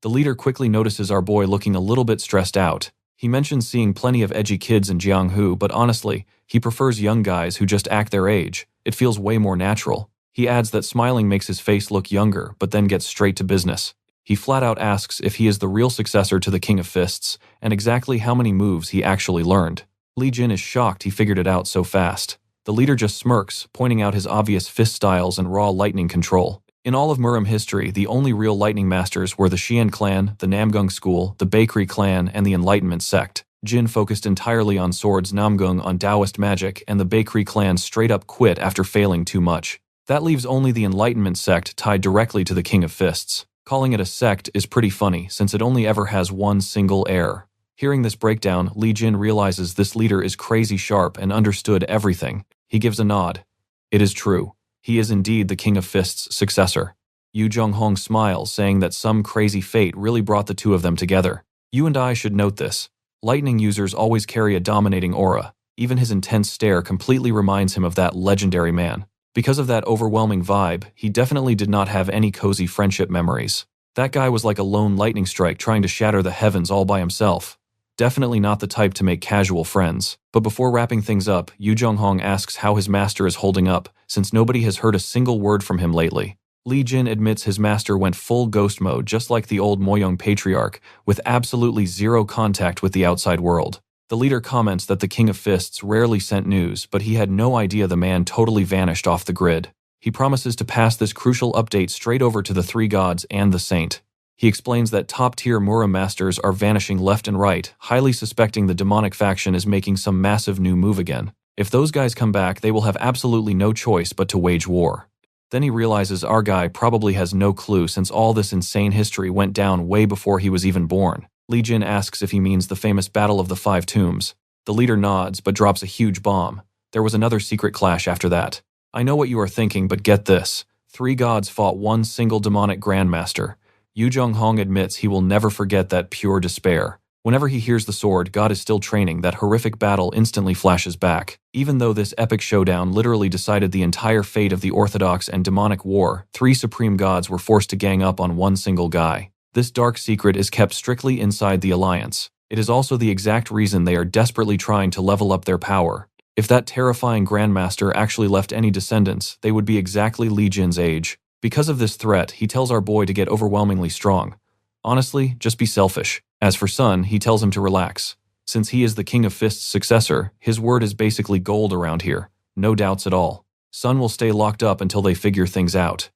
The leader quickly notices our boy looking a little bit stressed out. He mentions seeing plenty of edgy kids in Jianghu, but honestly, he prefers young guys who just act their age. It feels way more natural. He adds that smiling makes his face look younger, but then gets straight to business. He flat out asks if he is the real successor to the King of Fists, and exactly how many moves he actually learned. Li Jin is shocked he figured it out so fast. The leader just smirks, pointing out his obvious fist styles and raw lightning control. In all of Murim history, the only real lightning masters were the Xian clan, the Namgung school, the Bakery clan, and the Enlightenment sect. Jin focused entirely on swords, Namgung on Taoist magic, and the Bakery clan straight up quit after failing too much. That leaves only the Enlightenment sect tied directly to the King of Fists. Calling it a sect is pretty funny, since it only ever has one single heir. Hearing this breakdown, Li Jin realizes this leader is crazy sharp and understood everything. He gives a nod. It is true. He is indeed the King of Fists' successor. Yu Zhonghong smiles, saying that some crazy fate really brought the two of them together. You and I should note this. Lightning users always carry a dominating aura. Even his intense stare completely reminds him of that legendary man. Because of that overwhelming vibe, he definitely did not have any cozy friendship memories. That guy was like a lone lightning strike trying to shatter the heavens all by himself. Definitely not the type to make casual friends. But before wrapping things up, Yu Zhonghong asks how his master is holding up, since nobody has heard a single word from him lately. Li Jin admits his master went full ghost mode just like the old Moyong patriarch, with absolutely zero contact with the outside world. The leader comments that the King of Fists rarely sent news, but he had no idea the man totally vanished off the grid. He promises to pass this crucial update straight over to the three gods and the saint. He explains that top-tier Murim masters are vanishing left and right, highly suspecting the demonic faction is making some massive new move again. If those guys come back, they will have absolutely no choice but to wage war. Then he realizes our guy probably has no clue since all this insane history went down way before he was even born. Li Jin asks if he means the famous Battle of the Five Tombs. The leader nods but drops a huge bomb. There was another secret clash after that. I know what you are thinking, but get this. Three gods fought one single demonic grandmaster. Yu Zhonghong admits he will never forget that pure despair. Whenever he hears the sword God is still training, that horrific battle instantly flashes back. Even though this epic showdown literally decided the entire fate of the Orthodox and demonic war, three supreme gods were forced to gang up on one single guy. This dark secret is kept strictly inside the Alliance. It is also the exact reason they are desperately trying to level up their power. If that terrifying Grandmaster actually left any descendants, they would be exactly Li Jin's age. Because of this threat, he tells our boy to get overwhelmingly strong. Honestly, just be selfish. As for Sun, he tells him to relax. Since he is the King of Fists' successor, his word is basically gold around here. No doubts at all. Sun will stay locked up until they figure things out.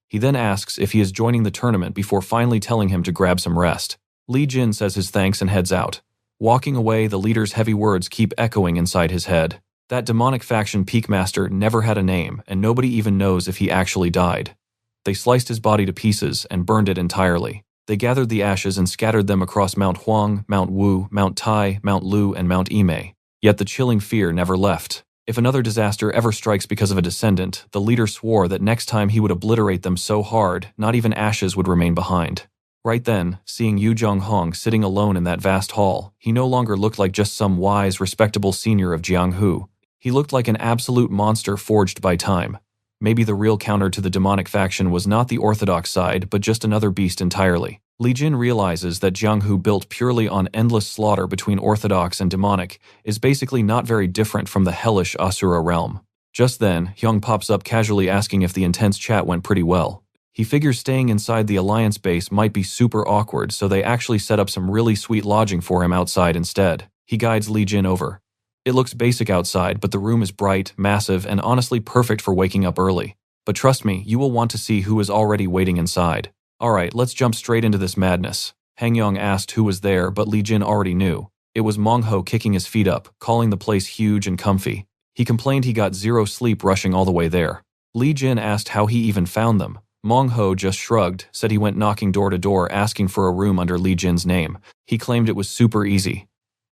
He then asks if he is joining the tournament before finally telling him to grab some rest. Li Jin says his thanks and heads out. Walking away, the leader's heavy words keep echoing inside his head. That demonic faction Peakmaster never had a name, and nobody even knows if he actually died. They sliced his body to pieces and burned it entirely. They gathered the ashes and scattered them across Mount Huang, Mount Wu, Mount Tai, Mount Lu, and Mount Imei. Yet the chilling fear never left. If another disaster ever strikes because of a descendant, the leader swore that next time he would obliterate them so hard, not even ashes would remain behind. Right then, seeing Yu Zhonghong sitting alone in that vast hall, he no longer looked like just some wise, respectable senior of Jianghu. He looked like an absolute monster forged by time. Maybe the real counter to the demonic faction was not the orthodox side, but just another beast entirely. Li Jin realizes that Jianghu, built purely on endless slaughter between orthodox and demonic, is basically not very different from the hellish Asura realm. Just then, Hyung pops up casually asking if the intense chat went pretty well. He figures staying inside the Alliance base might be super awkward, so they actually set up some really sweet lodging for him outside instead. He guides Lee Jin over. It looks basic outside, but the room is bright, massive, and honestly perfect for waking up early. But trust me, you will want to see who is already waiting inside. Alright, let's jump straight into this madness. Hangyong asked who was there, but Lee Jin already knew. It was Mongho kicking his feet up, calling the place huge and comfy. He complained he got zero sleep rushing all the way there. Lee Jin asked how he even found them. Mongho just shrugged, said he went knocking door to door asking for a room under Lee Jin's name. He claimed it was super easy.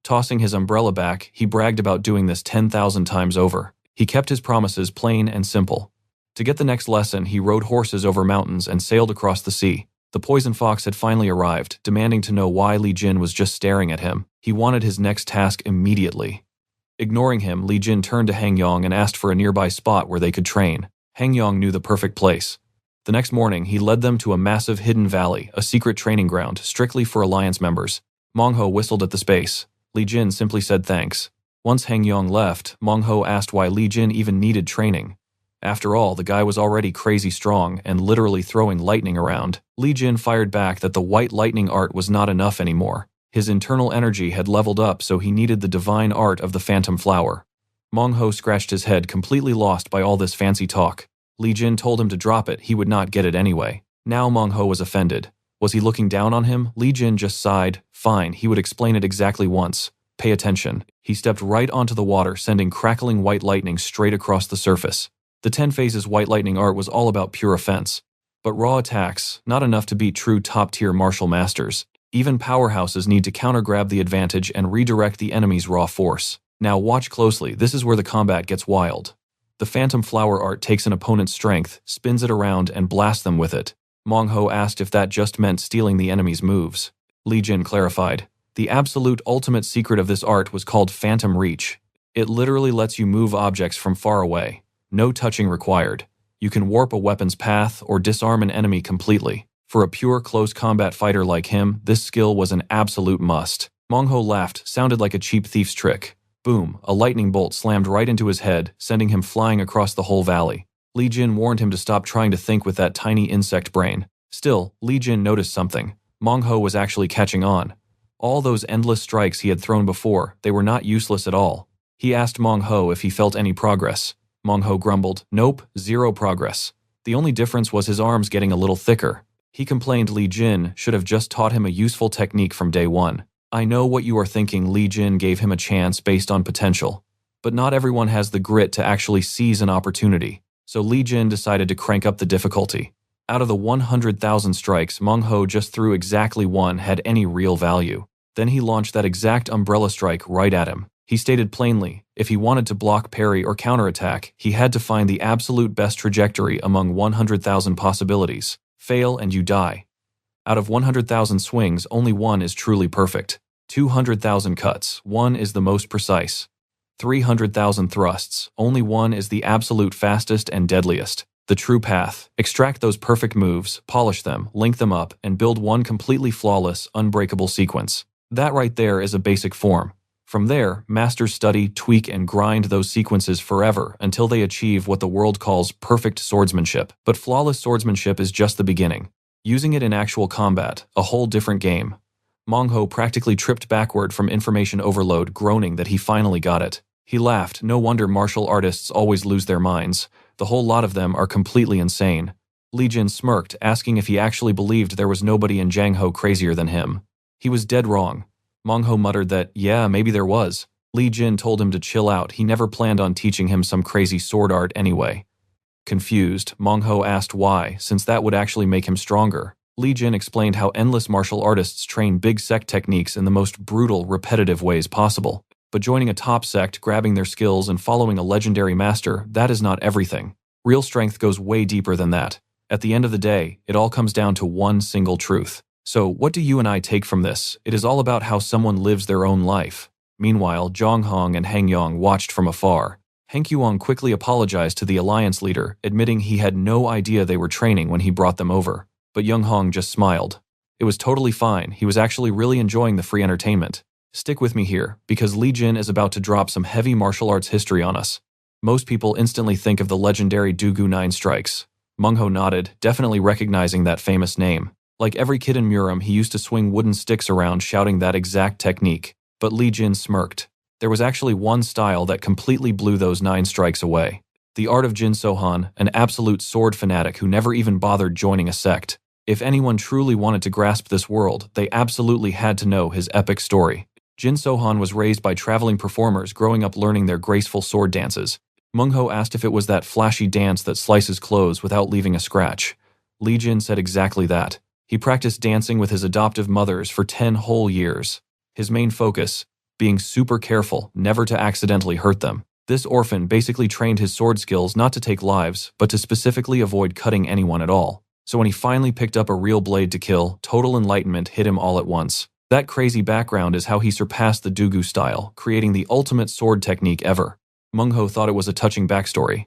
Tossing his umbrella back, he bragged about doing this 10,000 times over. He kept his promises plain and simple. To get the next lesson, he rode horses over mountains and sailed across the sea. The poison fox had finally arrived, demanding to know why Lee Jin was just staring at him. He wanted his next task immediately. Ignoring him, Lee Jin turned to Hangyong and asked for a nearby spot where they could train. Hangyong knew the perfect place. The next morning, he led them to a massive hidden valley, a secret training ground, strictly for Alliance members. Mongho whistled at the space. Lee Jin simply said thanks. Once Hangyong left, Mongho asked why Lee Jin even needed training. After all, the guy was already crazy strong and literally throwing lightning around. Lee Jin fired back that the white lightning art was not enough anymore. His internal energy had leveled up, so he needed the divine art of the phantom flower. Mongho scratched his head, completely lost by all this fancy talk. Lee Jin told him to drop it, he would not get it anyway. Now Mongho was offended. Was he looking down on him? Lee Jin just sighed. Fine, he would explain it exactly once. Pay attention. He stepped right onto the water, sending crackling white lightning straight across the surface. The 10 phases white lightning art was all about pure offense. But raw attacks, not enough to beat true top-tier martial masters. Even powerhouses need to counter-grab the advantage and redirect the enemy's raw force. Now watch closely, this is where the combat gets wild. The phantom flower art takes an opponent's strength, spins it around, and blasts them with it. Mongho asked if that just meant stealing the enemy's moves. Lee Jin clarified. The absolute ultimate secret of this art was called Phantom Reach. It literally lets you move objects from far away. No touching required. You can warp a weapon's path or disarm an enemy completely. For a pure close combat fighter like him, this skill was an absolute must. Mongho laughed, sounded like a cheap thief's trick. Boom, a lightning bolt slammed right into his head, sending him flying across the whole valley. Lee Jin warned him to stop trying to think with that tiny insect brain. Still, Lee Jin noticed something. Mongho was actually catching on. All those endless strikes he had thrown before, they were not useless at all. He asked Mongho if he felt any progress. Mongho grumbled, nope, zero progress. The only difference was his arms getting a little thicker. He complained Lee Jin should have just taught him a useful technique from day one. I know what you are thinking. Lee Jin gave him a chance based on potential. But not everyone has the grit to actually seize an opportunity. So Lee Jin decided to crank up the difficulty. Out of the 100,000 strikes Mongho just threw, exactly one had any real value. Then he launched that exact umbrella strike right at him. He stated plainly, if he wanted to block, parry, or counterattack, he had to find the absolute best trajectory among 100,000 possibilities. Fail and you die. Out of 100,000 swings, only one is truly perfect. 200,000 cuts, one is the most precise. 300,000 thrusts, only one is the absolute fastest and deadliest. The true path. Extract those perfect moves, polish them, link them up, and build one completely flawless, unbreakable sequence. That right there is a basic form. From there, masters study, tweak, and grind those sequences forever until they achieve what the world calls perfect swordsmanship. But flawless swordsmanship is just the beginning. Using it in actual combat, a whole different game. Mongho practically tripped backward from information overload, groaning that he finally got it. He laughed, no wonder martial artists always lose their minds. The whole lot of them are completely insane. Lee Jin smirked, asking if he actually believed there was nobody in Jiangho crazier than him. He was dead wrong. Mongho muttered that, yeah, maybe there was. Lee Jin told him to chill out, he never planned on teaching him some crazy sword art anyway. Confused, Mongho asked why, since that would actually make him stronger. Lee Jin explained how endless martial artists train big sect techniques in the most brutal, repetitive ways possible. But joining a top sect, grabbing their skills, and following a legendary master, that is not everything. Real strength goes way deeper than that. At the end of the day, it all comes down to one single truth. So, what do you and I take from this? It is all about how someone lives their own life. Meanwhile, Zhonghong and Hangyong watched from afar. Hangyong quickly apologized to the alliance leader, admitting he had no idea they were training when he brought them over. But Younghong just smiled. It was totally fine, he was actually really enjoying the free entertainment. Stick with me here, because Lee Jin is about to drop some heavy martial arts history on us. Most people instantly think of the legendary Dokgo 9 strikes. Mungho nodded, definitely recognizing that famous name. Like every kid in Murim, he used to swing wooden sticks around shouting that exact technique. But Lee Jin smirked. There was actually one style that completely blew those 9 strikes away. The art of Ginseng Han, an absolute sword fanatic who never even bothered joining a sect. If anyone truly wanted to grasp this world, they absolutely had to know his epic story. Ginseng Han was raised by traveling performers growing up learning their graceful sword dances. Mungho asked if it was that flashy dance that slices clothes without leaving a scratch. Lee Jin said exactly that. He practiced dancing with his adoptive mothers for 10 whole years. His main focus, being super careful, never to accidentally hurt them. This orphan basically trained his sword skills not to take lives, but to specifically avoid cutting anyone at all. So when he finally picked up a real blade to kill, total enlightenment hit him all at once. That crazy background is how he surpassed the Dokgo style, creating the ultimate sword technique ever. Mungho thought it was a touching backstory.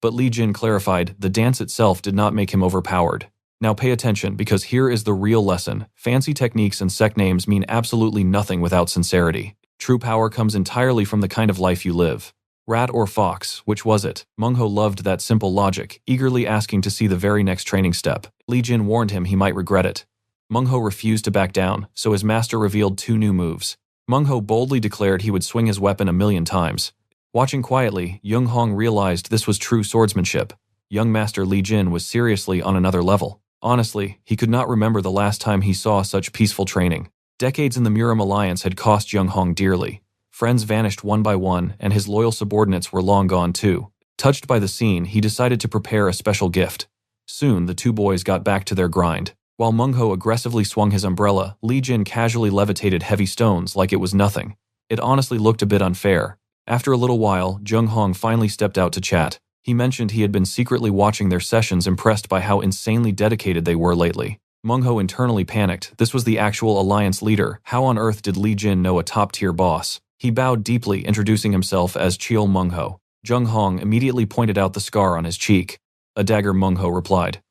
But Lee Jin clarified the dance itself did not make him overpowered. Now pay attention, because here is the real lesson. Fancy techniques and sect names mean absolutely nothing without sincerity. True power comes entirely from the kind of life you live. Rat or fox, which was it? Mungho loved that simple logic, eagerly asking to see the very next training step. Lee Jin warned him he might regret it. Mungho refused to back down, so his master revealed 2 new moves. Mungho boldly declared he would swing his weapon 1,000,000 times. Watching quietly, Young Hong realized this was true swordsmanship. Young Master Lee Jin was seriously on another level. Honestly, he could not remember the last time he saw such peaceful training. Decades in the Murim Alliance had cost Young Hong dearly. Friends vanished one by one, and his loyal subordinates were long gone too. Touched by the scene, he decided to prepare a special gift. Soon, the 2 boys got back to their grind. While Mungho aggressively swung his umbrella, Lee Jin casually levitated heavy stones like it was nothing. It honestly looked a bit unfair. After a little while, Jung Hong finally stepped out to chat. He mentioned he had been secretly watching their sessions, impressed by how insanely dedicated they were lately. Mungho internally panicked. This was the actual alliance leader. How on earth did Lee Jin know a top-tier boss? He bowed deeply, introducing himself as Cheol Mungho. Jung Hong immediately pointed out the scar on his cheek. A dagger, Mungho replied.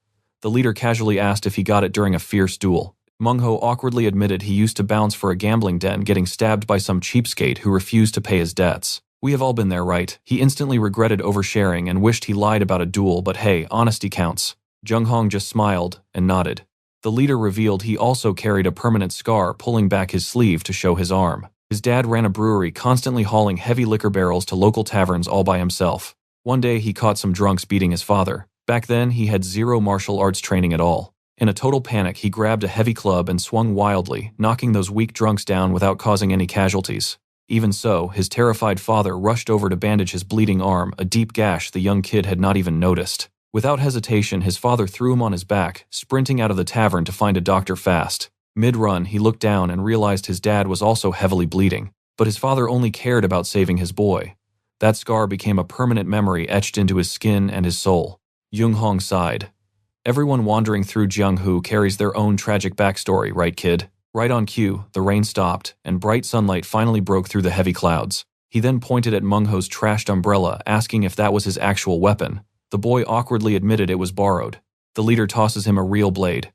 The leader casually asked if he got it during a fierce duel. Mungho awkwardly admitted he used to bounce for a gambling den, getting stabbed by some cheapskate who refused to pay his debts. We have all been there, right? He instantly regretted oversharing and wished he lied about a duel, but hey, honesty counts. Jung Hong just smiled and nodded. The leader revealed he also carried a permanent scar, pulling back his sleeve to show his arm. His dad ran a brewery, constantly hauling heavy liquor barrels to local taverns all by himself. One day he caught some drunks beating his father. Back then, he had 0 martial arts training at all. In a total panic, he grabbed a heavy club and swung wildly, knocking those weak drunks down without causing any casualties. Even so, his terrified father rushed over to bandage his bleeding arm, a deep gash the young kid had not even noticed. Without hesitation, his father threw him on his back, sprinting out of the tavern to find a doctor fast. Mid-run, he looked down and realized his dad was also heavily bleeding. But his father only cared about saving his boy. That scar became a permanent memory etched into his skin and his soul. Jung Hong sighed. Everyone wandering through Jianghu carries their own tragic backstory, right, kid? Right on cue, the rain stopped, and bright sunlight finally broke through the heavy clouds. He then pointed at Mungho's trashed umbrella, asking if that was his actual weapon. The boy awkwardly admitted it was borrowed. The leader tosses him a real blade.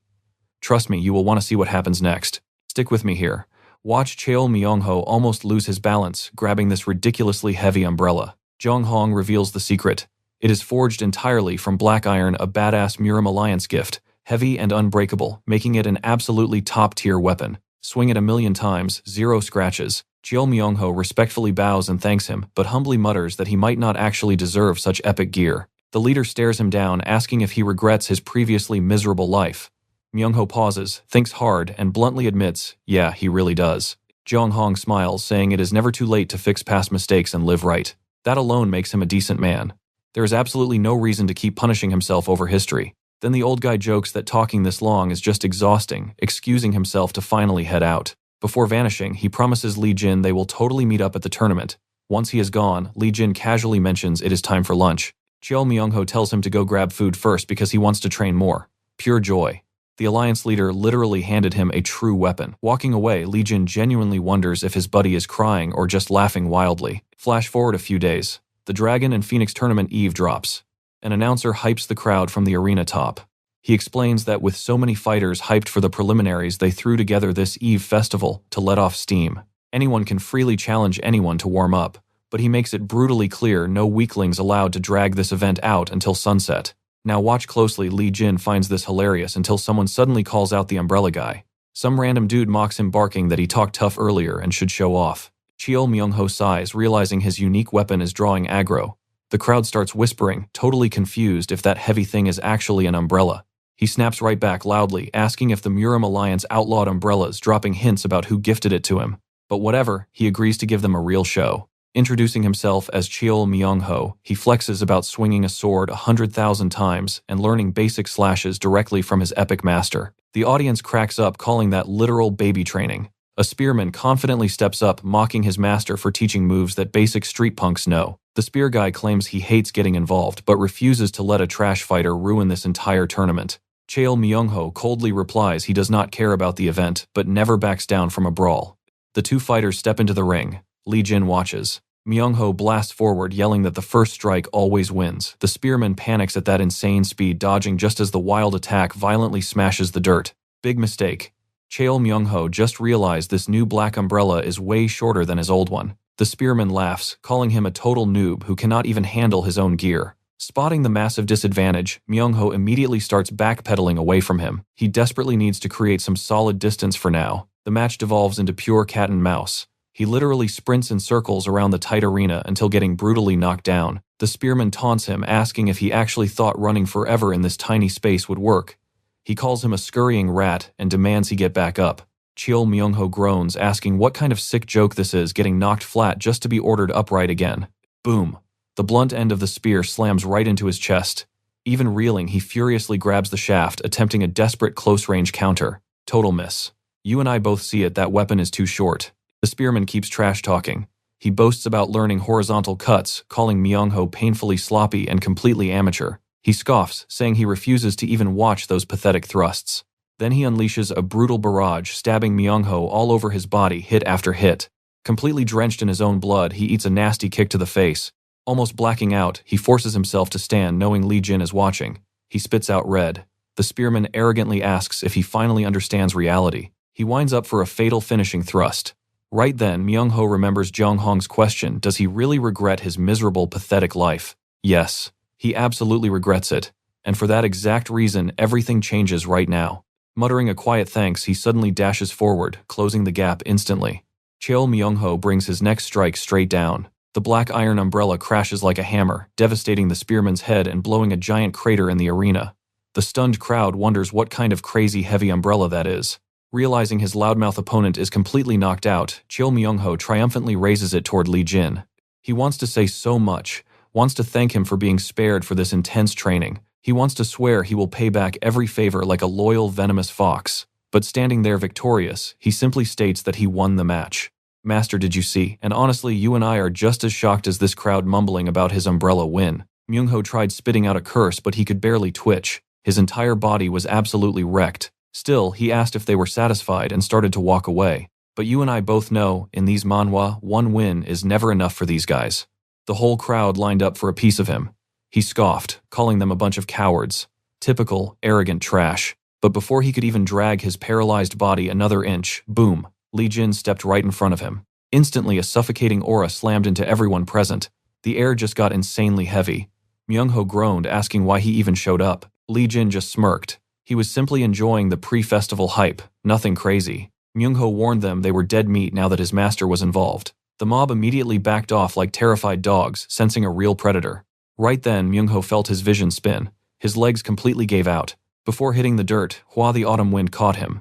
Trust me, you will want to see what happens next. Stick with me here. Watch Cheol Myongho almost lose his balance, grabbing this ridiculously heavy umbrella. Jung Hong reveals the secret. It is forged entirely from black iron, a badass Murim Alliance gift, heavy and unbreakable, making it an absolutely top-tier weapon. Swing it 1,000,000 times, 0 scratches. Cheol Myongho respectfully bows and thanks him, but humbly mutters that he might not actually deserve such epic gear. The leader stares him down, asking if he regrets his previously miserable life. Myongho pauses, thinks hard, and bluntly admits, yeah, he really does. Jung Hong smiles, saying it is never too late to fix past mistakes and live right. That alone makes him a decent man. There is absolutely no reason to keep punishing himself over history. Then the old guy jokes that talking this long is just exhausting, excusing himself to finally head out. Before vanishing, he promises Lee Jin they will totally meet up at the tournament. Once he is gone, Lee Jin casually mentions it is time for lunch. Cheol Myongho tells him to go grab food first because he wants to train more. Pure joy. The alliance leader literally handed him a true weapon. Walking away, Lee Jin genuinely wonders if his buddy is crying or just laughing wildly. Flash forward a few days. The Dragon and Phoenix tournament eve drops. An announcer hypes the crowd from the arena top. He explains that with so many fighters hyped for the preliminaries, they threw together this eve festival to let off steam. Anyone can freely challenge anyone to warm up. but he makes it brutally clear no weaklings allowed to drag this event out until sunset. Now watch closely. Lee Jin finds this hilarious until someone suddenly calls out the umbrella guy. Some random dude mocks him, barking that he talked tough earlier and should show off. Cheol Myung-ho sighs, realizing his unique weapon is drawing aggro. The crowd starts whispering, totally confused if that heavy thing is actually an umbrella. He snaps right back loudly, asking if the Murim Alliance outlawed umbrellas, dropping hints about who gifted it to him. But whatever, he agrees to give them a real show. Introducing himself as Cheol Myung-ho, he flexes about swinging a sword 100,000 times and learning basic slashes directly from his epic master. The audience cracks up, calling that literal baby training. A spearman confidently steps up, mocking his master for teaching moves that basic street punks know. The spear guy claims he hates getting involved, but refuses to let a trash fighter ruin this entire tournament. Cheol Myung-ho coldly replies he does not care about the event, but never backs down from a brawl. The two fighters step into the ring. Lee Jin watches. Myung-ho blasts forward, yelling that the first strike always wins. The spearman panics at that insane speed, dodging just as the wild attack violently smashes the dirt. Big mistake. Cheol Myung-ho just realized this new black umbrella is way shorter than his old one. The spearman laughs, calling him a total noob who cannot even handle his own gear. Spotting the massive disadvantage, Myung-ho immediately starts backpedaling away from him. He desperately needs to create some solid distance for now. The match devolves into pure cat and mouse. He literally sprints in circles around the tight arena until getting brutally knocked down. The spearman taunts him, asking if he actually thought running forever in this tiny space would work. He calls him a scurrying rat and demands he get back up. Cheol Myung-ho groans, asking what kind of sick joke this is, getting knocked flat just to be ordered upright again. Boom. The blunt end of the spear slams right into his chest. Even reeling, he furiously grabs the shaft, attempting a desperate close-range counter. Total miss. You and I both see it, that weapon is too short. The spearman keeps trash-talking. He boasts about learning horizontal cuts, calling Myung-ho painfully sloppy and completely amateur. He scoffs, saying he refuses to even watch those pathetic thrusts. Then he unleashes a brutal barrage, stabbing Myung-ho all over his body, hit after hit. Completely drenched in his own blood, he eats a nasty kick to the face. Almost blacking out, he forces himself to stand, knowing Lee Jin is watching. He spits out red. The spearman arrogantly asks if he finally understands reality. He winds up for a fatal finishing thrust. Right then, Myung-ho remembers Jung Hong's question, does he really regret his miserable, pathetic life? Yes, he absolutely regrets it. And for that exact reason, everything changes right now. Muttering a quiet thanks, he suddenly dashes forward, closing the gap instantly. Cheol Myung-ho brings his next strike straight down. The black iron umbrella crashes like a hammer, devastating the spearman's head and blowing a giant crater in the arena. The stunned crowd wonders what kind of crazy heavy umbrella that is. Realizing his loudmouth opponent is completely knocked out, Cheol Myung-ho triumphantly raises it toward Lee Jin. He wants to say so much, wants to thank him for being spared for this intense training. He wants to swear he will pay back every favor like a loyal, venomous fox. But standing there victorious, he simply states that he won the match. Master, did you see? And honestly, you and I are just as shocked as this crowd mumbling about his umbrella win. Myung-ho tried spitting out a curse, but he could barely twitch. His entire body was absolutely wrecked. Still, he asked if they were satisfied and started to walk away. But you and I both know, in these manhwa, one win is never enough for these guys. The whole crowd lined up for a piece of him. He scoffed, calling them a bunch of cowards. Typical, arrogant trash. But before he could even drag his paralyzed body another inch, boom, Lee Jin stepped right in front of him. Instantly, a suffocating aura slammed into everyone present. The air just got insanely heavy. Myung-ho groaned, asking why he even showed up. Lee Jin just smirked. He was simply enjoying the pre-festival hype, nothing crazy. Myung-ho warned them they were dead meat now that his master was involved. The mob immediately backed off like terrified dogs, sensing a real predator. Right then, Myung-ho felt his vision spin. His legs completely gave out. Before hitting the dirt, Hwa the autumn wind caught him.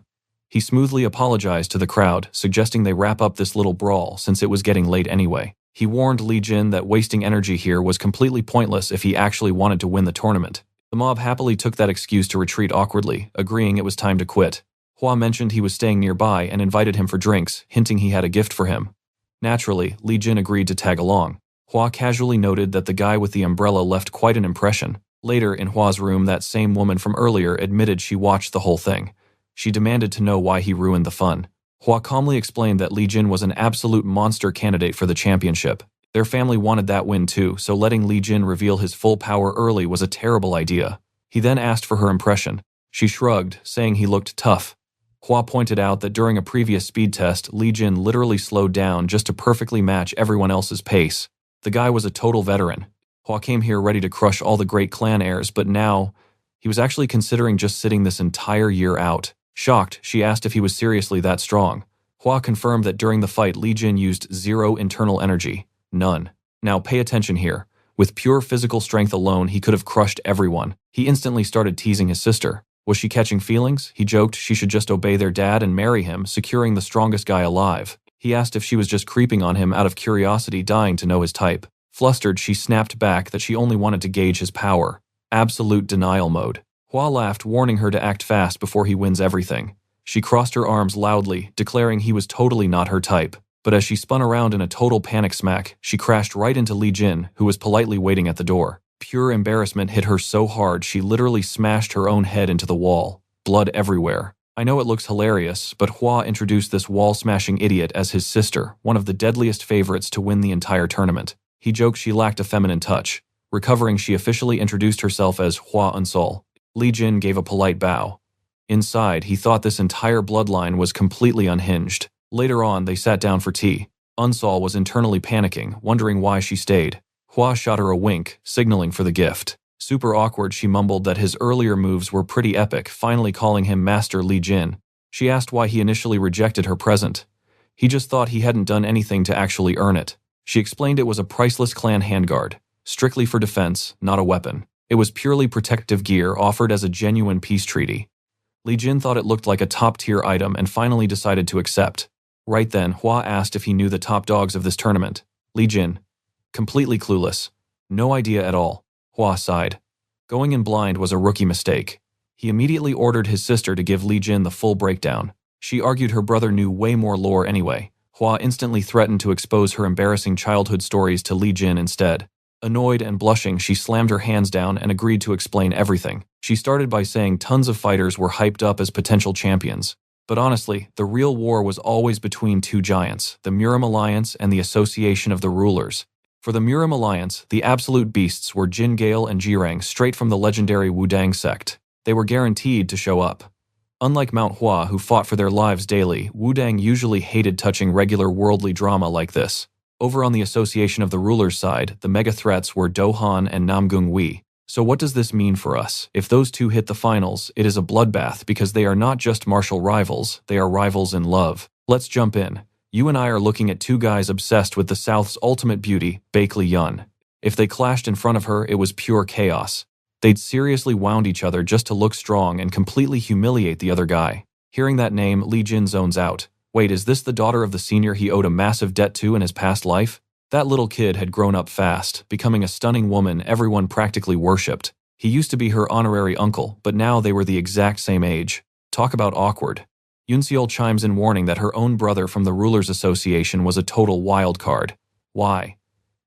He smoothly apologized to the crowd, suggesting they wrap up this little brawl since it was getting late anyway. He warned Lee Jin that wasting energy here was completely pointless if he actually wanted to win the tournament. The mob happily took that excuse to retreat awkwardly, agreeing it was time to quit. Hwa mentioned he was staying nearby and invited him for drinks, hinting he had a gift for him. Naturally, Lee Jin agreed to tag along. Hwa casually noted that the guy with the umbrella left quite an impression. Later, in Hwa's room, that same woman from earlier admitted she watched the whole thing. She demanded to know why he ruined the fun. Hwa calmly explained that Lee Jin was an absolute monster candidate for the championship. Their family wanted that win too, so letting Lee Jin reveal his full power early was a terrible idea. He then asked for her impression. She shrugged, saying he looked tough. Hwa pointed out that during a previous speed test, Lee Jin literally slowed down just to perfectly match everyone else's pace. The guy was a total veteran. Hwa came here ready to crush all the great clan heirs, but now he was actually considering just sitting this entire year out. Shocked, she asked if he was seriously that strong. Hwa confirmed that during the fight, Li Jin used 0 internal energy. None. Now pay attention here. With pure physical strength alone, he could have crushed everyone. He instantly started teasing his sister. Was she catching feelings? He joked she should just obey their dad and marry him, securing the strongest guy alive. He asked if she was just creeping on him out of curiosity, dying to know his type. Flustered, she snapped back that she only wanted to gauge his power. Absolute denial mode. Hwa laughed, warning her to act fast before he wins everything. She crossed her arms loudly, declaring he was totally not her type. But as she spun around in a total panic smack, she crashed right into Li Jin, who was politely waiting at the door. Pure embarrassment hit her so hard she literally smashed her own head into the wall. Blood everywhere. I know it looks hilarious, but Hwa introduced this wall-smashing idiot as his sister, one of the deadliest favorites to win the entire tournament. He joked she lacked a feminine touch. Recovering, she officially introduced herself as Hwa Eunwol. Li Jin gave a polite bow. Inside, he thought this entire bloodline was completely unhinged. Later on, they sat down for tea. Eunwol was internally panicking, wondering why she stayed. Hwa shot her a wink, signaling for the gift. Super awkward, she mumbled that his earlier moves were pretty epic, finally calling him Master Li Jin. She asked why he initially rejected her present. He just thought he hadn't done anything to actually earn it. She explained it was a priceless clan handguard, strictly for defense, not a weapon. It was purely protective gear offered as a genuine peace treaty. Li Jin thought it looked like a top-tier item and finally decided to accept. Right then, Hwa asked if he knew the top dogs of this tournament. Li Jin, completely clueless. No idea at all. Hwa sighed. Going in blind was a rookie mistake. He immediately ordered his sister to give Li Jin the full breakdown. She argued her brother knew way more lore anyway. Hwa instantly threatened to expose her embarrassing childhood stories to Li Jin instead. Annoyed and blushing, she slammed her hands down and agreed to explain everything. She started by saying tons of fighters were hyped up as potential champions. But honestly, the real war was always between two giants, the Murim Alliance and the Association of the Rulers. For the Murim Alliance, the absolute beasts were Jin Gale and Jirang, straight from the legendary Wudang sect. They were guaranteed to show up. Unlike Mount Hwa, who fought for their lives daily, Wudang usually hated touching regular worldly drama like this. Over on the Association of the Rulers side, the mega threats were Dokgo Han and Namgung Wi. So what does this mean for us? If those two hit the finals, it is a bloodbath because they are not just martial rivals, they are rivals in love. Let's jump in. You and I are looking at two guys obsessed with the South's ultimate beauty, Baek Lee Yun. If they clashed in front of her, it was pure chaos. They'd seriously wound each other just to look strong and completely humiliate the other guy. Hearing that name, Li Jin zones out. Wait, is this the daughter of the senior he owed a massive debt to in his past life? That little kid had grown up fast, becoming a stunning woman everyone practically worshipped. He used to be her honorary uncle, but now they were the exact same age. Talk about awkward. Eunwol chimes in, warning that her own brother from the Rulers Association was a total wild card. Why?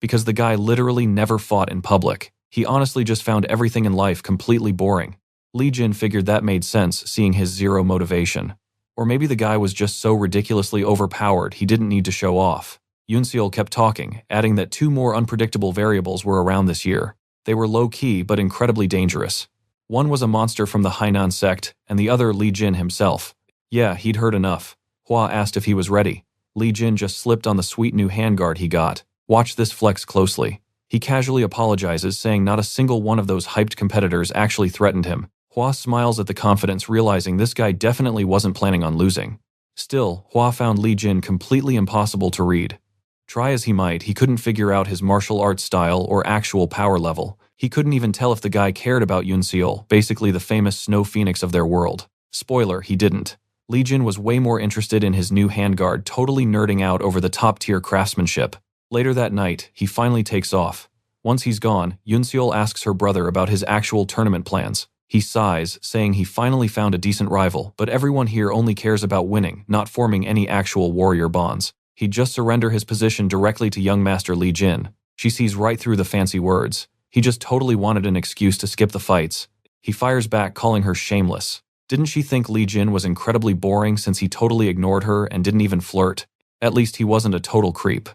Because the guy literally never fought in public. He honestly just found everything in life completely boring. Li Jin figured that made sense, seeing his zero motivation. Or maybe the guy was just so ridiculously overpowered he didn't need to show off. Eunwol kept talking, adding that two more unpredictable variables were around this year. They were low-key but incredibly dangerous. One was a monster from the Hainan sect, and the other Li Jin himself. Yeah, he'd heard enough. Hwa asked if he was ready. Li Jin just slipped on the sweet new handguard he got. Watch this flex closely. He casually apologizes, saying not a single one of those hyped competitors actually threatened him. Hwa smiles at the confidence, realizing this guy definitely wasn't planning on losing. Still, Hwa found Li Jin completely impossible to read. Try as he might, he couldn't figure out his martial arts style or actual power level. He couldn't even tell if the guy cared about Eunwol, basically the famous snow phoenix of their world. Spoiler, he didn't. Li Jin was way more interested in his new handguard, totally nerding out over the top-tier craftsmanship. Later that night, he finally takes off. Once he's gone, Eunwol asks her brother about his actual tournament plans. He sighs, saying he finally found a decent rival, but everyone here only cares about winning, not forming any actual warrior bonds. He'd just surrender his position directly to young Master Li Jin. She sees right through the fancy words. He just totally wanted an excuse to skip the fights. He fires back, calling her shameless. Didn't she think Li Jin was incredibly boring since he totally ignored her and didn't even flirt? At least he wasn't a total creep.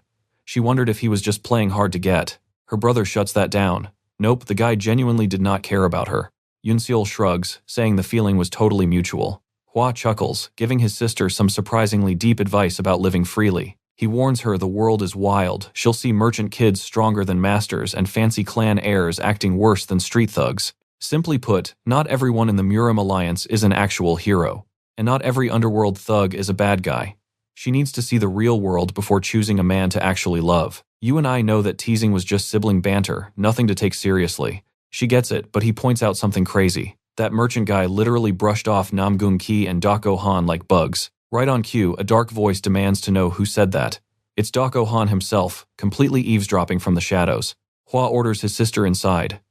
She wondered if he was just playing hard to get. Her brother shuts that down. Nope, the guy genuinely did not care about her. Eunwol shrugs, saying the feeling was totally mutual. Hwa chuckles, giving his sister some surprisingly deep advice about living freely. He warns her the world is wild, she'll see merchant kids stronger than masters and fancy clan heirs acting worse than street thugs. Simply put, not everyone in the Murim Alliance is an actual hero, and not every underworld thug is a bad guy. She needs to see the real world before choosing a man to actually love. You and I know that teasing was just sibling banter, nothing to take seriously. She gets it, but he points out something crazy. That merchant guy literally brushed off Namgung-ki and Dokgo Han like bugs. Right on cue, a dark voice demands to know who said that. It's Dokgo Han himself, completely eavesdropping from the shadows. Hwa orders his sister inside.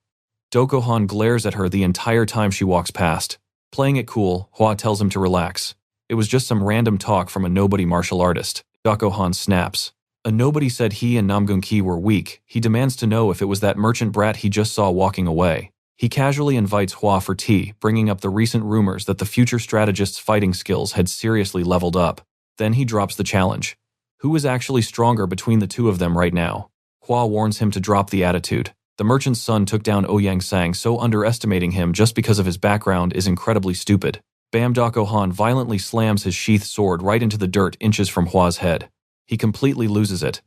Dokgo Han glares at her the entire time she walks past. Playing it cool, Hwa tells him to relax. It was just some random talk from a nobody martial artist. Dokgo Han snaps. A nobody said he and Namgung-ki were weak. He demands to know if it was that merchant brat he just saw walking away. He casually invites Hwa for tea, bringing up the recent rumors that the future strategist's fighting skills had seriously leveled up. Then he drops the challenge. Who is actually stronger between the two of them right now? Hwa warns him to drop the attitude. The merchant's son took down Ouyang Sang, so underestimating him just because of his background is incredibly stupid. Bam! Dokgo Han violently slams his sheathed sword right into the dirt inches from Hwa's head. He completely loses it.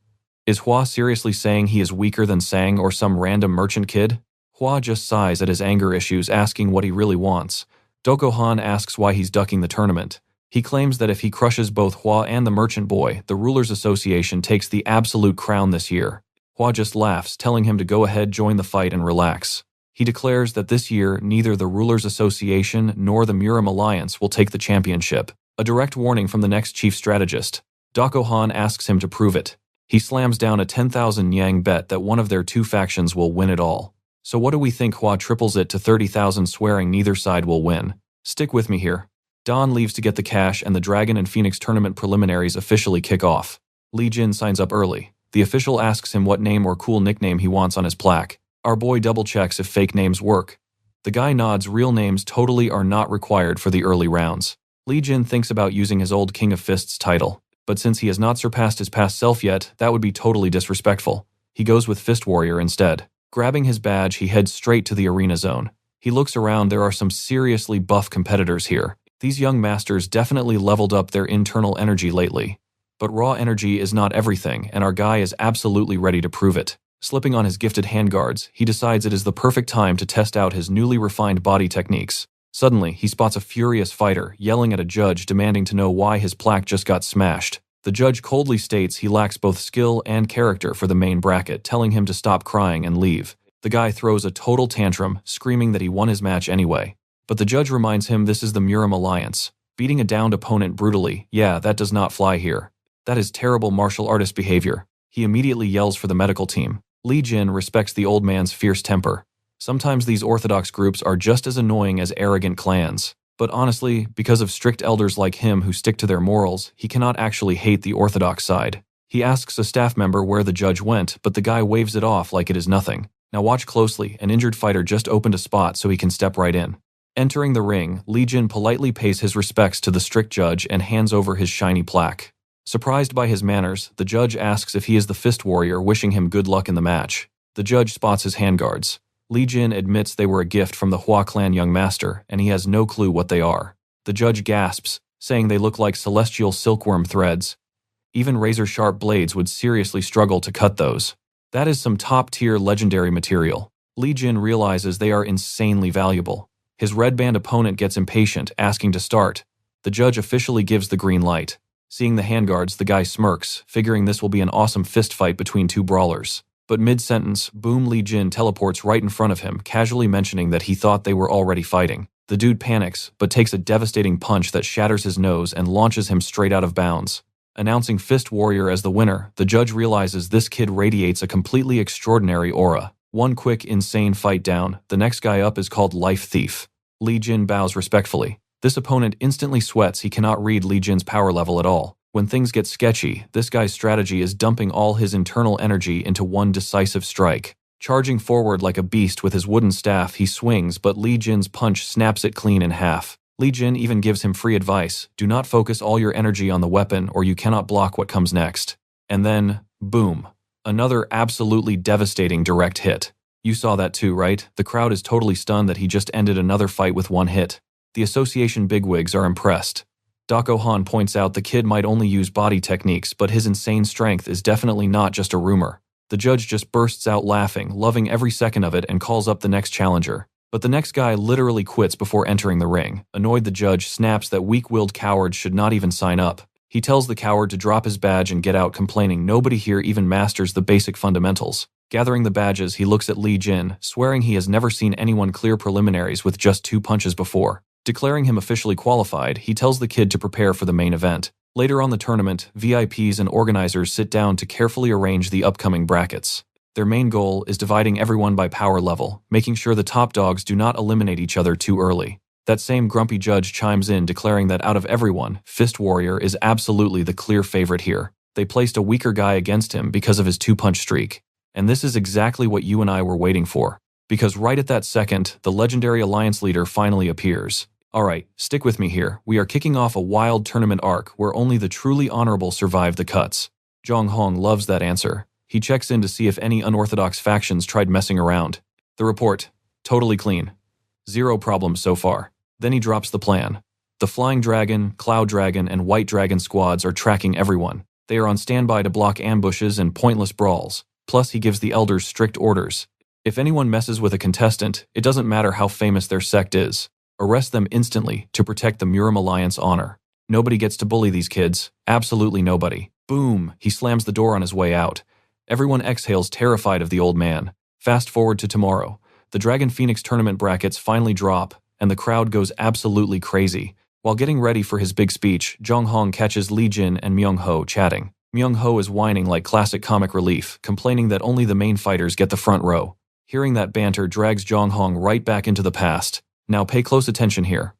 Is Hwa seriously saying he is weaker than Sang or some random merchant kid? Hwa just sighs at his anger issues, asking what he really wants. Dokgo Han asks why he's ducking the tournament. He claims that if he crushes both Hwa and the merchant boy, the Rulers Association takes the absolute crown this year. Hwa just laughs, telling him to go ahead, join the fight, and relax. He declares that this year, neither the Rulers Association nor the Murim Alliance will take the championship. A direct warning from the next chief strategist. Dokgo Han asks him to prove it. He slams down a 10,000 yang bet that one of their two factions will win it all. So what do we think? Hwa triples it to 30,000, swearing neither side will win. Stick with me here. Dawn leaves to get the cash and the Dragon and Phoenix tournament preliminaries officially kick off. Li Jin signs up early. The official asks him what name or cool nickname he wants on his plaque. Our boy double checks if fake names work. The guy nods. Real names totally are not required for the early rounds. Li Jin thinks about using his old King of Fists title, but since he has not surpassed his past self yet, that would be totally disrespectful. He goes with Fist Warrior instead. Grabbing his badge, he heads straight to the arena zone. He looks around. There are some seriously buff competitors here. These young masters definitely leveled up their internal energy lately. But raw energy is not everything, and our guy is absolutely ready to prove it. Slipping on his gifted handguards, he decides it is the perfect time to test out his newly refined body techniques. Suddenly, he spots a furious fighter, yelling at a judge demanding to know why his plaque just got smashed. The judge coldly states he lacks both skill and character for the main bracket, telling him to stop crying and leave. The guy throws a total tantrum, screaming that he won his match anyway. But the judge reminds him this is the Murim Alliance. Beating a downed opponent brutally, yeah, that does not fly here. That is terrible martial artist behavior. He immediately yells for the medical team. Li Jin respects the old man's fierce temper. Sometimes these orthodox groups are just as annoying as arrogant clans. But honestly, because of strict elders like him who stick to their morals, he cannot actually hate the orthodox side. He asks a staff member where the judge went, but the guy waves it off like it is nothing. Now watch closely, an injured fighter just opened a spot so he can step right in. Entering the ring, Li Jin politely pays his respects to the strict judge and hands over his shiny plaque. Surprised by his manners, the judge asks if he is the Fist Warrior, wishing him good luck in the match. The judge spots his handguards. Li Jin admits they were a gift from the Hwa clan young master, and he has no clue what they are. The judge gasps, saying they look like celestial silkworm threads. Even razor-sharp blades would seriously struggle to cut those. That is some top-tier legendary material. Li Jin realizes they are insanely valuable. His red band opponent gets impatient, asking to start. The judge officially gives the green light. Seeing the handguards, the guy smirks, figuring this will be an awesome fist fight between two brawlers. But mid-sentence, boom, Li Jin teleports right in front of him, casually mentioning that he thought they were already fighting. The dude panics, but takes a devastating punch that shatters his nose and launches him straight out of bounds. Announcing Fist Warrior as the winner, the judge realizes this kid radiates a completely extraordinary aura. One quick, insane fight down, the next guy up is called Life Thief. Li Jin bows respectfully. This opponent instantly sweats. He cannot read Li Jin's power level at all. When things get sketchy, this guy's strategy is dumping all his internal energy into one decisive strike. Charging forward like a beast with his wooden staff, he swings, but Li Jin's punch snaps it clean in half. Li Jin even gives him free advice: do not focus all your energy on the weapon or you cannot block what comes next. And then, boom. Another absolutely devastating direct hit. You saw that too, right? The crowd is totally stunned that he just ended another fight with one hit. The association bigwigs are impressed. Dokgo Han points out the kid might only use body techniques, but his insane strength is definitely not just a rumor. The judge just bursts out laughing, loving every second of it, and calls up the next challenger. But the next guy literally quits before entering the ring. Annoyed, the judge snaps that weak-willed cowards should not even sign up. He tells the coward to drop his badge and get out, complaining nobody here even masters the basic fundamentals. Gathering the badges, he looks at Li Jin, swearing he has never seen anyone clear preliminaries with just 2 punches before. Declaring him officially qualified, he tells the kid to prepare for the main event. Later on the tournament, VIPs and organizers sit down to carefully arrange the upcoming brackets. Their main goal is dividing everyone by power level, making sure the top dogs do not eliminate each other too early. That same grumpy judge chimes in, declaring that out of everyone, Fist Warrior is absolutely the clear favorite here. They placed a weaker guy against him because of his 2-punch streak. And this is exactly what you and I were waiting for. Because right at that second, the legendary alliance leader finally appears. Alright, stick with me here. We are kicking off a wild tournament arc where only the truly honorable survive the cuts. Zhang Hong loves that answer. He checks in to see if any unorthodox factions tried messing around. The report: totally clean. 0 problems so far. Then he drops the plan. The Flying Dragon, Cloud Dragon, and White Dragon squads are tracking everyone. They are on standby to block ambushes and pointless brawls. Plus, he gives the elders strict orders. If anyone messes with a contestant, it doesn't matter how famous their sect is. Arrest them instantly to protect the Murim Alliance honor. Nobody gets to bully these kids. Absolutely nobody. Boom! He slams the door on his way out. Everyone exhales, terrified of the old man. Fast forward to tomorrow. The Dragon Phoenix tournament brackets finally drop, and the crowd goes absolutely crazy. While getting ready for his big speech, Zhang Hong catches Li Jin and Myung-ho chatting. Myung-ho is whining like classic comic relief, complaining that only the main fighters get the front row. Hearing that banter drags Zhang Hong right back into the past. Now pay close attention here.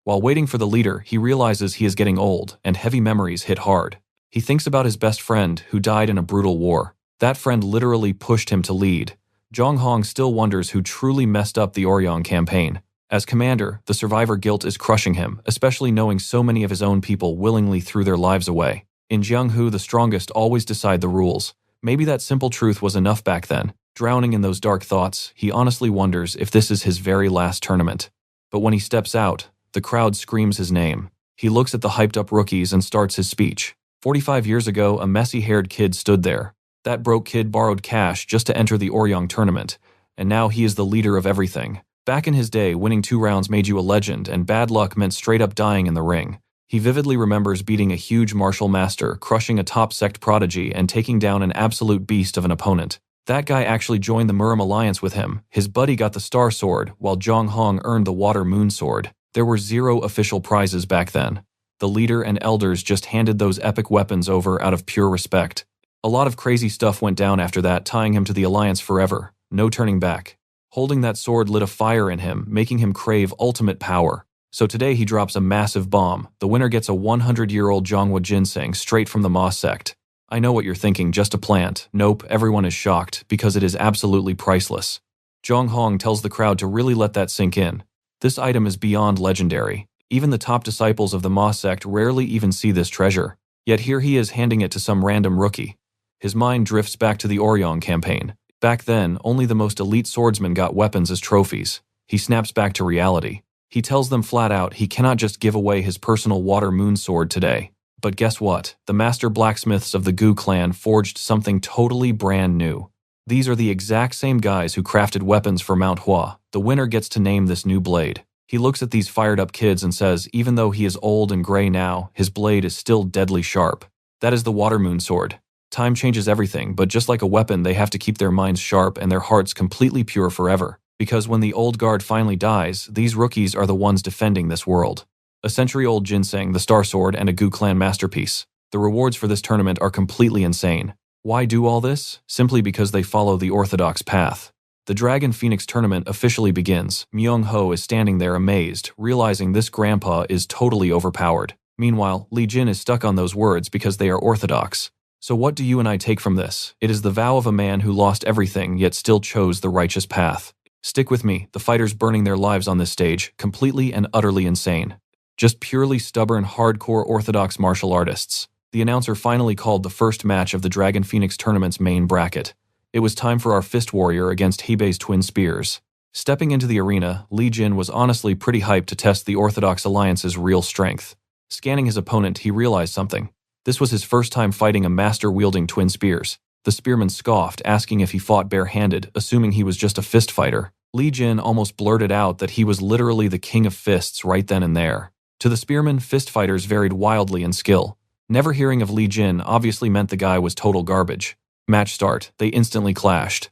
While waiting for the leader, he realizes he is getting old, and heavy memories hit hard. He thinks about his best friend, who died in a brutal war. That friend literally pushed him to lead. Zhang Hong still wonders who truly messed up the Oryang campaign. As commander, the survivor guilt is crushing him, especially knowing so many of his own people willingly threw their lives away. In Jianghu, the strongest always decide the rules. Maybe that simple truth was enough back then. Drowning in those dark thoughts, he honestly wonders if this is his very last tournament. But when he steps out, the crowd screams his name. He looks at the hyped-up rookies and starts his speech. 45 years ago, a messy-haired kid stood there. That broke kid borrowed cash just to enter the Oryang tournament, and now he is the leader of everything. Back in his day, winning 2 rounds made you a legend, and bad luck meant straight-up dying in the ring. He vividly remembers beating a huge martial master, crushing a top sect prodigy, and taking down an absolute beast of an opponent. That guy actually joined the Murim Alliance with him. His buddy got the Star Sword, while Zhang Hong earned the Water Moon Sword. There were 0 official prizes back then. The leader and elders just handed those epic weapons over out of pure respect. A lot of crazy stuff went down after that, tying him to the Alliance forever. No turning back. Holding that sword lit a fire in him, making him crave ultimate power. So today he drops a massive bomb. The winner gets a 100-year-old Zhonghua ginseng straight from the Ma sect. I know what you're thinking, just a plant. Nope, everyone is shocked, because it is absolutely priceless. Zhang Hong tells the crowd to really let that sink in. This item is beyond legendary. Even the top disciples of the Ma sect rarely even see this treasure. Yet here he is handing it to some random rookie. His mind drifts back to the Oryang campaign. Back then, only the most elite swordsmen got weapons as trophies. He snaps back to reality. He tells them flat out he cannot just give away his personal Water Moon Sword today. But guess what? The master blacksmiths of the Gu clan forged something totally brand new. These are the exact same guys who crafted weapons for Mount Hwa. The winner gets to name this new blade. He looks at these fired-up kids and says even though he is old and gray now, his blade is still deadly sharp. That is the Water Moon Sword. Time changes everything, but just like a weapon, they have to keep their minds sharp and their hearts completely pure forever. Because when the old guard finally dies, these rookies are the ones defending this world. A century-old ginseng, the Star Sword, and a Gu clan masterpiece. The rewards for this tournament are completely insane. Why do all this? Simply because they follow the orthodox path. The Dragon Phoenix tournament officially begins. Myung-ho is standing there amazed, realizing this grandpa is totally overpowered. Meanwhile, Li Jin is stuck on those words because they are orthodox. So what do you and I take from this? It is the vow of a man who lost everything yet still chose the righteous path. Stick with me, the fighters burning their lives on this stage, completely and utterly insane. Just purely stubborn, hardcore orthodox martial artists. The announcer finally called the first match of the Dragon Phoenix tournament's main bracket. It was time for our Fist Warrior against Hebei's twin spears. Stepping into the arena, Li Jin was honestly pretty hyped to test the Orthodox Alliance's real strength. Scanning his opponent, he realized something. This was his first time fighting a master wielding twin spears. The spearman scoffed, asking if he fought barehanded, assuming he was just a fist fighter. Li Jin almost blurted out that he was literally the king of fists right then and there. To the spearman, fist fighters varied wildly in skill. Never hearing of Li Jin obviously meant the guy was total garbage. Match start, they instantly clashed.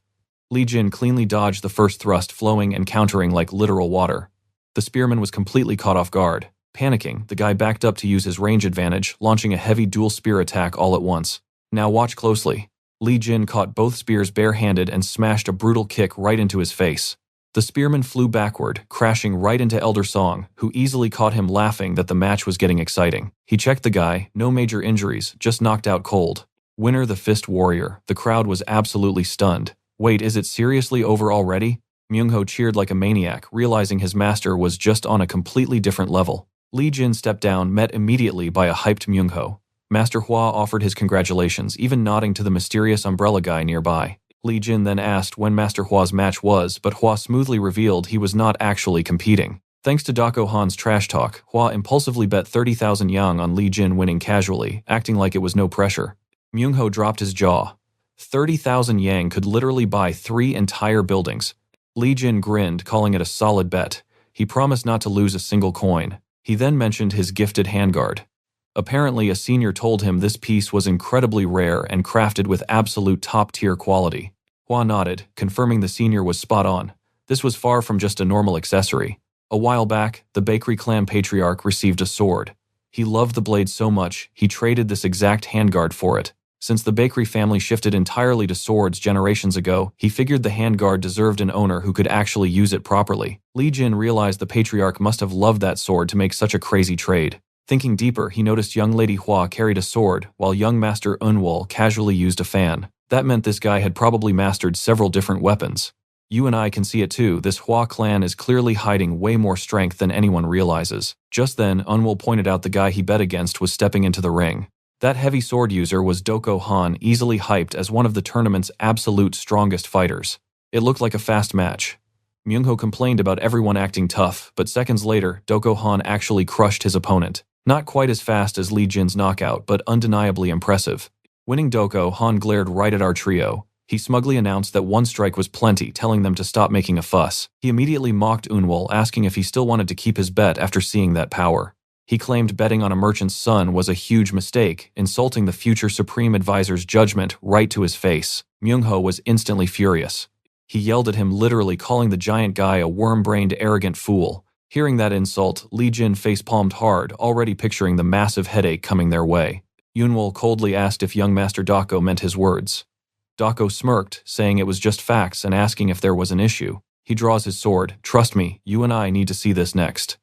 Li Jin cleanly dodged the first thrust, flowing and countering like literal water. The spearman was completely caught off guard. Panicking, the guy backed up to use his range advantage, launching a heavy dual spear attack all at once. Now watch closely. Li Jin caught both spears barehanded and smashed a brutal kick right into his face. The spearman flew backward, crashing right into Elder Song, who easily caught him laughing that the match was getting exciting. He checked the guy, no major injuries, just knocked out cold. Winner the Fist Warrior. The crowd was absolutely stunned. Wait, is it seriously over already? Myung-ho cheered like a maniac, realizing his master was just on a completely different level. Li Jin stepped down, met immediately by a hyped Myung-ho. Master Hwa offered his congratulations, even nodding to the mysterious umbrella guy nearby. Li Jin then asked when Master Hwa's match was, but Hwa smoothly revealed he was not actually competing. Thanks to Dokgo Han's trash talk, Hwa impulsively bet 30,000 yang on Li Jin winning casually, acting like it was no pressure. Myung-ho dropped his jaw. 30,000 yang could literally buy 3 entire buildings. Li Jin grinned, calling it a solid bet. He promised not to lose a single coin. He then mentioned his gifted handguard. Apparently, a senior told him this piece was incredibly rare and crafted with absolute top-tier quality. Hwa nodded, confirming the senior was spot on. This was far from just a normal accessory. A while back, the Bakery clan patriarch received a sword. He loved the blade so much, he traded this exact handguard for it. Since the Bakery family shifted entirely to swords generations ago, he figured the handguard deserved an owner who could actually use it properly. Li Jin realized the patriarch must have loved that sword to make such a crazy trade. Thinking deeper, he noticed young lady Hwa carried a sword, while young master Eunwol casually used a fan. That meant this guy had probably mastered several different weapons. You and I can see it too, this Hwa clan is clearly hiding way more strength than anyone realizes. Just then, Eunwol pointed out the guy he bet against was stepping into the ring. That heavy sword user was Dokgo Han, easily hyped as one of the tournament's absolute strongest fighters. It looked like a fast match. Myung-ho complained about everyone acting tough, but seconds later, Dokgo Han actually crushed his opponent. Not quite as fast as Li Jin's knockout, but undeniably impressive. Winning Dokgo, Han glared right at our trio. He smugly announced that one strike was plenty, telling them to stop making a fuss. He immediately mocked Eunwol, asking if he still wanted to keep his bet after seeing that power. He claimed betting on a merchant's son was a huge mistake, insulting the future Supreme Advisor's judgment right to his face. Myung-ho was instantly furious. He yelled at him, literally calling the giant guy a worm-brained arrogant fool. Hearing that insult, Li Jin face-palmed hard, already picturing the massive headache coming their way. Eunwol coldly asked if young Master Dokgo meant his words. Dokgo smirked, saying it was just facts and asking if there was an issue. He draws his sword. Trust me, you and I need to see this next.